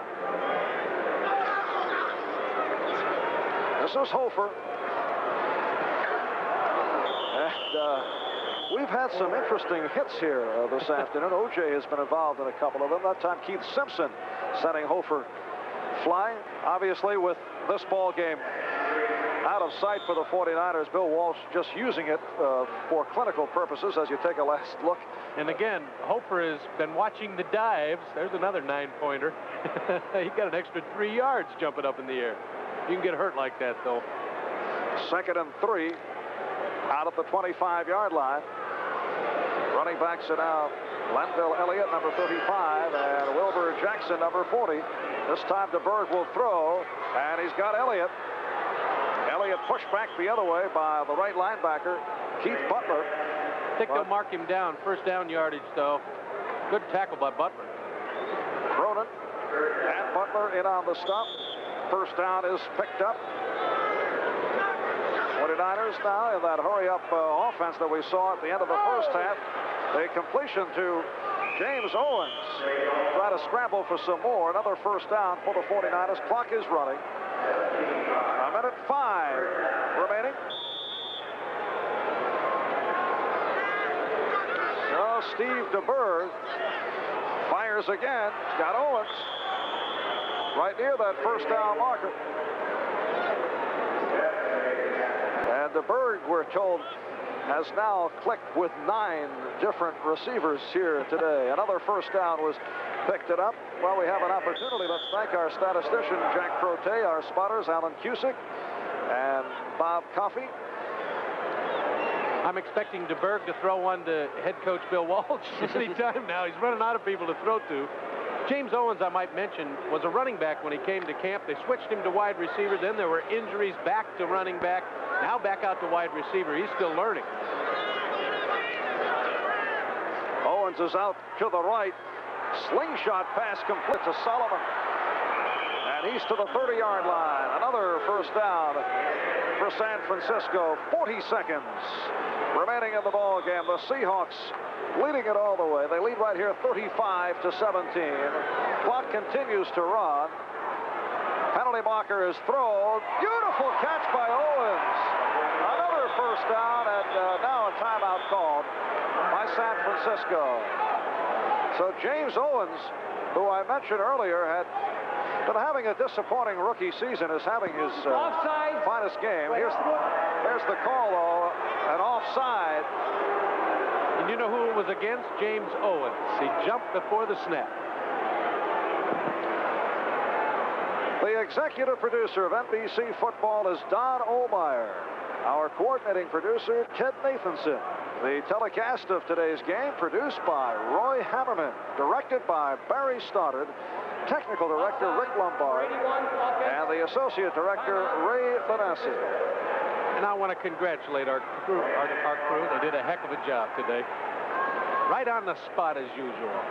This is Hofer. And we've had some interesting hits here this afternoon. O.J. has been involved in a couple of them. That time Keith Simpson sending Hofer flying. Obviously, with this ball game out of sight for the 49ers, Bill Walsh just using it for clinical purposes as you take a last look. And again, Hofer has been watching the dives. There's another 9-pointer. He got an extra 3 yards jumping up in the air. You can get hurt like that, though. 2nd and 3 out at the 25-yard line. Running backs are now Landell Elliott, number 35, and Wilbur Jackson, number 40. This time DeBerg will throw, and he's got Elliott. Elliott pushed back the other way by the right linebacker, Keith Butler. I think they'll mark him down. First down yardage, though. Good tackle by Butler. Cronin and Butler in on the stop. First down is picked up. 49ers now in that hurry-up offense that we saw at the end of the first half. A completion to James Owens. Try to scramble for some more. Another first down for the 49ers. Clock is running. 1 minute 5 remaining. Oh, Steve DeBerg fires again. He's got Owens right near that first down marker. And DeBerg, we're told, has now clicked with 9 different receivers here today. Another first down was picked it up. Well, we have an opportunity. Let's thank our statistician, Jack Prote, our spotters, Alan Cusick, and Bob Coffey. I'm expecting DeBerg to throw one to head coach Bill Walsh any time now. He's running out of people to throw to. James Owens, I might mention, was a running back when he came to camp. They switched him to wide receiver. Then there were injuries, back to running back. Now back out to wide receiver. He's still learning. Owens is out to the right. Slingshot pass complete to Solomon. And he's to the 30-yard line. Another first down for San Francisco. 40 seconds remaining in the ball game. The Seahawks leading it all the way. They lead right here 35-17. Clock continues to run. Penalty marker is thrown. Beautiful catch by Owens. Another first down, and now a timeout called by San Francisco. So James Owens, who I mentioned earlier, had been having a disappointing rookie season, is having his finest game. There's the call, though, an offside. And you know who it was against? James Owens. He jumped before the snap. The executive producer of NBC Football is Don Ohlmeyer. Our coordinating producer, Ted Nathanson. The telecast of today's game produced by Roy Hammerman, directed by Barry Stoddard, technical director Rick Lombard, and the associate director Ray Lanassi. And I want to congratulate our crew. They did a heck of a job today. Right on the spot as usual.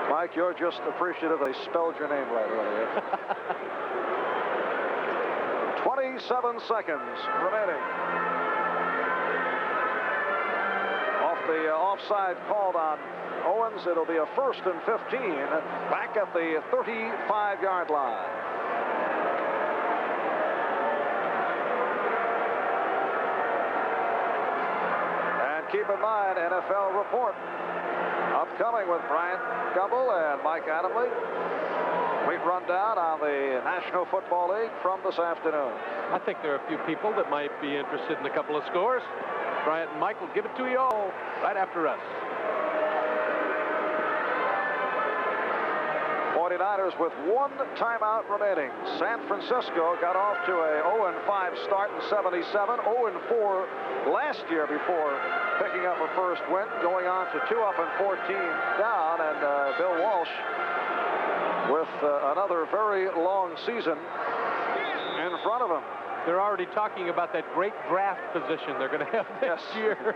Mike, you're just appreciative they spelled your name right earlier. 27 seconds remaining. Off the offside called on Owens, it'll be a 1st and 15 back at the 35-yard line. And keep in mind, NFL Report. Upcoming with Bryant Gumbel and Mike Adamle. Quick rundown on the National Football League from this afternoon. I think there are a few people that might be interested in a couple of scores. Bryant and Mike will give it to you all right after us. 49ers with one timeout remaining. San Francisco got off to a 0-5 start in 77, 0-4 last year before picking up a first win, going on to 2 up and 14 down, and Bill Walsh with another very long season in front of him. They're already talking about that great draft position they're going to have next year.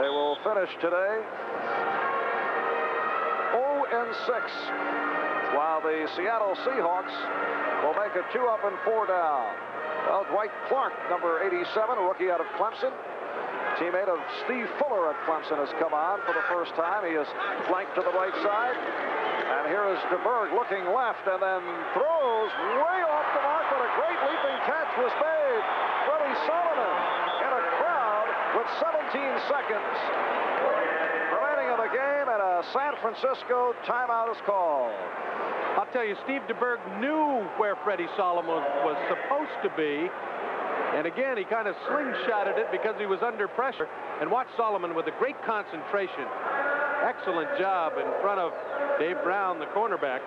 They will finish today 0-6, while the Seattle Seahawks will make it 2 up and 4 down. Well, Dwight Clark, number 87, a rookie out of Clemson. Teammate of Steve Fuller at Clemson has come on for the first time. He is flanked to the right side. And here is DeBerg looking left and then throws way off the mark, but a great leaping catch was made. Freddie Solomon in a crowd with 17 seconds remaining in the game, and a San Francisco timeout is called. I'll tell you, Steve DeBerg knew where Freddie Solomon was supposed to be. And again, he kind of slingshotted it because he was under pressure. And watch Solomon with a great concentration. Excellent job in front of Dave Brown, the cornerback.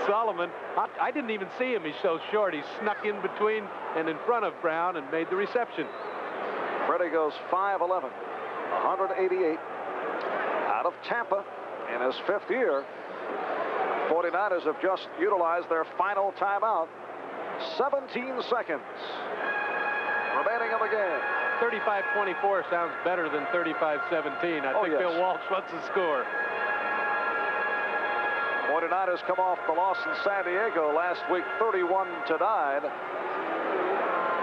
Solomon, I didn't even see him. He's so short. He snuck in between and in front of Brown and made the reception. Freddie goes 5'11", 188, out of Tampa in his 5th year. 49ers have just utilized their final timeout. 17 seconds remaining in the game. 35-24 sounds better than 35-17. I think Bill Walsh wants to score. 49ers come off the loss in San Diego last week, 31-9.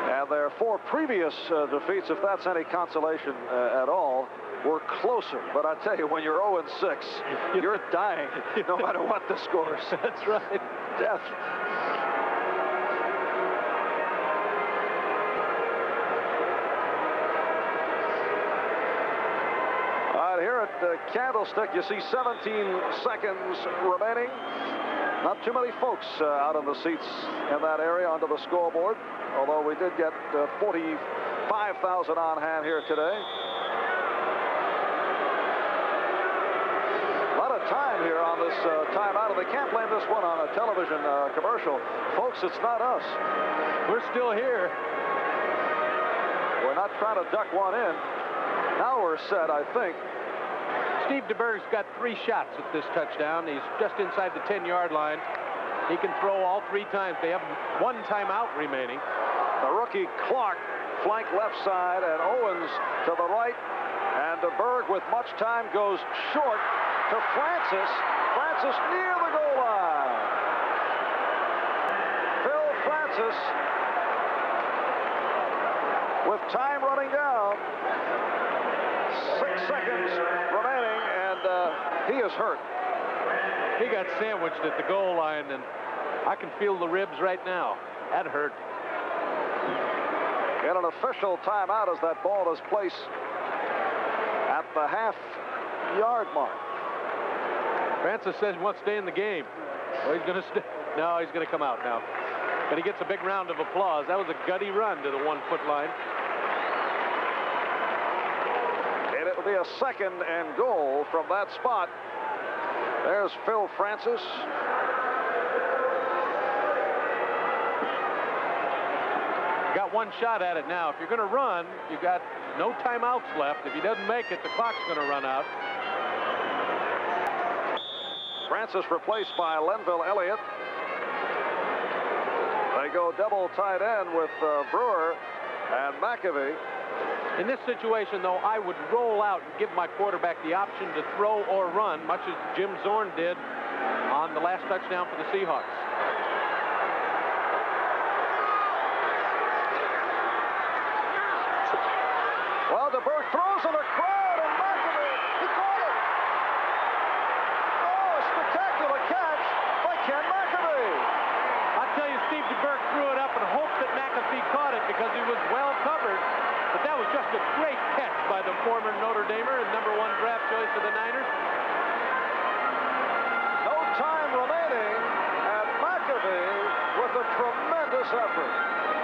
And their 4 previous defeats, if that's any consolation at all, were closer. But I tell you, when you're 0-6, you're dying, no matter what the scores. That's right. Death. Here at the Candlestick, you see 17 seconds remaining. Not too many folks out in the seats in that area under the scoreboard, although we did get 45,000 on hand here today. A lot of time here on this timeout, and they can't blame this one on a television commercial. Folks, it's not us. We're still here. We're not trying to duck one in. Now we're set, I think. Steve DeBerg's got 3 shots at this touchdown. He's just inside the 10-yard line. He can throw all 3 times. They have 1 timeout remaining. The rookie Clark, flank left side, and Owens to the right. And DeBerg, with much time, goes short to Francis. Francis near the goal line. Phil Francis, with time running down. 6 seconds remaining, and he is hurt. He got sandwiched at the goal line, and I can feel the ribs right now. That hurt. Get an official timeout as that ball is placed at the half-yard mark. Francis says he wants to stay in the game. Well, he's going to stay. No, he's going to come out now. But he gets a big round of applause. That was a gutty run to the 1-foot line. And it will be a 2nd and goal from that spot. There's Phil Francis. You got 1 shot at it now. If you're going to run, you've got no timeouts left. If he doesn't make it, the clock's going to run out. Francis replaced by Lenville Elliott. They go double tight end with Brewer and McAvee. In this situation, though, I would roll out and give my quarterback the option to throw or run, much as Jim Zorn did on the last touchdown for the Seahawks. Well, DeBerg throws in the crowd, and McAvee, he caught it. Oh, a spectacular catch by Ken McAvee. I tell you, Steve DeBerg threw it up and hoped that McAfee caught it because he was well covered. But that was just a great catch by the former Notre Damer and #1 draft choice of the Niners. No time remaining, and McAfee with a tremendous effort.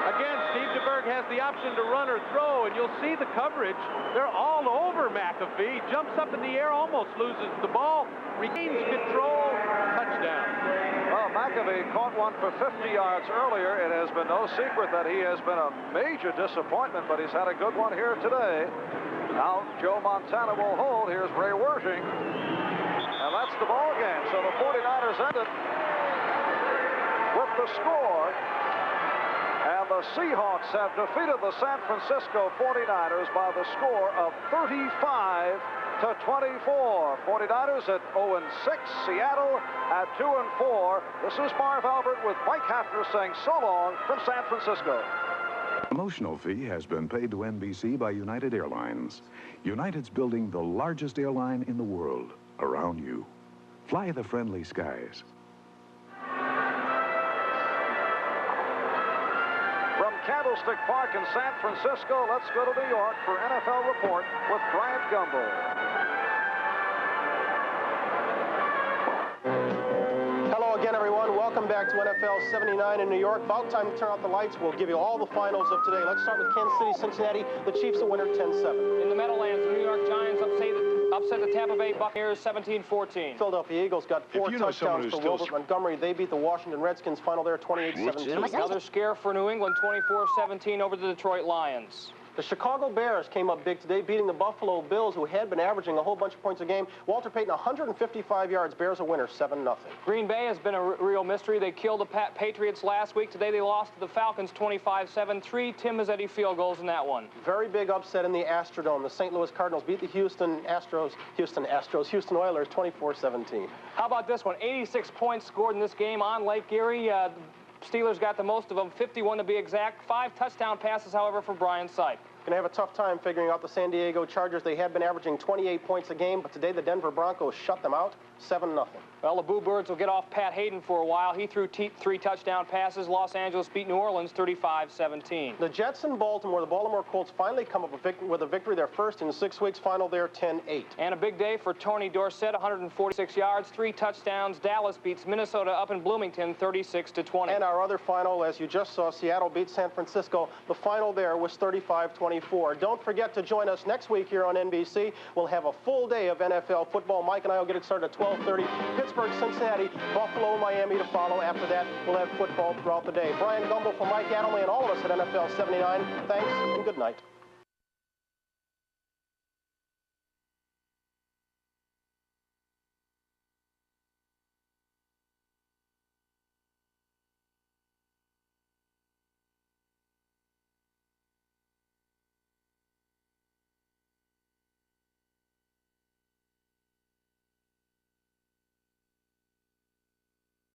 Again, Steve DeBerg has the option to run or throw, and you'll see the coverage. They're all over McAfee. Jumps up in the air, almost loses the ball, regains control, touchdown. Well, McAfee caught one for 50 yards earlier. It has been no secret that he has been a major disappointment, but he's had a good one here today. Now Joe Montana will hold. Here's Ray Worthing. And that's the ball game. So the 49ers ended with the score. And the Seahawks have defeated the San Francisco 49ers by the score of 35-24. 49ers at 0-6, Seattle at 2-4. This is Marv Albert with Mike Hafner saying so long from San Francisco. Promotional fee has been paid to NBC by United Airlines. United's building the largest airline in the world around you. Fly the friendly skies. From Candlestick Park in San Francisco, let's go to New York for NFL Report with Bryant Gumbel. Hello again, everyone. Welcome back to NFL 79 in New York. About time to turn out the lights. We'll give you all the finals of today. Let's start with Kansas City, Cincinnati. The Chiefs a winner 10-7. In the Meadowlands, the New York Giants upset the Tampa Bay Buccaneers 17-14. Philadelphia Eagles got 4 touchdowns for Wilbert Montgomery. They beat the Washington Redskins. Final there 28-17. Another scare for New England, 24-17 over the Detroit Lions. The Chicago Bears came up big today, beating the Buffalo Bills, who had been averaging a whole bunch of points a game. Walter Payton, 155 yards. Bears a winner, 7-0. Green Bay has been a real mystery. They killed the Patriots last week. Today they lost to the Falcons 25-7. 3 Tim Mazzetti field goals in that one. Very big upset in the Astrodome. The St. Louis Cardinals beat the Houston Oilers 24-17. How about this one? 86 points scored in this game on Lake Erie. Steelers got the most of them, 51 to be exact. 5 touchdown passes, however, for Brian Sipe. Going to have a tough time figuring out the San Diego Chargers. They had been averaging 28 points a game, but today the Denver Broncos shut them out, 7-0. Well, the Boo Birds will get off Pat Hayden for a while. He threw 3 touchdown passes. Los Angeles beat New Orleans 35-17. The Jets in Baltimore, the Baltimore Colts finally come up with a victory, their first in 6 weeks. Final there 10-8. And a big day for Tony Dorsett, 146 yards, 3 touchdowns. Dallas beats Minnesota up in Bloomington 36-20. And our other final, as you just saw, Seattle beat San Francisco. The final there was 35-24. Don't forget to join us next week here on NBC. We'll have a full day of NFL football. Mike and I will get it started at 12:30. Pittsburgh, Cincinnati, Buffalo, Miami to follow. After that, we'll have football throughout the day. Brian Gumbel for Mike Adamle and all of us at NFL 79. Thanks and good night.